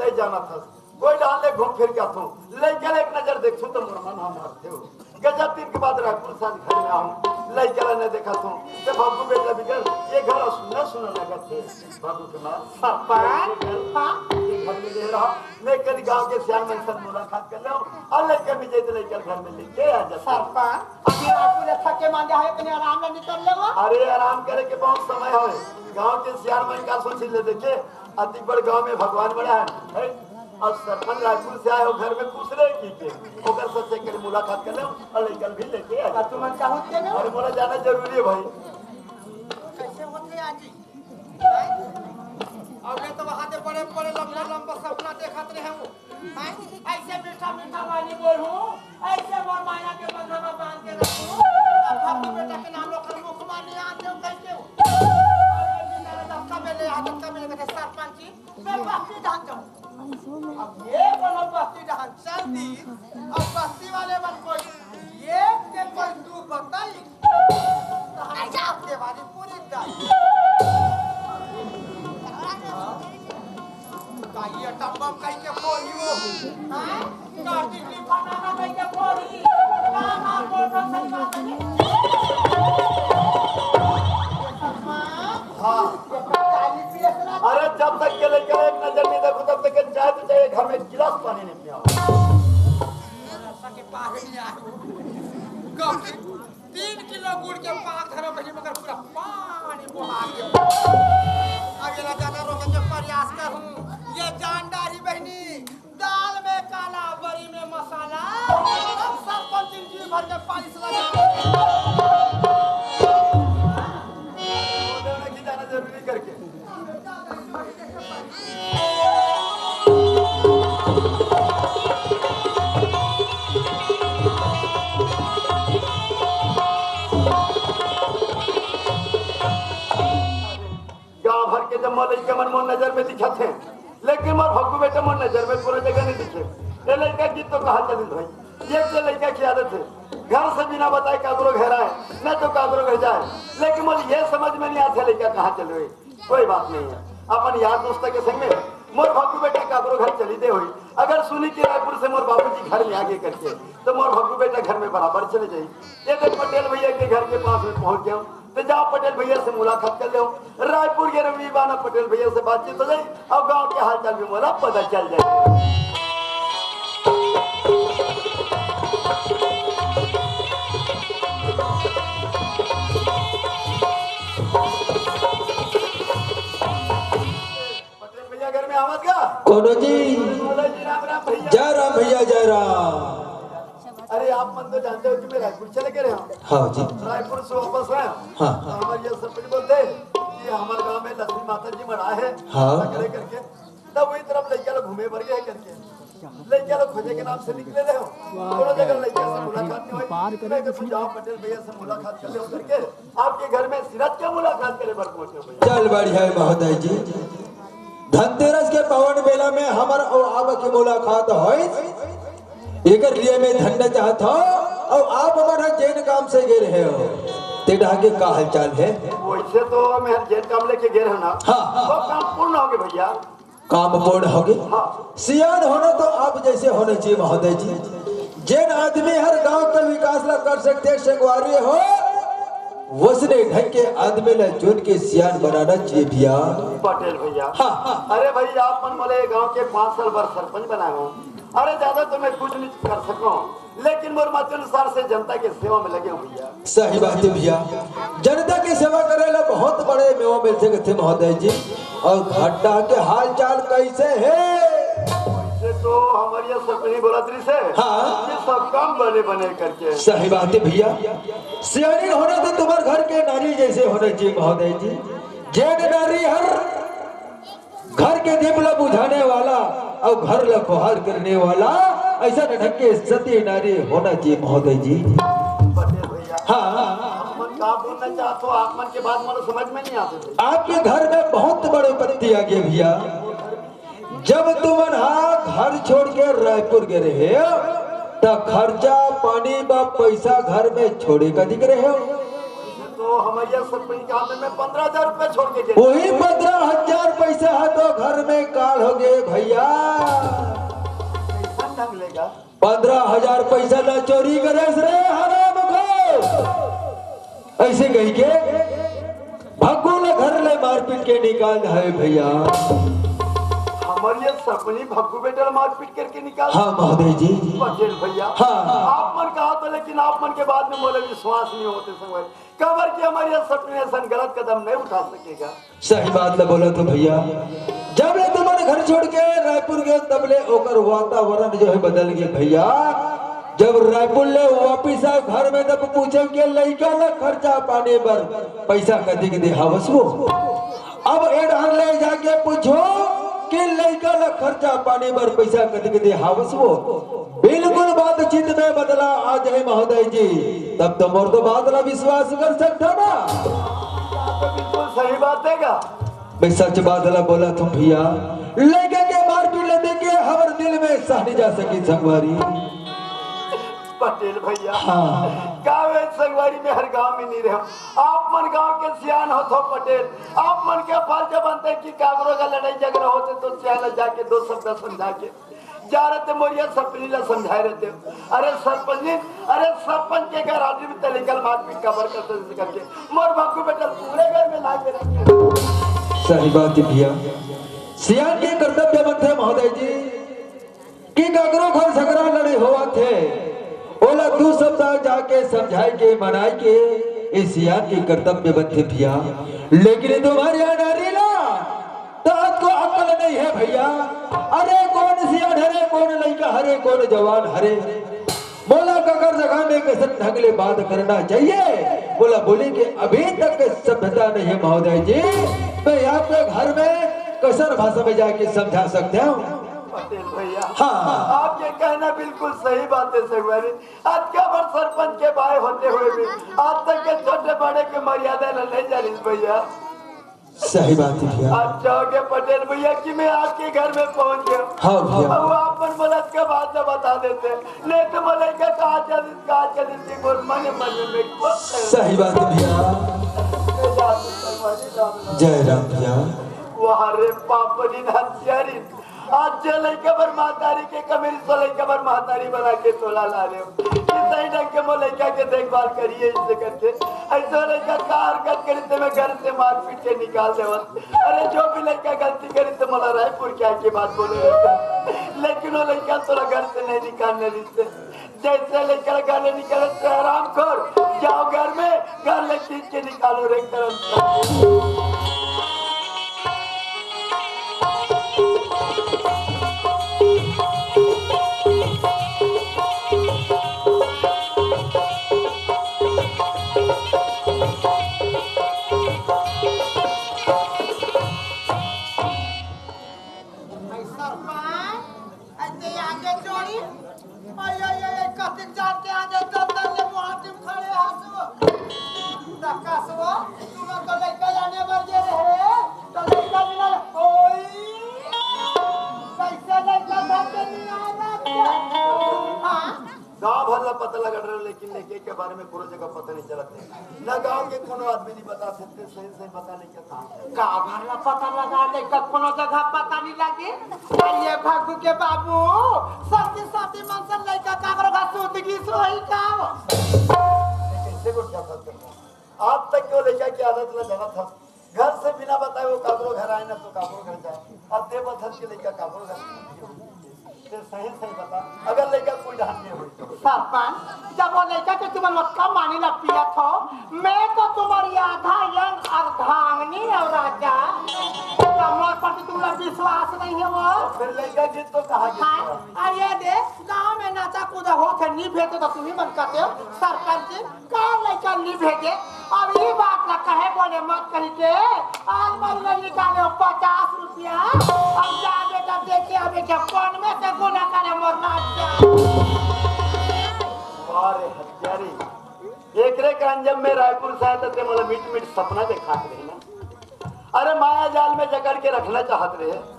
नहीं जाना था कोई डाले घूम फिर के आतो लेकिन एक नजर देखूं तो मोर मन हम मारते हो गजब दिन के बाद रायपुर से घर में आऊं लेकिन ने देखा तो बाबू बेटा बिगड़ ये घर सुनना सुनने लगा थे बाबू के नाम सरपंच घर में ले रहा मैं कल गांव के सियान में सब मुलाकात कर लो और लेकर भी जेते लेकर घर में लेके आ जा सरपंच अभी रायपुर से थके मांगे है कने आराम में निकल लेवा अरे आराम करे के बहुत समय है गांव के सियान में का सोच ले देखे अति बड़ गांव में भगवान बड़ा है और सरपंच रायपुर से आए हो घर में पूछ रहे की के ओकर सबसे कर मुलाकात कर लो और लेकर भी लेके आ तुम चाहते ना अरे मोला जाना जरूरी है भाई कैसे होते आजी अब ये तो वहां से बड़े बड़े लंबा लंबा सपना देखत रहे हूं हैं ऐसे मीठा मीठा वाली बोल हूं ऐसे मोर माया के बंधन में बांध के रखूं अब बाबू बेटा के नाम लोग मुख मानी आ दे कैसे हो धक्का में ले आ धक्का में ले सरपंच जी मैं बस्ती ढांच जाऊं अब ये बोलो बस्ती ढांच चलती अब बस्ती वाले बन कोई ये के कोई तू बताई नहीं जाओ के वाली पूरी दाई काई टम्बम काई के पोलियो हैं काटी की बनाना काई के पोली काना कोठा सही बात है हाँ अरे जब तक के लेकर एक नजर नहीं देखो तब तक चाय तो चाहिए घर में गिलास पानी नहीं पिया सके पागल नहीं आयो कब 3 किलो गुड़ के पाक धरो बजे मगर पूरा पानी बहा गया अब ये ज्यादा रोकने के प्रयास करूं ये जानदारी बहनी दाल में काला बड़ी में मसाला अब सब पंचिंग भर के पानी लगा जाना जरूरी करके गांव भर के जब मोल के मन मोर नजर में दिखा थे लेकिन मोर भगू बेटा मोर नजर में पूरा जगह नहीं दिखे ये लड़का की तो कहा चली भाई ये जो लड़का की आदत है घर से बिना बताए कागरो घर आए न तो कागरो घर जाए लेकिन मुझे ये समझ में नहीं आता लड़का कहाँ चले कोई बात नहीं है अपन यार दोस्त के संग में मोर भगू बेटा कागरो घर चली दे हुई अगर सुनी कि रायपुर से मोर बाबूजी घर में आगे करके तो मोर भगू बेटा घर में बराबर चले जाये ये देख पटेल भैया के घर के पास में पहुंच गया तो जाओ पटेल भैया से मुलाकात कर लो रायपुर के रविवाना पटेल भैया से बातचीत हो जाए और गाँव के हाल चाल भी मोला पता चल जाए कोनो जी राम राम भैया जय राम भैया जय राम। अरे आप मन तो जानते हो कि मैं रायपुर चले गए हैं हाँ जी रायपुर से वापस आए हाँ। हमारे ये सरपंच बोलते कि हमारे गांव में लक्ष्मी माता जी मरा है हाँ। करके तब वही तरफ लड़कियां लोग घूमे भर गए करके लड़कियां लोग खोजे के नाम से निकले रहे हो दोनों जगह लड़कियां से मुलाकात नहीं हुई मैं कहूं जाओ पटेल भैया से मुलाकात कर ले करके आपके घर में सिरत क्या मुलाकात करे बर पहुंचे भैया चल बढ़िया है महोदय जी धनतेरस के पावन मेला में हमार और आप की मुलाकात होई एकर लिए मैं धन्य चाहता हूँ और आप हमारा जैन काम से गे रहे हो तेरा के का हाल चाल है वैसे तो मैं जेल काम लेके गए हैं ना हाँ, हाँ। वो काम पूर्ण हो गए भैया काम पूर्ण हो गए हाँ। सियान होना तो आप जैसे होने चाहिए महोदय जी जैन आदमी हर गांव का विकास ला कर सकते संगवारी हो वसने ढंग के आदमी ला चुन के सियान बनाना चाहिए भैया पटेल भैया हाँ, हाँ। अरे भाई आप मन बोले गांव के 5 साल बार सरपंच बनाए हो अरे ज्यादा तो मैं कुछ नहीं कर सकूं लेकिन मोर मत अनुसार से जनता के सेवा में लगे हो भैया सही बात है भैया जनता की सेवा करे ला बहुत बड़े मेवा मिल सकते महोदय जी और घाटा के हाल चाल कैसे है वैसे तो हमारी सरपंच बोलात्री से हाँ। ये सब काम बने बने करके सही बात है भैया सियानी होना तो तुम्हारे घर के नारी जैसे होने चाहिए महोदय जी जैन नारी हर घर के दीप ला बुझाने वाला और घर ला गुहार करने वाला ऐसा ढंग के सती नारी होना चाहिए महोदय जी पटेल भैया हाँ आप मन का बोलना चाहते हो आप मन के बात मुझे समझ में नहीं आते आपके घर में बहुत बड़े पत्ती आ गए भैया जब तुम घर छोड़ के रायपुर गए रहे तो खर्चा पानी व पैसा घर में छोड़े का दिख रहे हो तो हमारे सरपंच के हाथ में 15,000 रुपए छोड़ के गए वही 15,000 पैसा है तो घर में काल हो गए भैया 1000 पैसा ना चोरी करे रे हराम को। ऐसे कही के भग्गू ने घर ले मारपीट के निकाल है भैया। हमारी ये सपनी भग्गू बेटा मारपीट करके निकाल। हाँ महोदय जी। पटेल भैया हाँ। आप मन कहा तो, लेकिन आप मन के बाद में बोले विश्वास नहीं होते समय कबर की हमारी ये सपनी ऐसा गलत कदम नहीं उठा सकेगा। सही बात ल बोला तो भैया। जब ले तुम्हारे घर छोड़ के रायपुर गए तब ले ओकर वातावरण जो है बदल गया भैया। जब रायपुर ले वापिस आए घर में तब पूछे के लड़का ला खर्चा पाने पर पैसा कदी दे हावस वो। अब एडहर ले जाके पूछो कि लड़का ला खर्चा पाने पर पैसा कदी दे हावस वो। बिल्कुल बातचीत में बदला आ जाए महोदय जी। तब तो मोर तो बात ला विश्वास कर सकता ना। तो बिल्कुल सही बात है का। मैं सच बात ला बोला तुम भैया। लड़के के मारपीट ले देखे हमारे दिल में सह नहीं जा सकी संगवारी। पटेल भैया हाँ। गाँव संगवारी में हर गांव में नहीं रहे। आप मन गांव के सियान हो तो पटेल आप मन के फर्ज बनते कि कागरों का लड़ाई झगड़ा होते तो सियान जाके 2 शब्द समझा के जा रहे थे। मोरिया सरपंच ला समझाए रहते। अरे सरपंच के घर आदमी में तलीकल मारपीट का बरकत करके मोर भग्गू बेटा पूरे घर में ला के रखे। सही बात है भैया। सियान के कर्तव्य बनते महोदय जी कि कागरों घर झगड़ा लड़े हुआ थे। बोला 2 सप्ताह जाके समझाए के मनाए के ये सियान के कर्तव्य बनते भैया। लेकिन तुम्हारे यहाँ नारीला तो आपको अक्ल नहीं है भैया। अरे कौन सियान हरे कौन लड़का हरे कौन जवान हरे। बोला ककर जगह में कैसे ढंगले बात करना चाहिए। बोला बोले कि अभी तक सभ्यता नहीं है महोदय जी। मैं आपके घर में कसर भाषा में जाके समझा सकते हूँ। पटेल भैया हाँ। आपके कहना बिल्कुल सही बात है संगवारी। आज क्या बार सरपंच के भाई होते हुए भी आज तक के छोटे बड़े के मर्यादा नहीं जानी भैया। सही बात है भैया। आज जाओगे पटेल भैया कि मैं आपके घर में पहुंच गया। हाँ भैया। अब आप मन मलक के बाद में बता देते नहीं तो मलक कहा चली बोल मन में सही बात है भैया। जय राम भैया। वहाँ रे पापनी हथियारी आज चले कबर महतारी के कमेरी सोले कबर महतारी बना के तोला ला रहे हो। सही ढंग के लड़का के देखभाल करिए इससे करके ऐसा लड़का का हरकत करी तो मैं घर से मार पीट के निकाल दे। अरे जो भी लड़का गलती करी तो मला रायपुर क्या की बात बोले रहता। लेकिन वो लड़का थोड़ा घर से नहीं निकालने रिश्ते जैसे लेकर घर निकले तो आराम कर जाओ घर में घर ले खींच के निकालो रे करम। गाँव भर ला पता लगा रहे लेकिन लेके के बारे में पूरा जगह पता नहीं चलते न गाँव के कोनो आदमी नहीं बता सकते सही पता नहीं क्या गाँव भर ला पता लगा लेकर कोनो जगह पता नहीं लगे। ये भग्गू के बाबू साथी साथी मनसन लड़का कागरो का सूत की सोई का कैसे को क्या सकते आज तक क्यों लड़का की आदत ला गलत था। घर से बिना बताए वो कागरो घर आए ना तो कागरो घर जाए। अब दे बथल के लड़का कागरो घर सही बता अगर लड़का कोई ढंग नहीं हुई सरपंच जब वो लड़का के तुम मक्का मानी ला पिया थो मैं तो तुम्हारी आधा यंग अर्धांगनी है राजा मोर पर तुम्हारा विश्वास नहीं है वो फिर लड़का गीत तो कहा गया ये दे गाँव में नाचा कूदा हो थे नहीं भेजे तो तुम ही मन करते हो सरपंच कहाँ लड़का नहीं भेजे। अब ये बात ना कहे बोले मत कही के आज महीने निकाले 50 रुपया अब जा बेटा देखे अभी क्या कौन में से गुना करे मोर नाच अरे हत्यारी एक रे का अंजम में रायपुर से आते थे मतलब मीट मीट सपना दिखाते रहे ना। अरे माया जाल में जकड़ के रखना चाहते रहे।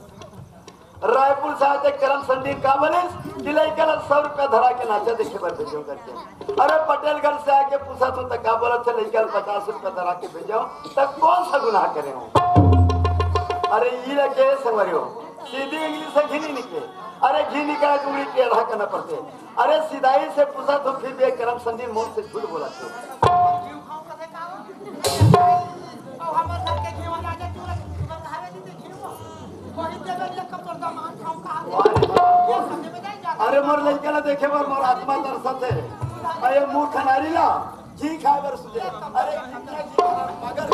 रायपुर से आते करम संदीप का बनिस दिलाई कल 100 रुपया धरा के नाचा देखे पर भेजो करके। अरे पटेल घर से आके पूछा तो तक का बोला चले कल 50 रुपया धरा के भेजो तब कौन सा गुनाह करे हो। अरे ये लगे संवरियो सीधी इंग्लिश से घिनी निकले अरे घी निकाला उंगली टेढ़ा करना पड़ते। अरे सीधाई से पूछा तो फिर भी करम संधि मुंह से झूठ बोला थे। अरे मोर लड़का ना देखे बार मोर आत्मा दर्शत है। अरे मुंह खनारी ला घी खाए बर सुझे। अरे कितना घी खाना मगर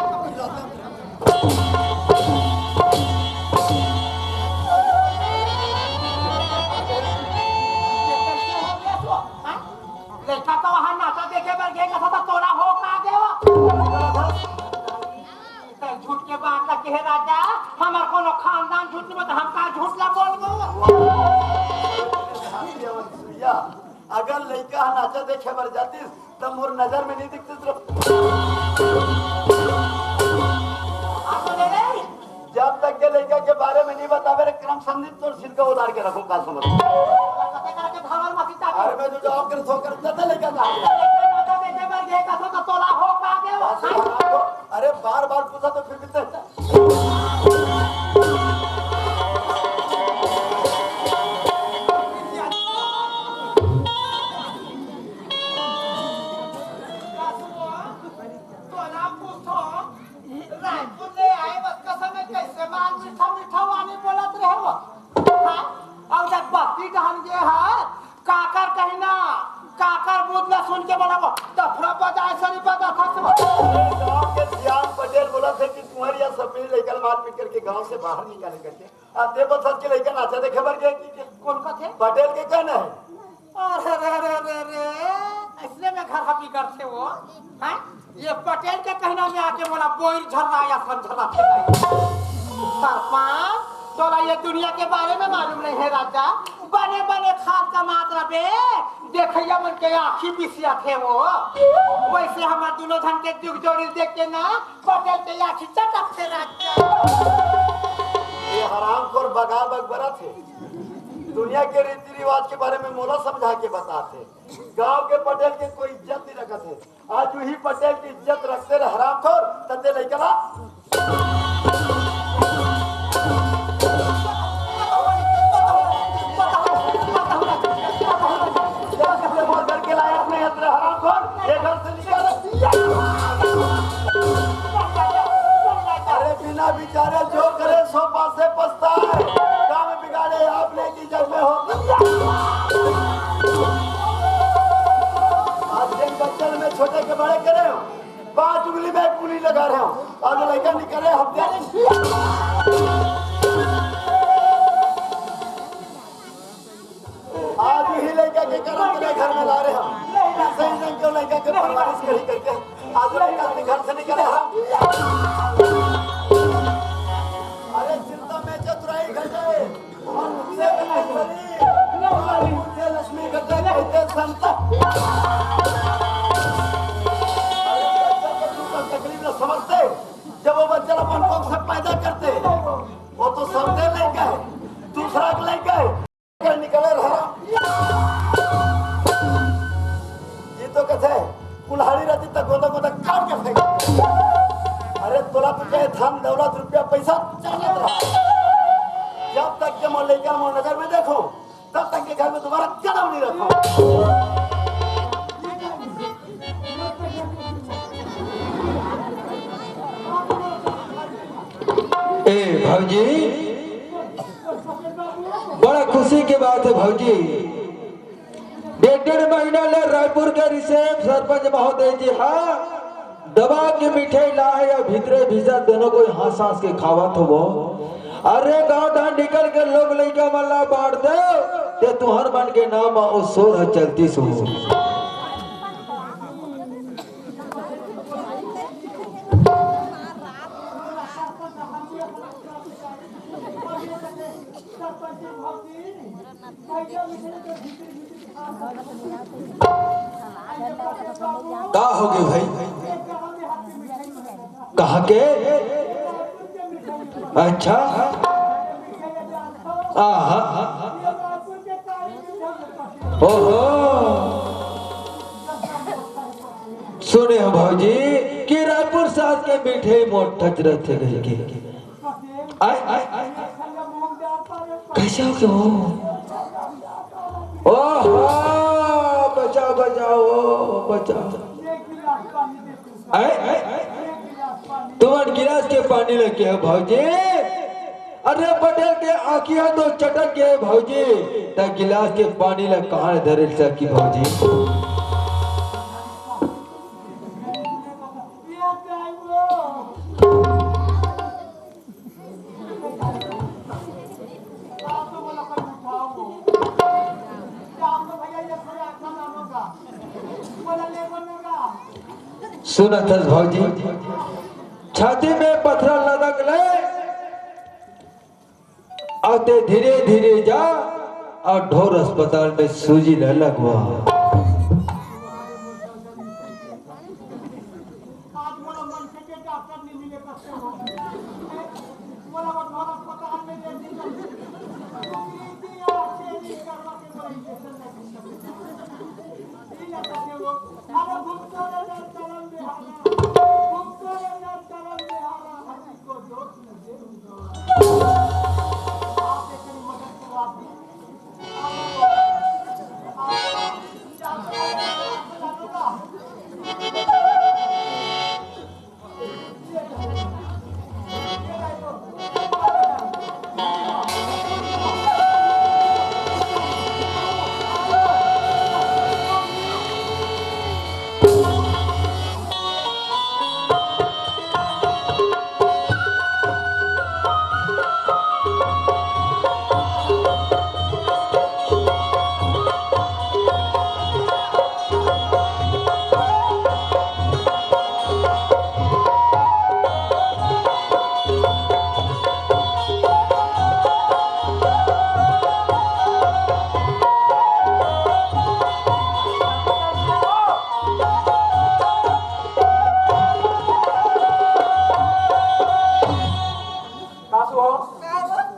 लड़का तो वहां नाचा देखे बर गए कसा तो तोरा हो का देवा झूठ के बात का कहे राजा हमार कोनो खानदान झूठ नहीं बता हम का झूठ ला बोलबो। अगर लड़का नाचा देखे बर जाती तब मोर नजर में नहीं दिखती सिर्फ जब तक के लड़का के बारे में नहीं बतावे रे क्रम संधि तो सिर का उतार के रखो का समझ। अरे मैं जो जवाब कर सो कर देता लड़का ना तोला हो का देवा। अरे बार बार पूछा तो फिर भी सुन के बोला दफरा बजाए सरी बजा था गांव के जियान पटेल बोला थे कि तुम्हारी या सपनी लेकर मार पीट करके गांव से बाहर निकाले करके अब देखो सच के लेकर नाचा देखे बर गए कि कौन का थे पटेल के कहना है। अरे रे रे रे रे इसलिए मैं घर हबी करते हो हैं ये पटेल के कहना में आके बोला बोई झरना या समझना सरपंच तोला ये दुनिया के बारे में मालूम नहीं है राजा बने बने खाद का मात्रा बे देखिया मन के आँखी बिसिया थे वो वैसे हमारे दोनों धन के जुग जोड़ी देख के ना पटेल के आँखी चटक से राजा ये हरामखोर बगा बगबरा थे दुनिया के रीति रिवाज के बारे में मोला समझा के बताते गांव के पटेल के कोई इज्जत नहीं रखते आज वही पटेल की इज्जत रखते रहे हरामखोर तते लेकर अरे बिना बिचारे जो करे सो पासे पछताए काम बिगाड़े आपने की जग में हो आज दिन बच्चन में छोटे के बड़े करे हो 5 उंगली में 1 उंगली लगा रहे हो और जो लड़का निकले हफ्ते आज ही लड़का के करम के घर में ला रहे हो सही ढंग के लड़का के परवरिश करी करके आज लड़का अपने घर से निकले हम अरे चिंता में चतुराई घटे और मुझसे लक्ष्मी घटे कहते संता तकलीफ न समझते जब वो बच्चा अपन को से पैदा करते वो तो सबने लड़का है दूसरा लड़का है निकले रहा ये तो कहते है कुल्हाड़ी रहती तक गोदा गोदा काट के फेंक अरे तोला तो चाहे धन दौलत रुपया पैसा चाहिए रहा जब तक के मोर लेकर मोर नजर में देखो तब तक के घर में दोबारा कदम नहीं रखो। ए भौजी बड़ा खुशी की बात है भौजी 1.5 महीना ले रायपुर के रिसेप सरपंच महोदय जी हाँ दबा के मिठाई ला है या भीतरे भीतर दोनों को हंस हंस के खावत हो वो अरे गांव धान निकल के लोग लड़का मल्ला बांट दे ते तुहर मन के नाम ओ सोर चलती सो का हो गए भाई कहा के अच्छा ओहो सुने हो भाजी कि रायपुर साथ के मीठे मोट ठच रहते गए के कैसे हो क्यों ओहो बचाओ बचाओ बचाओ तुम्हारे गिलास के पानी लगे है भाजी। अरे पटेल के आँखिया तो चटक गए भाजी त गिलास के पानी ला कहाँ धरे सकी भाजी। सुना था भाजी छाती में पत्थर लदक ले आते धीरे धीरे जा और ढोर अस्पताल में सूजी न लगवा।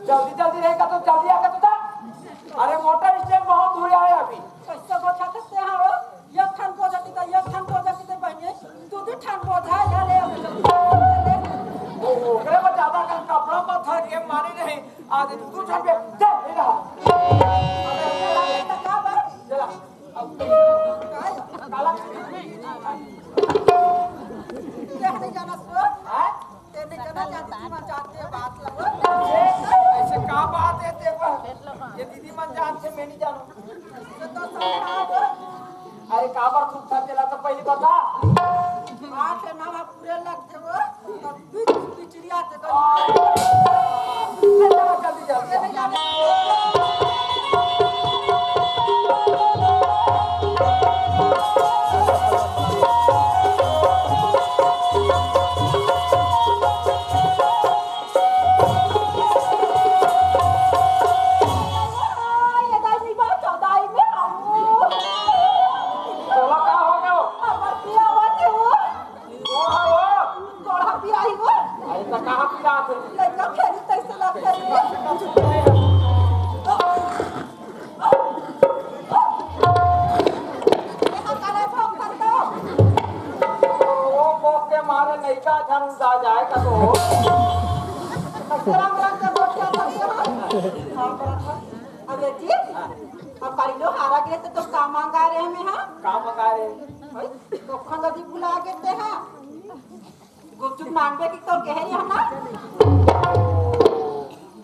जल्दी जल्दी रहेगा तो जल्दी आकर तो था। अरे मोटर स्टैंड बहुत दूर आए अभी। कैसे बोझा सकते हैं वो एक ठन बोझा की तो एक ठन बोझा की तो बहने तू भी ठन बोझा या ले ओकरे में ज्यादा कर कपड़ा में थर के मारी नहीं आधे तू छन पे चल ले रहा। का बात चला काला क्या नहीं जाना सो है तेरे जाना जाती मैं जानते बात लगो ऐसे का बात है देखो ये दीदी मन जान से मैं नहीं जानू। तो समझाओ अरे का बात खूब था चला तो पहली बता। आठ नामा पूरे लगते वो तो बीच पिचड़िया से तो जल्दी जल्दी नहीं जाना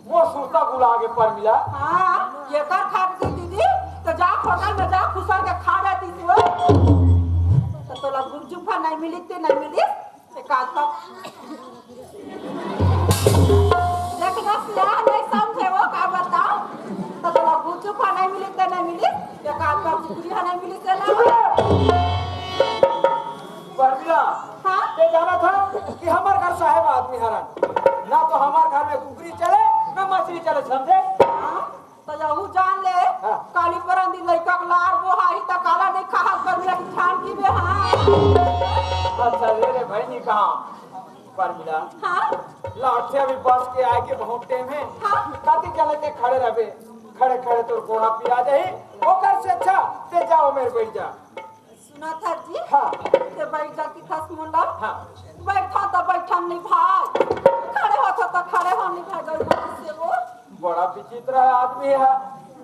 वो सूता बुला के पर मिला। हाँ ये कर खा दी दीदी तो जा होटल में जा खुशा के खा जाती थी वो तो तोला गुपचुपा नहीं मिली ते नहीं मिली एक आध तक देखना सिया नहीं समझे वो का बताओ तो तोला गुपचुपा नहीं मिली ते नहीं मिली एक आध तक गुड़िया नहीं मिली ते ना पर मिला हाँ ये जाना था कि हमारे घर साहेब आदमी हरान ना तो हमारे घर में कुकरी चले ना मछली चले समझे। तो यहू जान ले काली परंदी लइका के लार वो हाई त काला नहीं खा कर मेरा छान की बे हां अच्छा ले रे भाई नहीं कहा पर मिला हां लाट से अभी बस के आए के बहुत टाइम है काती चले के खड़े रहे खड़े खड़े तो घोड़ा पिया जाए ओकर से अच्छा ते जाओ मेरे बैठ जा। सुना था जी हाँ ते बैठ जा की खस मुंडा हाँ बैठा तो बैठा नहीं भाई खड़े हो तो खड़े हो नहीं भाई से वो बड़ा विचित्र है आदमी है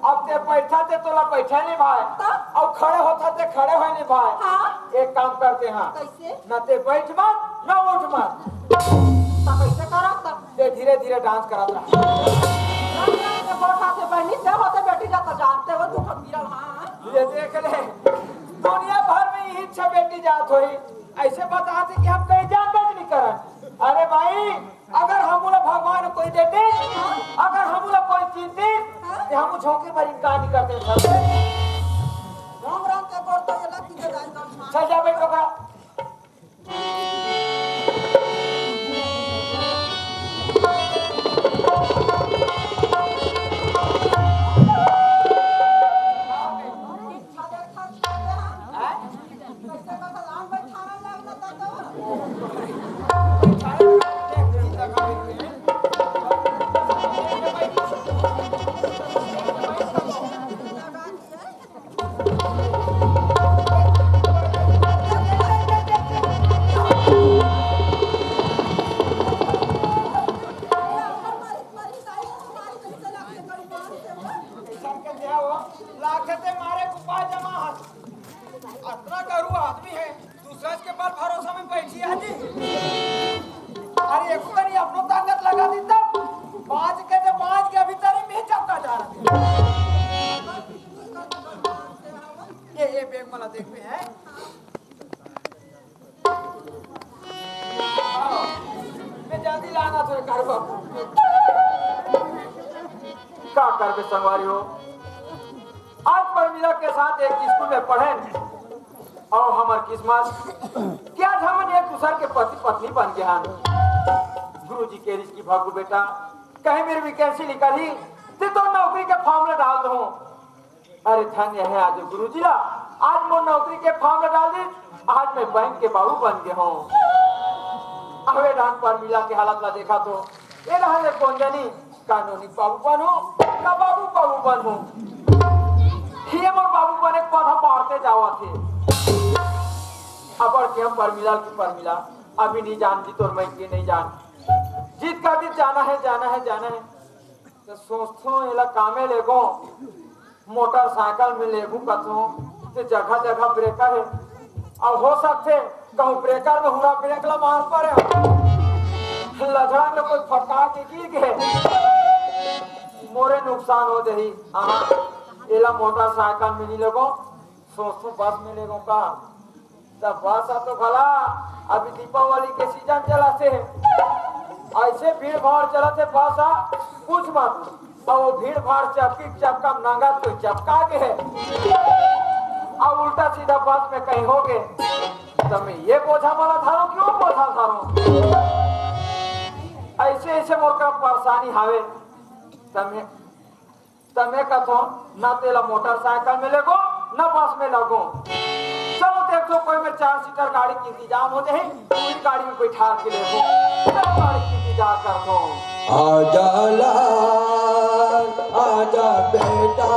अब ते बैठा ते तोला बैठे नहीं भाई और खड़े होता ते खड़े हो नहीं भाई। हाँ एक काम करते हैं कैसे न ते बैठ मत न उठ मत, तो कैसे करा तब ते धीरे धीरे डांस कराता के बोठा से बहनी से होते बेटी जाता जानते हो तू कबीरा। हाँ ये देख ले दुनिया भर में यही छह बेटी जात होई, ऐसे बताते कि हम कहीं जान बच नहीं करन। अरे भाई अगर हम लोग भगवान कोई देते, अगर हम लोग कोई चीज दी तो हम झोंके भरी कहानी करते थे। राम राम के बोल तो ये लग के जाएगा। चल जा बैठो का क्या कर बे संगवारी हो। आज परमिला के साथ एक स्कूल में पढ़े और हमार किस्मत क्या हमन एक दूसरे के पति पत्नी बन गया। गुरुजी के रिश्ते की भागू बेटा कहीं मेरी वैकेंसी निकाली तो नौकरी के फॉर्म में डाल दो। अरे धन्य है आज गुरुजी ला, आज मोर नौकरी के फॉर्म में डाल दी, आज मैं बैंक के बाबू बन गया हूँ। अबे डांस परमिला के हालत ला देखा तो ये रहा कौन जानी कानूनी बाबू बनू का बाबू बाबू बनू। ये मोर बाबू बने पौधा बढ़ते जावा थे। अब के हम परमिला की परमिला अभी नहीं जानती तो मैं की नहीं जान जीत का भी जाना है जाना है जाना है तो सोचो एला कामे लेगो मोटरसाइकिल में लेगू कथो तो जगह जगह ब्रेकर है और हो सकते कहूँ ब्रेकर में हुआ ब्रेक ला मार पर लजड़ा में कोई फटका के गिर गए मोरे नुकसान हो दही। एला मोटरसाइकिल में नहीं लगो सोचो बस में लेगो का तब बस आ तो भला अभी दीपावली के सीजन चला से ऐसे भीड़ भाड़ चला थे बस आ कुछ मत और वो भीड़ भाड़ चपकी चपका नंगा तो चपका के है और उल्टा सीधा बस में कहीं हो गए तो मैं ये बोझा वाला था क्यों बोझा था ऐसे ऐसे मोर का परेशानी हावे तमे तमे कथो ना तेला मोटरसाइकिल में लगो ना बस में लगो। चलो देखो कोई में 4 सीटर गाड़ी की इंतजाम हो जाए पूरी गाड़ी में कोई ठार के लेगो चलो गाड़ी की इंतजार कर दो। आजा लाल आजा बेटा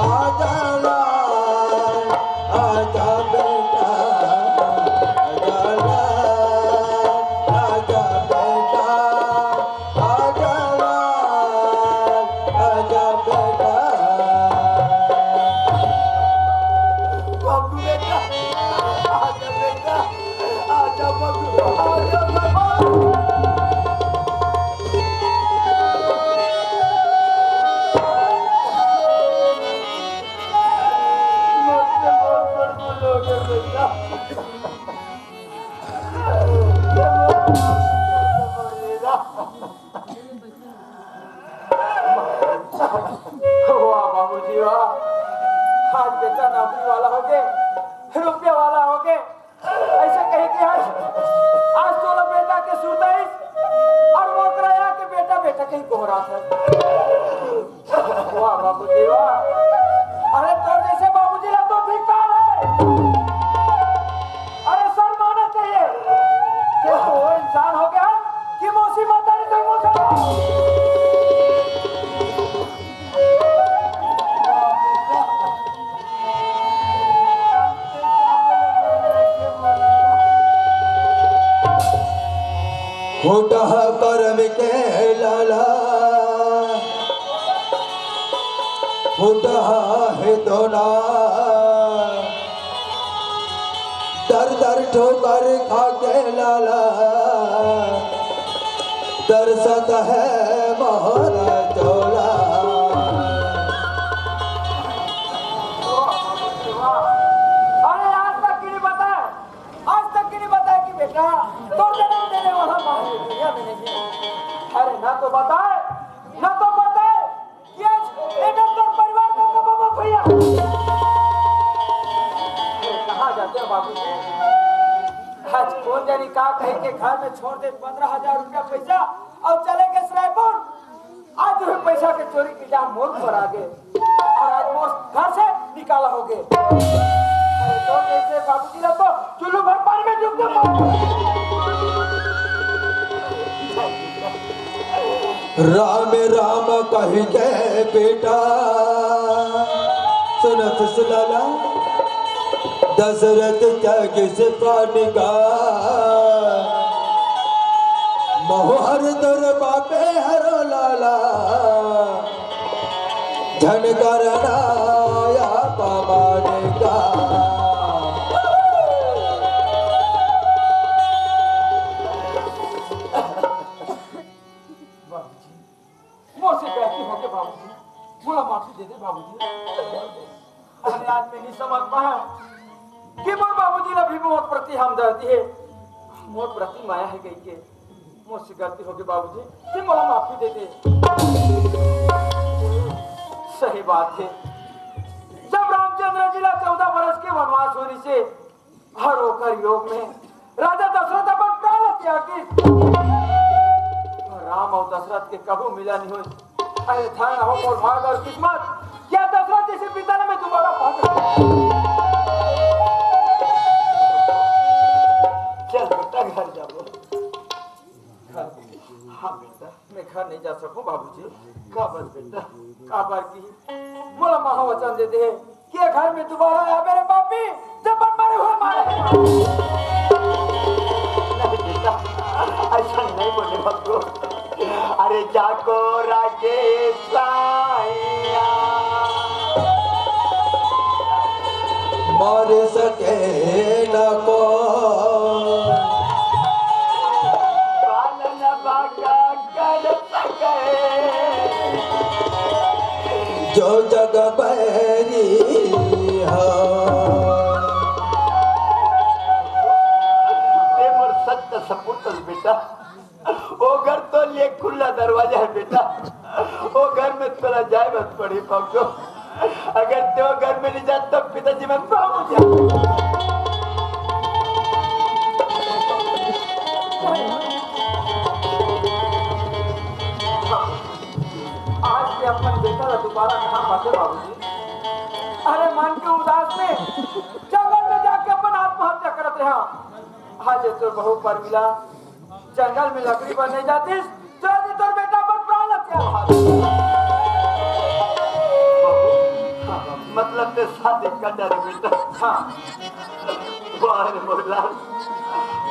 आजा लाल आजा बेटा आजा लाल आजा बेटा आजा लाल आजा बेटा बाबू बेटा आजा बेटा आजा बाबू आजा बाबू। मुझसे बहुत बड़ बोलोगे बेटा वाह बाबूजी वाह आज बेटा नौकरी वाला हो गए रुपये वाला हो गए ऐसे कही कि आज तो ना बेटा के सुताई और वो कराया कि बेटा बेटा कहीं कोहरा था। वाह बाबूजी वाह अरे तो जैसे बाबूजी ला तो ठीक है अरे सर माना चाहिए कि वो इंसान हो गया कि मौसी माता ने कोई मौसा होता कर्म के लाला फूटा है दोना दर दर ठोकर खा के लाला दरसत है मोहरा चोला। अरे आज तक क्यों नहीं बताया, आज तक क्यों नहीं बताया कि बेटा तो जन्म देने वाला माँ दुनिया में नहीं है। अरे ना तो बताए कि आज ये डॉक्टर परिवार का बाबा भैया कहाँ जाते हो बाबू जी? आज कौन जानी का कहे के घर में छोड़ दे 15,000 रुपया पैसा और चले गए सरायपुर। आज जो है पैसा के चोरी की जहाँ मोड़ पर आ गए और आज मोड़ घर से निकाला हो गए। तो कैसे बाबूजी ना तो चुल्लू भर पानी में डूब गए। राम राम कही के बेटा सुनत सुनाला दशरथ त्याग से पानी का मोहर दर बापे हरो लाला धन करना या पाने का। मोसे कहती हो के बाबूजी मोला माफी दे दे बाबूजी। अरे आज मैं नहीं समझ पाया कि मोर बाबूजी ने भी मोर प्रति हमदर्दी है, मोर प्रति माया है गई के। मुझसे गलती होगी बाबूजी कि मोला माफी दे दे। सही बात है, जब रामचंद्र जी ला 14 वर्ष के वनवास होने से हर होकर योग में राजा दशरथ अपन प्राण त्याग की। राम और दशरथ के कबू मिला नहीं हुई। अरे था हो मोर भाग और किस्मत क्या दशरथ जैसे पिता ने मैं दोबारा पा चल बेटा घर जाओ। हाँ बेटा मैं घर नहीं जा सकूं बाबूजी। काबर बेटा काबर की मोला महा वचन दे दे कि घर में दोबारा आ मेरे बापी जब मरे हुए मारे। नहीं बेटा ऐसा नहीं बोले बाबू। अरे जाको राजेश साया मार सके न को पालन बाका कर सके जो जग बैरी हो। ते मोर सत्य सपूत बेटा। वो घर तो लिए खुला दरवाजा है बेटा। वो घर में थोड़ा जाए मत पड़ी पक्को। अगर तो घर में नहीं जाता तो पिताजी मैं पाऊँ जा। आज के अपन बेटा का दोबारा कहाँ पाते बाबूजी? अरे मन के उदास में जंगल में जाके अपन आत्महत्या करते हैं। आज तो बहू पर मिला जंगल में लकड़ी पर नहीं जाती तो तोर बेटा पर प्राण हत्या। मतलब ते शादी का डर बेटा। हाँ बाहर बोला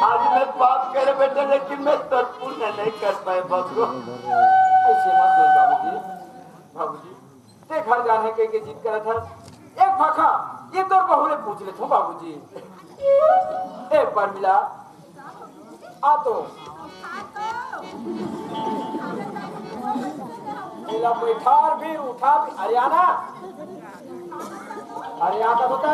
आज मैं पाप करे बेटा लेकिन मैं तर पुण्य नहीं कर पाए बाबू। ऐसे मत बोल बाबूजी। बाबूजी ते घर जाने के जिद करा था एक फाखा ये तोर बहू ने पूछ ले तू बाबूजी। एक बार मिला आ तो मिला बैठार भी उठा भी। हरियाणा हरियाणा होता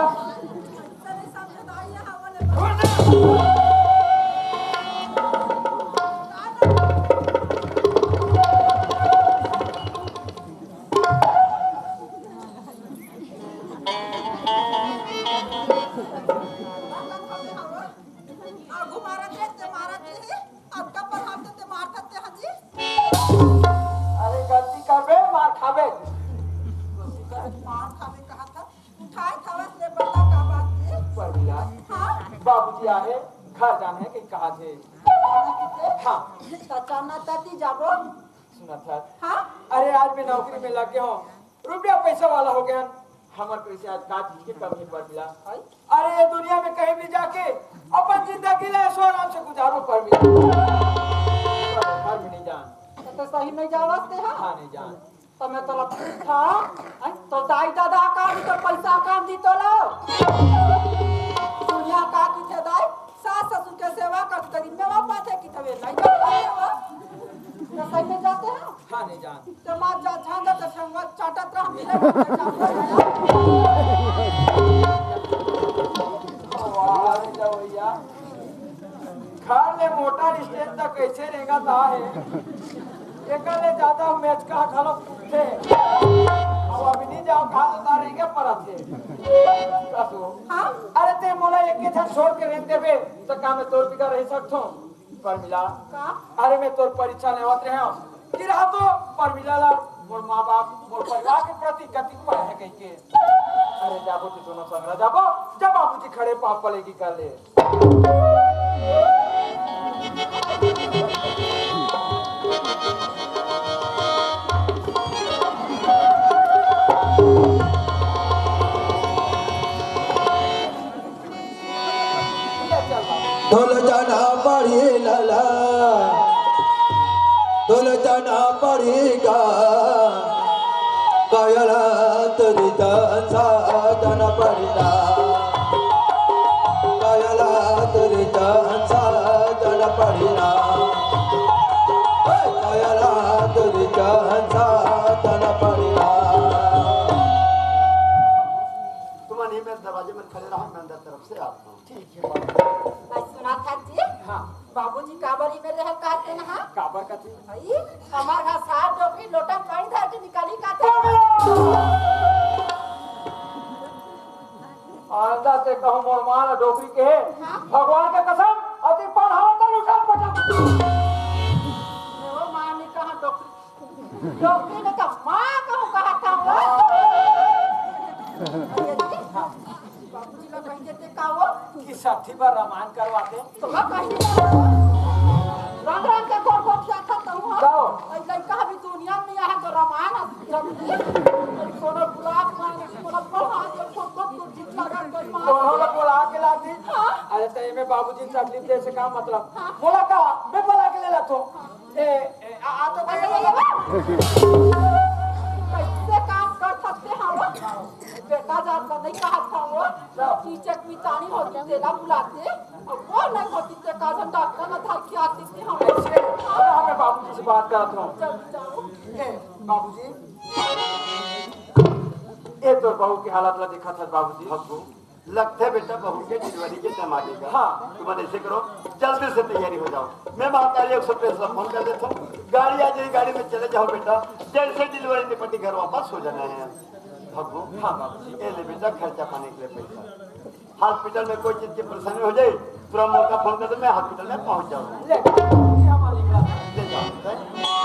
अरे गलती कर बे मार खाबे। बाबूजी आए घर जाने के कहा थे। हाँ सुना था। हाँ? अरे आज मैं नौकरी में लग गया हूँ, रुपया पैसा वाला हो गया। हमारे पैसे आज काट के कमी पर मिला। अरे ये दुनिया में कहीं भी जाके अपन जिंदगी ले ऐशो आराम से गुजारो पर मिला। घर में नहीं जान तो सही नहीं जावते हैं। हाँ नहीं जान तो मैं तो था तो दाई दादा का भी तो पैसा काम दी तो लो दुनिया का की थे दाई सास ससुर के सेवा कर करी में वापस है कि तबे नहीं करते हो तो सही में जाते हैं हाँ नहीं जान तो मां जा छांगा तो संग चाटत रह मिले भैया घर ले मोटा स्टेज तक कैसे रहेगा ता है एकले ज्यादा मैच का खालो थे अब अभी नहीं जाओ खा तो तारे के परत थे कसो हां अरे ते मोला एक के छत छोड़ के रहते देबे तो का मैं तोर बिगा रह सकथो पर मिला का अरे मैं तोर परीक्षा लेवत रहे हूं कि रहा तो पर मिला ला मोर मां बाप मोर परिवार के प्रति गति पर है कह के अरे जाबो तो दोनों संग जाबो जब बाबूजी खड़े पाप पलेगी कर ले ढोल जाना पड़ी लाला ढोल जाना पड़ेगा कायला तरी जाना पड़ेगा कायला तरी जाना पड़ेगा कायला तरी जाना पड़ेगा तुम नहीं मैं दरवाजे में खड़े रहा मैं अंदर तरफ से आता हूँ ठीक है मैं सुना था जी हां बाबूजी काबरी में रह कहते हैं हां काबर का थी भाई हमार घर साथ जो भी लोटा पानी धर के निकाली का आंदा से कहूं मोर मान डोकरी के है भगवान के कसम अति पर हवा तो लुटा पटा वो मां ने कहा डॉक्टर ने कहा मां कहूं कहा था वो बाबूजी लोग कहीं देते का वो कि साठी पर रामायण करवाते तो मैं कहीं रंग रंग के कोर कोर से खाता हूं जाओ ऐसा कहा भी दुनिया में यहाँ तो रामायण जब कोनो गुलाब मांगे कोनो पढ़ा जो फोटो तो जीत लगा कोई मां कौन लोग बोला के लाती अरे तो में बाबूजी तकलीफ दे से का मतलब बोला का मैं बोला के ले ला तो आ तो कैसे काम कर सकते हैं वो बेटा जान का नहीं कहा था वो टीचर की तानी होती तेरा बुलाते और वो नहीं होती ते का डॉक्टर न था क्या आती थी हम ऐसे मैं बाबूजी से बात करता हूं चल जाओ बाबूजी ये तो बहू की हालत ला देखा था बाबूजी हब्बू लगते बेटा बहू के डिलीवरी के टाइम आ जाएगा हाँ। तुम ऐसे करो जल्दी से तैयारी हो जाओ मैं महाकाली 100 फोन कर देता हूँ गाड़ी आ जाएगी गाड़ी में चले जाओ बेटा जैसे डिलीवरी निपटी घर वापस हो जाना है हब्बू हाँ बाबूजी ये ले बेटा खर्चा पाने के लिए पैसा हॉस्पिटल में कोई चीज की परेशानी हो जाए तुरंत मौका फोन कर दो मैं हॉस्पिटल में पहुंच जाऊंगा ले ये हमारी बात ले जाओ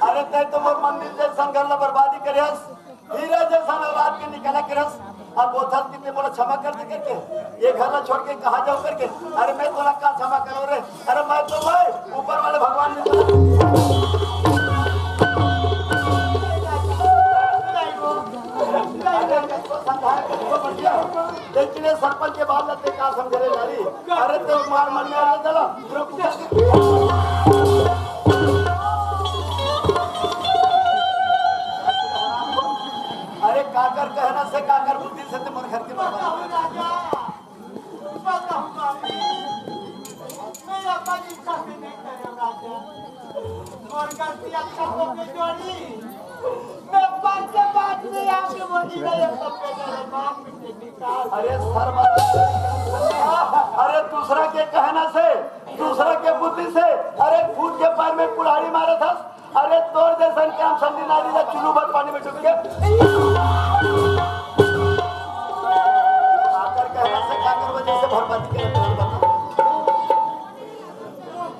अरे तय तो मोर मंदिर जैसा घर ला बर्बादी करियस हीरा जैसा औलाद के निकाला करस अब बोथल कितने मोला क्षमा कर दे करके ये घर ला छोड़ के कहां जाऊं करके अरे मैं तोला का क्षमा करो रे अरे मैं तो भाई ऊपर वाले भगवान ने लेकिन सरपंच के बाद लगते का समझे नारी अरे तो मार मन में आ चला अरे काकर कहना से काकर बुद्धि से तुम्हारे घर के बाबा अरे सर अरे दूसरा के कहना से दूसरा के बुद्धि से अरे खुद के पैर में कुल्हाड़ी मारे था अरे तोर जैसा काम समझी नारी का चुल्लू भर पानी में डूब गया आकर कहना से काकर वजह से बर्बादी करे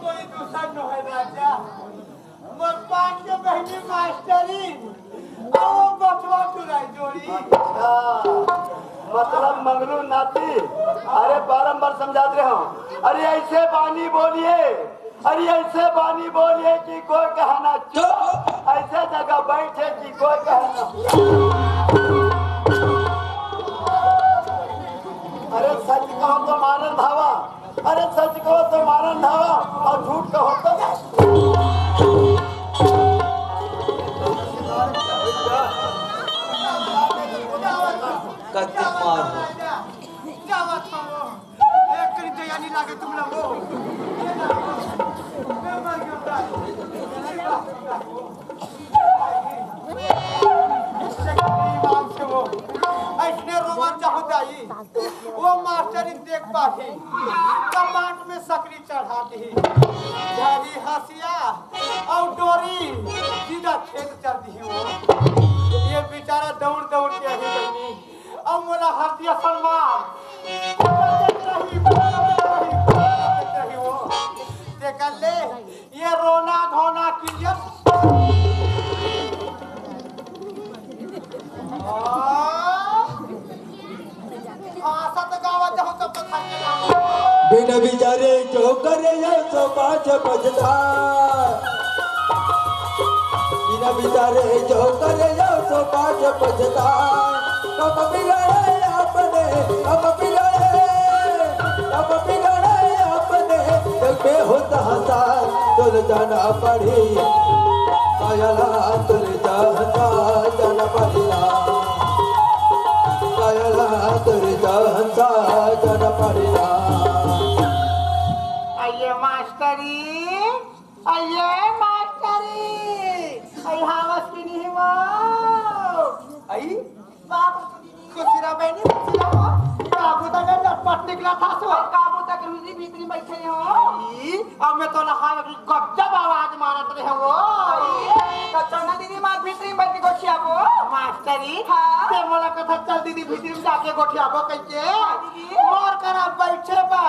कोई दूसरा न है राजा मोर पांच के बहनी मास्टरी आओ बचवा चुराई जोड़ी अच्छा, मतलब मंगलू नाती। अरे बारंबार समझाते रहे हो। अरे ऐसे बानी बोलिए, अरे ऐसे बानी बोलिए कि कोई कहना चुप, ऐसे जगह बैठे कि कोई कहना। अरे सच कहो तो मारन धावा, अरे सच कहो तो मारन धावा, और झूठ कहो तो कत्ती मार हो। क्या बात हो एक करी तो यानी लागे तुम लोग हो मैं मर गया ऐसने रोमांच होता ही वो मास्टरी देख पाही कमांड में सकरी चढ़ा दी झाड़ी हंसिया और डोरी सीधा खेत चल दी वो ये बेचारा दौड़ दौड़ के ही बनी अब मोला हरदिया सलमान रही वो देख ले ये रोना धोना क्लियर सत गावा जाओ तब तो खाने बिन बिचारे जो करे सो पाछ बजता, बिन बिचारे जो करे सो पाछ बजता। कब बिगड़े अपने, कब बिगड़े, कब बिगड़े अपने, जग में होता हंसा तुल जाना पड़ी, कायला तुल जाना जाना पड़िया, कायला तुल जाना जाना पड़िया। आइए मास्टरी, आइए मास्टरी, आई हावस की नहीं वो आई बाप कुसिरा बहनी कुसिरा हो काबू तक लटपट निकला था सो काबू तक रुजी भीतरी बैठे हो अब मैं तो लहा गजब आवाज मारत रहे वो कचना दीदी मार भीतरी बैठ के गोठिया को मास्टरी हां ते मोला कथा चल दीदी भीतरी में जाके गोठिया को कैसे मोर करा बैठे बा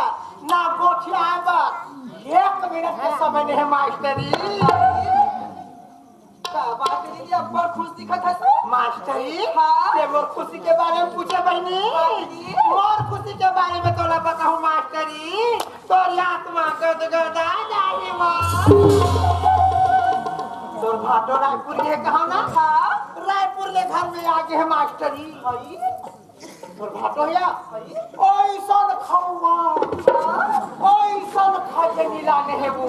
ना गोठिया बा एक मिनट के समय नहीं है मास्टरी बात दीदी अब बहुत खुश दिखत है मास्टरी हां ते मोर खुशी के बारे में पूछे बहनी मोर खुशी के बारे में तोला बताऊं मास्टरी तोर आत्मा गदगदा जाई मां तोर भाटो रायपुर के कहा ना हां रायपुर ले घर में आगे है मास्टरी भाई तोर भाटो या ओइसन खाऊंगा ओइसन खाके मिलाने है वो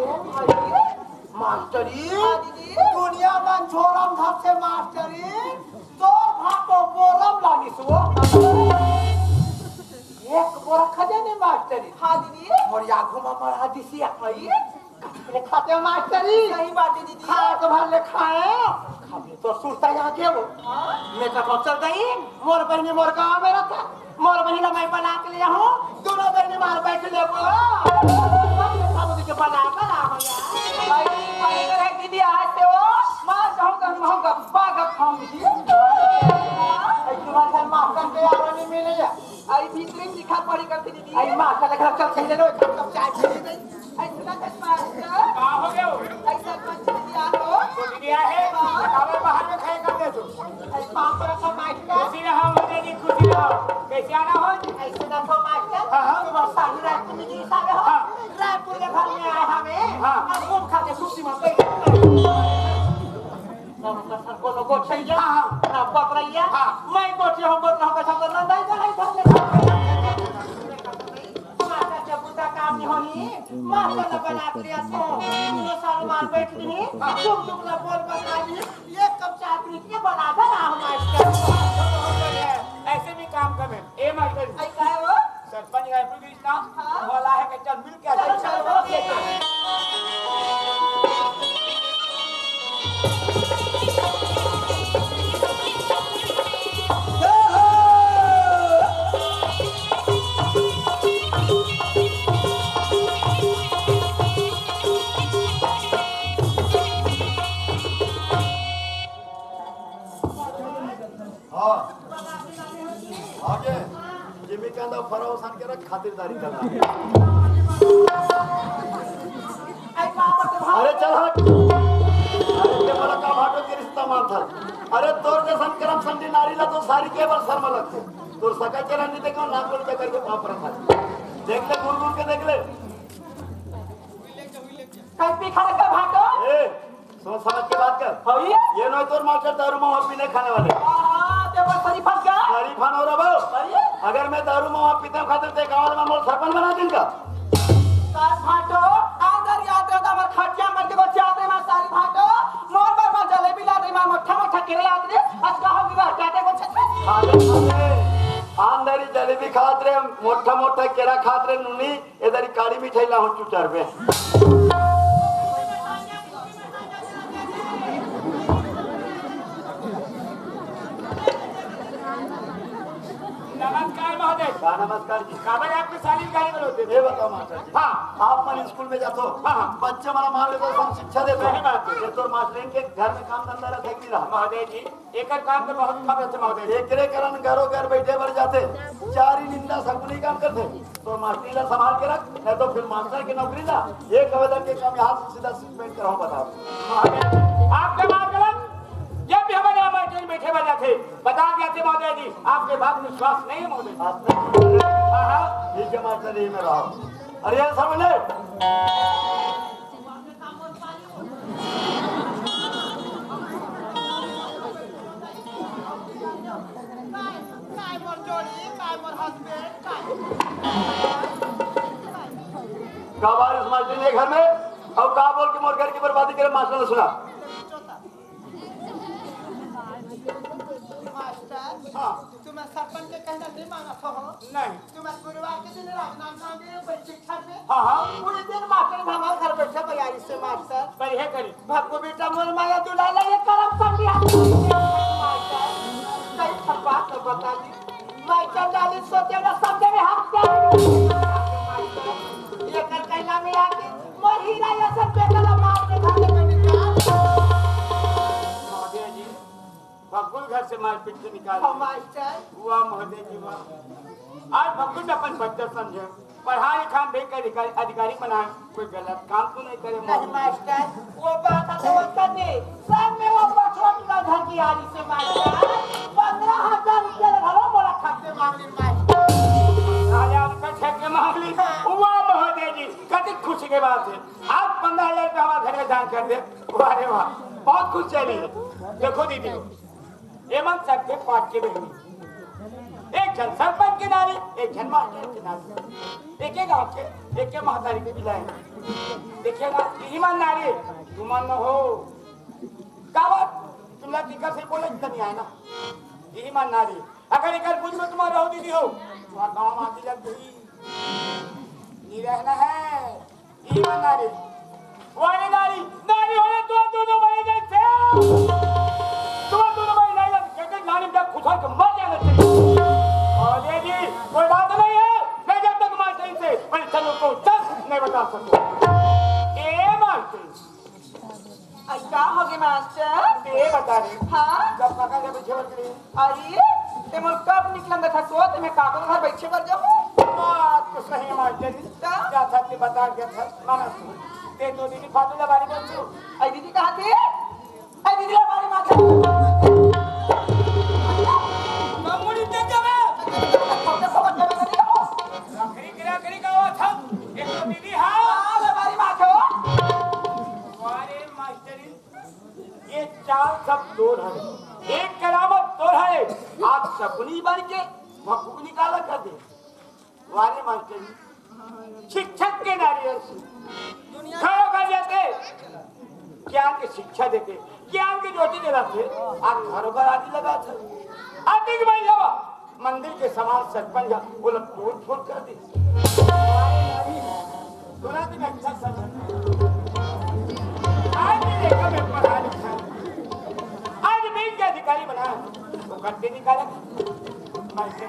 मास्टरी दुनिया में छोरम धसे मास्टरी तो भाटो बोरम लानिस वो एक बोरा खदे ने मास्टरी हां दीदी मोर या घुमा मरा दिसिया भाई ले खाते हो मास्टरी सही बात है दीदी खा तो भर ले खाए खाबे तो सुरता यहां के वो मैं तो चल गई मोर बहनी मोर गांव में रहता मोर बहनी मैं बना के लिया हूं दोनों बहनी मार बैठ ले वो सब के बना कर आ गया भाई करे दीदी आज से वो मां कहूंगा बागा खाऊंगी आई तुम्हारे मां के यार नहीं मिले या आई भीतरी में दिखा पड़ी करती दीदी आई मां का घर चल के ले लो कप चाय पी ले आई सुना के मास्टर का हो गया ऐसा कुछ दिया हो दिया है बताओ बाहर में खाए कर दे तू आई पांच पर का मास्टर खुशी रहो मुझे जी खुशी रहो कैसे आना हो ऐसे ना तो मास्टर हां तो बस सारी रात में जी सारे हो रायपुर के घर में आए हमें हां खूब खा के खुशी में बैठ सर को लोगो चाहिए हां बाप रैया मैं गोटी हम बोल रहा हूं सब ना नहीं करे माता जब बुता काम नहीं होनी माता ने बना लिया तो तीनों साल मार बैठ ली तुम ना बोल बता दी एक कप चाय पी के बना दे ना मास्टर ऐसे भी काम कर ए मास्टर आई का हो सरपंच रायपुर के रिश्ता वाला है कि चल मिल के चल आगे जीविका दा फरावसान के रख खातिरदारी करना आई बाबा तो अरे चल हट अरे ते मला का भाटो तारी के बार शर्मा लगते तो सका चला नहीं देखो नाक बोल के करके पाप रखा देख ले घूर घूर के देख ले कहीं पीखा रखा भाटो ए सोच समझ के बात कर होई ये नहीं तो मास्टर दारू महुआ पीने खाने वाले ते बस सरी फंस गया सारी खान हो रहा भाव अरे अगर मैं दारू महुआ पीता हूँ खाते ते गाँव में मोल सरपंच बना दूंगा सारी भाटो अंदर याद रहता हमार खटिया मर के बच्चे आते मैं सारी भाटो मोर बार जलेबी ला दे मैं मोठा मोठा केले ला दे आज का होगी बात कहते को छत खाते आंधरी जलेबी खात रे मोठा मोठा केरा खात रे नुनी इधर काली मिठाई ला हूँ चुचार पे नमस्कार महोदय। नमस्कार जी काबर आपके साली गाली बोलते थे। ये बताओ मास्टर जी हाँ आप मन स्कूल में जाते हो हाँ। बच्चे हमारा मान लेते हो शिक्षा देते सही बात है। ये तो मास्टर के घर में काम धंधा रखे नहीं रहा महोदय जी एक काम तो बहुत खबर है महोदय जी। एकरे कारण घरों घर बैठे बढ़ जाते चार ही निंदा सगुनी काम करते तो मास्टरी ला संभाल के रख नहीं तो फिर मास्टर की नौकरी ना एक आवेदन के काम यहाँ से सीधा सस्पेंड कराऊं बताओ महोदय आपका बात गलत। जब भी हमारे यहाँ मास्टर बैठे बजा थे बता दिया थे महोदय जी आपके बात में विश्वास नहीं है महोदय। हाँ हाँ ठीक है मास्टर जी में रहो अरे यार समझ ले काय मोर जोड़ी काय मोर हस्बैंड काय कब आ इस मास्टर ने घर में और कहा बोल के मोर घर की बर्बादी करे मास्टर ने सुना मास्टर हाँ तुम्हें सरपंच के कहना नहीं माना था हो नहीं तुम्हें गुरुवार के दिन राजनाम दे बच्चे घर में हाँ हाँ पूरे दिन मास्टर हमारे घर बैठे तैयारी से मास्टर पर है करी भगो बेटा मोर माया दुलाला ये करम कर दिया मास्टर कई थप्पा तो बता दी मास्टर डाली सोचे ना समझे में हाथ क्या ये कर कहना में आके मोर हीरा ये सब बेटा मार के खाने में निकाल महोदय जी भगुल घर से मारपीट से निकाल हाँ मास्टर हुआ महोदय जी हुआ आज भगुल में अपन बच्चा समझे पढ़ा लिखा बेकर अधिकारी बनाए कोई गलत काम तो नहीं करे नहीं मास्टर वो बात तो वो करने सब में वो बचवा मिला घर की आरी से मास्टर 15,000 रुपया घरों बोला खाते मांगली मास्टर मामली हुआ महोदय जी कति खुशी के बात है आज 15,000 रुपया हमारे घर में दान कर दे वाह वाह बहुत खुश चली है देखो दीदी एमन सबके पाठ के बहनी एक जन सरपंच की नारी एक जन मास्टर की नारी एक गाँव के एक महतारी के बिलाए देखिएगा ईमान नारी तुमान न हो गावत तुम लोग दिक्कत से बोले नहीं आए ना ईमान नारी अगर एक बुझ में तुम्हारा रहो दीदी हो तुम्हारा गाँव आती लग गई नहीं रहना है ईमान नारी वाली नारी नारी होने तो दोनों भाई जैसे तुम दोनों भाई नहीं लगते नानी जब खुश होकर मर जाना चाहिए और ये जी कोई बात नहीं है मैं जब तक मास्टर से परीक्षा को तक नहीं बता सकता ये मास्टर क्या हो गया मास्टर ये बता रहे हाँ कब काका के पीछे बच रही अरे ते मुझ कब निकलंगा था सोच मैं काका घर बैठे कर जाऊँ बात तो सही है मास्टर जी क्या था कि बता क्या था माना ते तो दीदी फातुला बारी बोल छो आई दीदी कहाँ थी आई दीदी हमारी माँ का मामूली ते जावे छोटे समझ में नहीं हो करी का वो था एक तो दीदी हाँ हमारी माँ को वारे मास्टरी ये चाल सब तोड़ है एक करामत तोड़ है आज सपनी बन के भक्कू निकाला कर दे वारे मास्टरी शिक्षक के नारियल खड़ो कर जाते ज्ञान की शिक्षा देते ज्ञान की रोटी दिलाते आज घरों घर आदि लगा था आदि के भाई जावा मंदिर के समान सरपंच वो लोग तोड़ फोड़ कर दी सुना दिन अच्छा समझ आज भी देखा मैं पढ़ा लिखा आज बैंक के अधिकारी बना तो गड्ढे निकाला आज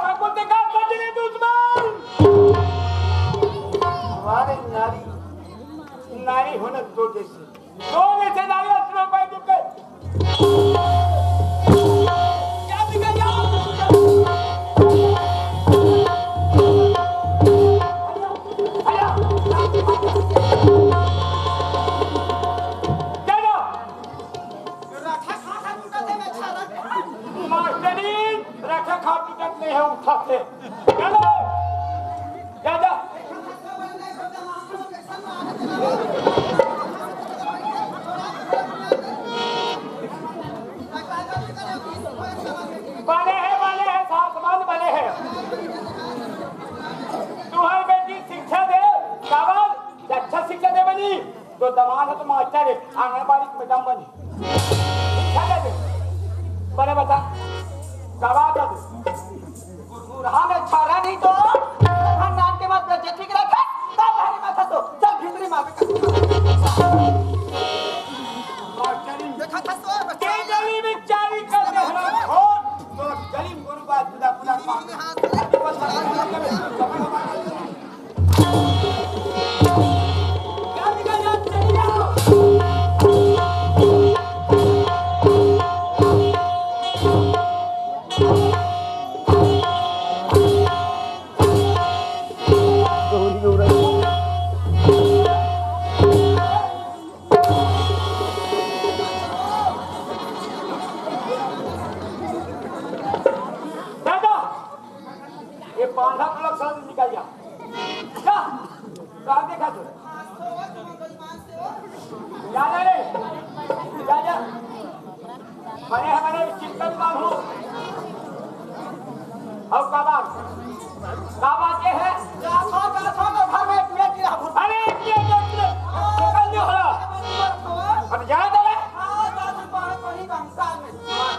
हमको देखा बदले दुश्मन हमारे नारी होने दो जैसे नारी अस्त्रों पर दुख क्या दिखा मास्टर खाते चलो जा जा बने हैं सासमान बने हैं तुम्हारी बेटी शिक्षा दे काबल अच्छा शिक्षा दे बनी तो दमान है तो मास्टर है आंगनबाड़ी मैडम बनी शिक्षा दे बने बता काबा कर हाँ मैं छाड़ा नहीं तो खानदान के बाद बच्चे ठीक रखा तब हरी माथा तो चल भीतरी माँ देखा था सो के गली में चारी कर दे हराम खोर तो गली में गोरू बात बुला बुला क्या निकल जा चलिए बांधा तो लोग सब निकल जा जा कहाँ देखा तू जा रे जा जा मैंने हमारे चिंतन मान हूँ और काबा के है घर में पेट गिरा अरे ये निकल नहीं हो रहा अब जा दे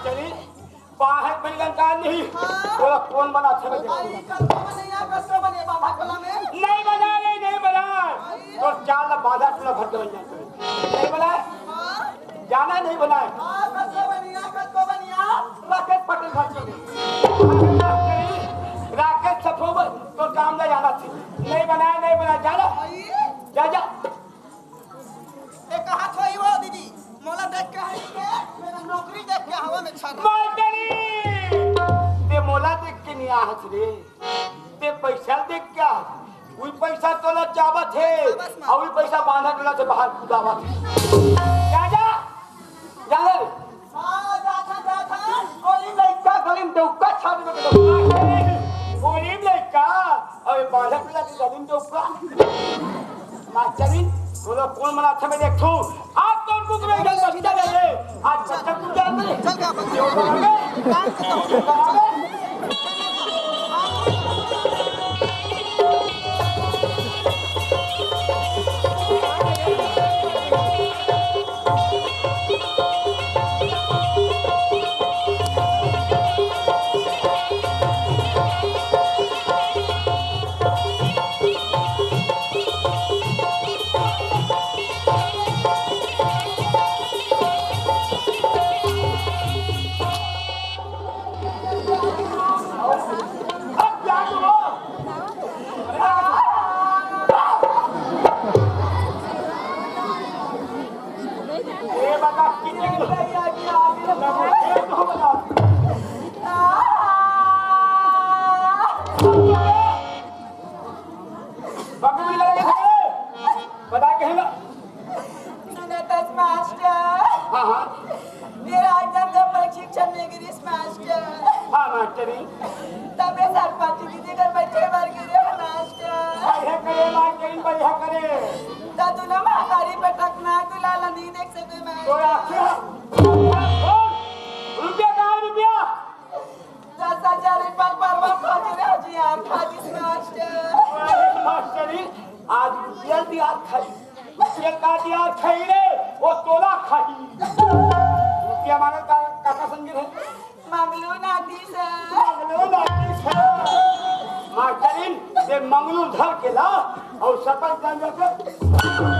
चली बाहर परिलंका नहीं बोला कौन बना अच्छा नहीं बना नहीं बना तो चाल बाधा टूला भर के बन जाते नहीं बना जाना नहीं बना राकेश पटेल भर चुके राकेश सफोब तो काम ले जाना थी नहीं बना जाना जा जा कहा खोई वो दीदी मोला देख के है के मेरा नौकरी देख के हवा में छा ते मोला देख के नहीं आहत रे ते पैसा देख क्या वही पैसा तोला चावत है और वही पैसा बांधा टोला से बाहर कूदावत है जा रे हां जाथा ओली लइका गलिम डौका छाड़ के ओली लइका और बांधा टोला के गलिम डौका मास्टरी बोलो कौन मना अच्छा में देखो आप कौन कुक में गल बच्चा ले आज बच्चा कुक जान ले चल गया काम खत्म मंगलू धर के ला और सरपंच जान जाके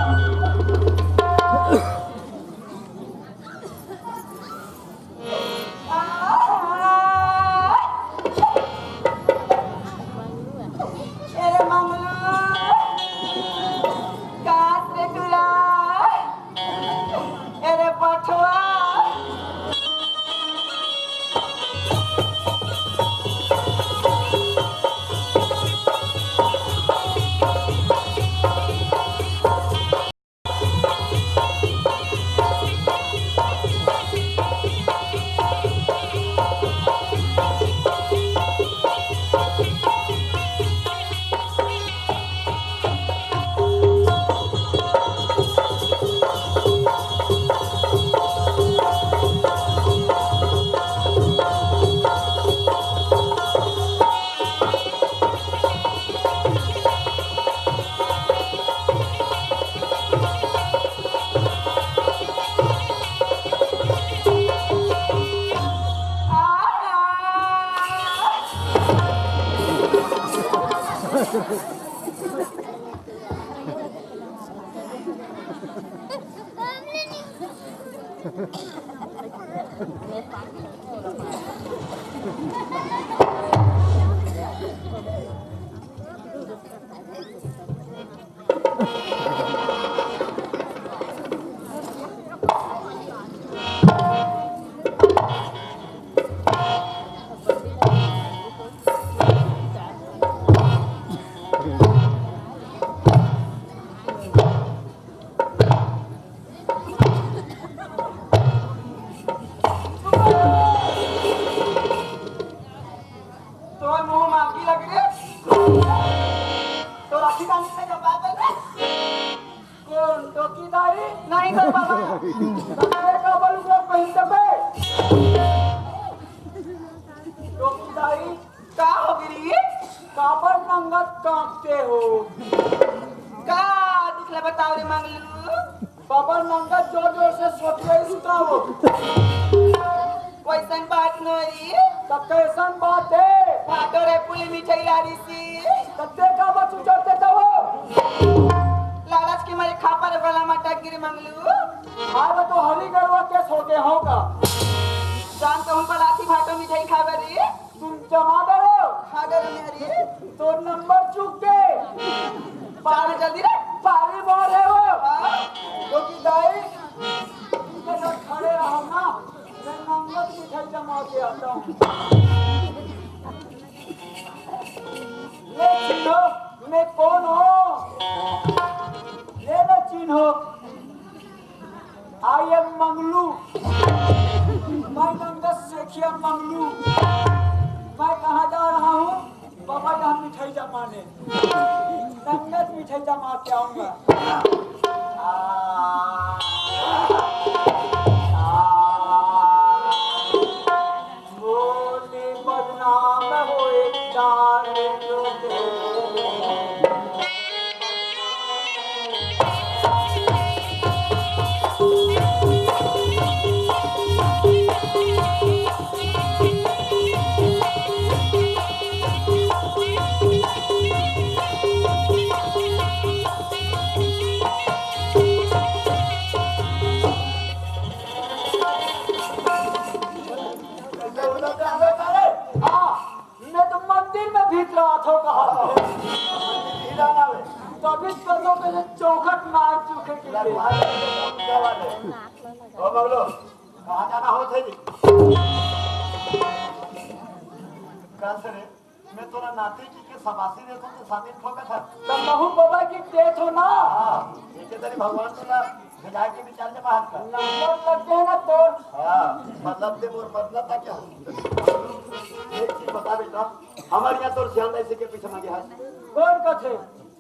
तो मुंह मांगी लग रही तो राखी बांधने में जो बात है कौन टोकीदारी नहीं कर बाबा तुम्हारे का बलुआ पहन दबे टोकीदारी का हो गिरी काबर नंगत कांपते हो का दिखला बताओ रे मंगलू काबर नंगत जोर जोर से सोचिए सुताओ वैसन बात नहीं तब कैसन बात है फाटो रे पुली मिठाई लारी सी कत्ते का बचू चढ़ते तो लालच के मारे खापा रे गला में अटक गिरी मंगलू आए तो हरी गरवा केस हो गए होगा शाम को हम पलाती फाटो मिठाई खावे रे तुम जमा दो खागे रे मेरी तो नंबर चूक गए पानी जल्दी रे पारी बोल रहे हो हाँ? क्योंकि दाई के साथ खड़े रहो ना मैं नंबर मिठाई जमा के आता हूँ ले चिन्हो मैं कौन हूँ ले लो चिन्हो आई एम मंगलू मैं नंगत सेखिया मंगलू मैं कहाँ जा रहा हूँ बाबा यहाँ मिठाई जमाने नंगत मिठाई जमा के आऊंगा बोले बदनाम होए जाने दो मैं तो मंदिर में भीत रहा था कहा तभी कदों के चौखट मार चुके के लिए ओ मगलो कहाँ जाना हो थे जी कहाँ से रे मैं तोरा नाती जी के सबासी रहता तो शादी ठोका था तब महू बाबा की डेथ हो ना हाँ ये तेरी भगवान तोरा विधायक के विचार में बाहर का नंबर लग गए ना तो हाँ मतलब से मोर मतलब था क्या एक चीज बता बेटा हमारे यहाँ तोर श्याम ऐसे के पीछे मांगे हाथ कौन कथे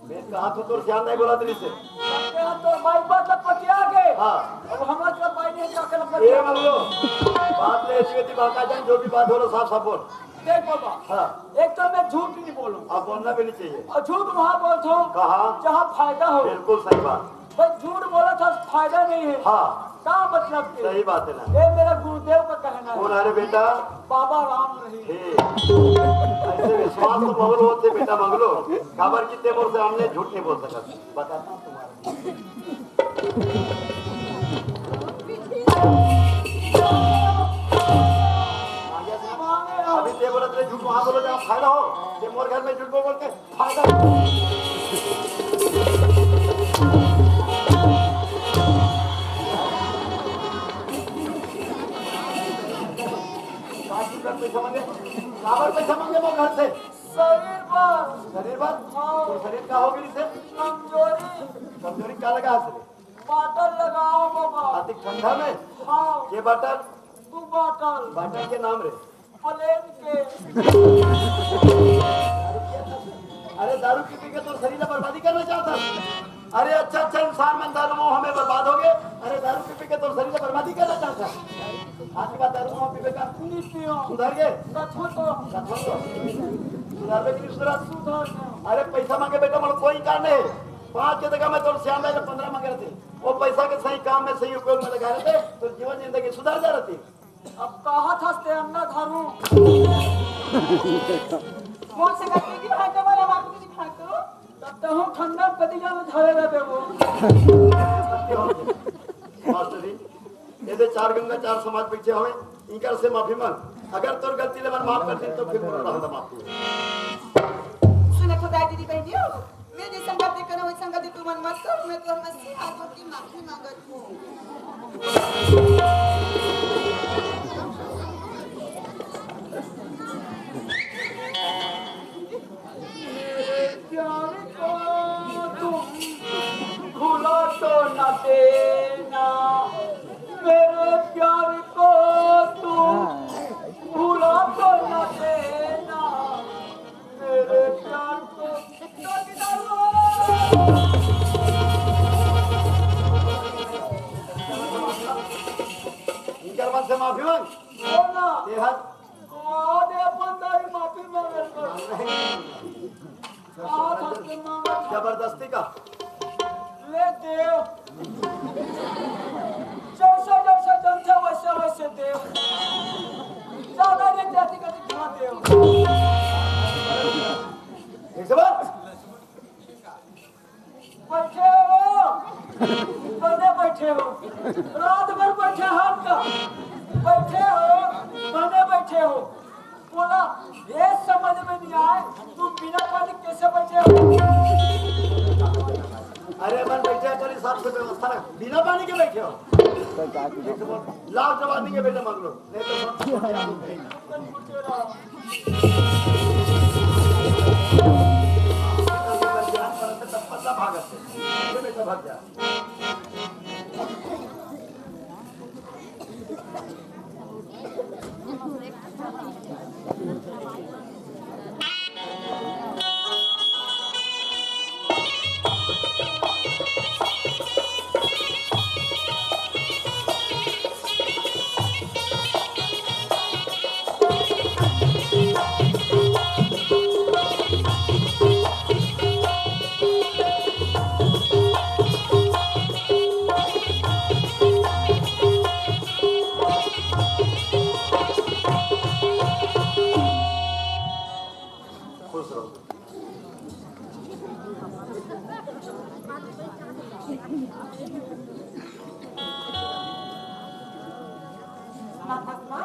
मैं कहा तो तोर श्याम नहीं बोला तेरी से सबके हाथ तो बाई बात पटिया गए हाँ अब हमरा के बाई नहीं जाके ये पटिया मगलो बात ले ऐसी बाका जान जो भी बात हो रहा साफ साफ बोल देख बाबा हाँ एक तो मैं झूठ नहीं बोलूं अब बोलना भी नहीं चाहिए और झूठ वहाँ बोलता हूँ कहाँ जहाँ फायदा हो बिल्कुल सही बात भाई झूठ बोला था फायदा नहीं है हाँ क्या मतलब के सही बात है ना ये मेरा गुरुदेव का कहना कौन है है रे बेटा बाबा राम रही हे ऐसे विश्वास तो मगलो होते बेटा मगलो खबर कितने मोर से हमने झूठ नहीं बोल सका बताता हूं तुम्हारा अभी ते बोला तेरे झूठ वहां बोलो जहाँ फायदा हो ते मोर घर में झूठ बोल के फायदा पैसा मांगे काबर पैसा मांगे वो घर से शरीर बात तो शरीर का हो गई से कमजोरी क्या लगा हंस बाटल लगाओ बाबा अधिक ठंडा में हाँ ये बटर तू बाटल बटर के नाम रे प्लेन के अरे दारू पी पी के तो शरीर में बर्बादी करना चाहता अरे अच्छा अच्छा इंसान में दारू मुंह हमें बर्बाद हो गए अरे दारू पी पी के तो शरीर में बर्बादी करना चाहता आज के बाद दारू मुंह पी पी का नहीं पियो सुधर गए कथो तो सुधर के सुधर अरे पैसा मांगे बेटा मतलब कोई कारण नहीं 5 के जगह में तो श्याम भाई 15 मांगे रहते वो पैसा के सही काम में सही उपयोग में लगा रहे थे तो जीवन जिंदगी सुधर जा रही अब कहा था से अन्ना धरू कौन से करते की भाग वाला बात की भाग तो हम ठंडा पतिया में धरे रहते वो मास्टर जी ये चार गंगा चार समाज पीछे हमें इनकर से माफी मांग अगर तोर गलती ले मन माफ कर दी तो फिर बोल रहा था माफी सुने तो दाई दीदी बहन जी मैं जैसा गलती करो वैसा गलती तू मन मत कर मैं तो मस्ती हाथों की माफी मांगत हूँ प्यार को तुम भूला तो न देना मेरे प्यार को तुम भूला तो न देना मेरे प्यार को इनकर मन से माफी मांग बोला ये हाथ आधे बंदारी माफी मांगल कर आधा से मांगल जबरदस्ती का ले देव जैसा जैसा जनता वैसे वैसे देव ज्यादा नहीं जाति का दिखा देव एक से बात बैठे हो बने बैठे हो रात भर बैठे हाथ का बैठे हो बने बैठे हो बोला ये समझ में नहीं आए तुम बिना पानी कैसे बैठे हो अरे मन बैठे तो हिसाब से व्यवस्था रख बिना पानी के बैठे हो लाओ जब आदमी के बेटे मांग लो नहीं तो पता भागत ये बेटा भाग जा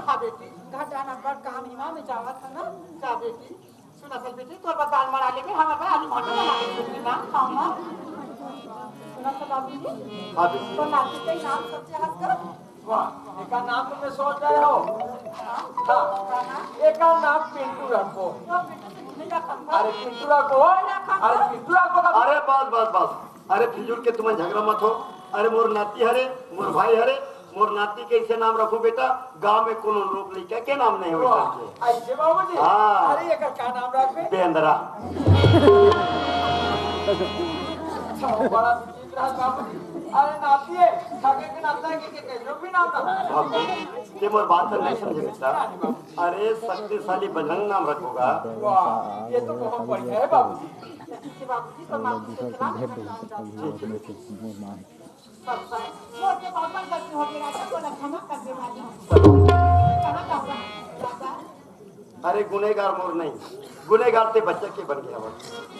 हाँ बेटी घाटा नंबर काम हिमा में जावा था ना क्या बेटी सुना चल बेटी तोर बात दाल मरा लेके हम अपना आलू मटर बना के ना खाऊंगा सुना तो बाबू जी हाँ बेटी तो नाती के नाम सबसे हंस कर वाह एक नाम तुम सोच रहे हो हाँ एक नाम पिंटू रखो अरे पिंटू रखो अरे पिंटू रखो अरे बस अरे फिजूल के तुम्हें झगड़ा मत हो अरे मोर नाती हरे मोर भाई हरे मोर नाती कैसे नाम रखो बेटा गांव में कोनो लोग लिखा के नाम नहीं हो ऐसे बाबूजी हाँ। अरे एक क्या नाम रखे बेंदरा बड़ा विचित्र है बाबूजी अरे नाती है खाके के नाता है के जो भी नाम था ये मोर बात नहीं समझे बेटा अरे शक्तिशाली बजरंग नाम रखोगा वाह ये तो बहुत बढ़िया है बाबूजी बाबूजी तो नाती के नाम मोर के पापा करती होगी राजा को लखना कर दे वाली कहां का होगा अरे गुनेगार मोर नहीं गुनेगार ते बच्चे के बन गया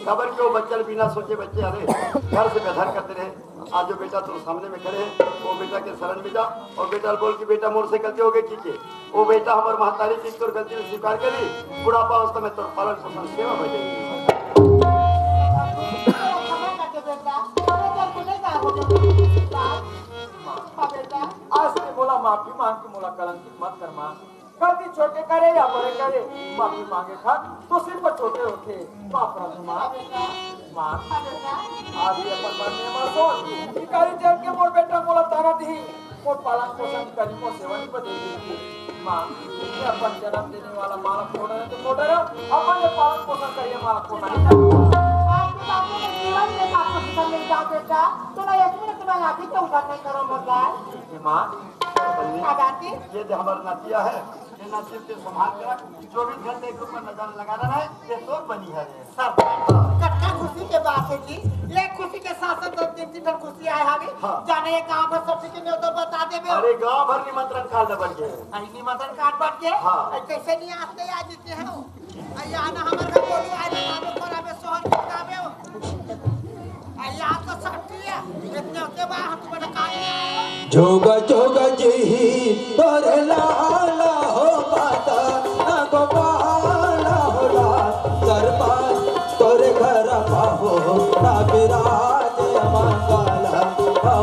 खबर क्यों बच्चे बिना सोचे बच्चे अरे घर से बेघर करते रहे आज जो बेटा तुम सामने में खड़े हैं वो बेटा के शरण में जा और बेटा बोल कि बेटा मोर से गलती हो गई ठीक है वो बेटा हमारे महतारी की तोर गलती ने स्वीकार करी बुढ़ापा अवस्था में तोर पालन पोषण सेवा बजेगी आज से बोला माफी मांग के मोला कलंकित मत कर मां गलती छोटे करे या बड़े करे माफी मांगे था तो सिर पर छोटे होते माफ कर मां आज ये अपन मन में मत सोच भिखारी जेल के मोर बेटा मोला ताना दी मोर पालन पोषण करी मोर सेवा नहीं बदल मां ये अपन जन्म देने वाला माला फोड़ा है तो फोड़ा है अपन ये पालन पोषण करिए माला फोड़ा है मां ये जो हमारा नातिया है ये नाती से संभाल के रख 24 घंटे के ऊपर नजर लगाना है ये तो बनी है सब कट्टा खुशी के बात है जी ये खुशी के साथ साथ 2-3 खुशी आए हावी जाने ये गांव भर सब के ने तो बता देबे अरे गांव भर निमंत्रण कार्ड बन गए आई निमंत्रण कार्ड बन के हाँ। कैसे नहीं आते आज के हो आई आना हमर घर बोलू आज नाम पर आवे सोहर काबे हाथ को सटिया इतने होते बा हाथ बड़ा काट जोगा जोगा जी तोरे लाला हो माता ना गोपाला होला सरपाल तोरे घर बाहो ना विराज मंगला हो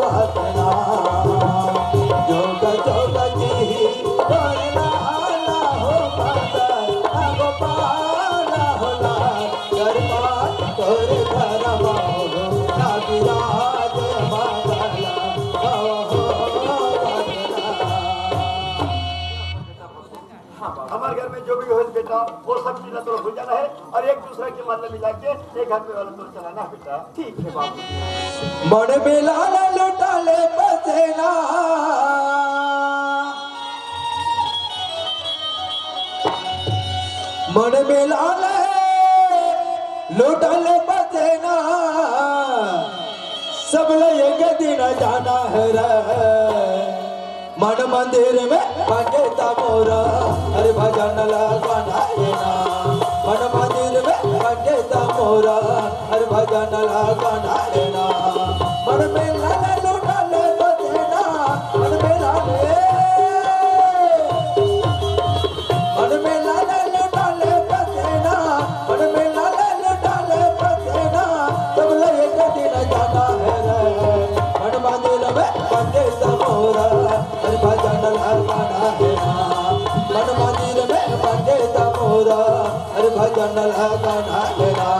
वतना जोगा जोगा जी तोरे लाला हो माता ना गोपाला होला सरपाल तोरे घर बाहो ना विराज मंगला हमारे घर में जो भी हो बेटा वो सब चीजें तो भूल जाना है और एक दूसरे के मतलब मिला के एक घर पे वाला तो चलाना है बेटा। ठीक है बाबू मन मिला लुटा ले बसेना मन मिला लुटा ले बसेना सब एक दिन जाना है रे मन मंदिर में पंडित मोरा हरि भजन लगाना है ना मन मंदिर में पंडित मोरा हरि भजन लगाना है ना मन में लाला लुटा ले बसेना मन में लाले मन में लाला लुटा ले बसेना मन में लाला लुटा ले बसेना सब लोग एक दिन जाना है रे मन मंदिर में पंडित मोरा हरि भजन लगाना है ना मन मंदिर में पंडित मोरा हरि भजन लगाना है ना।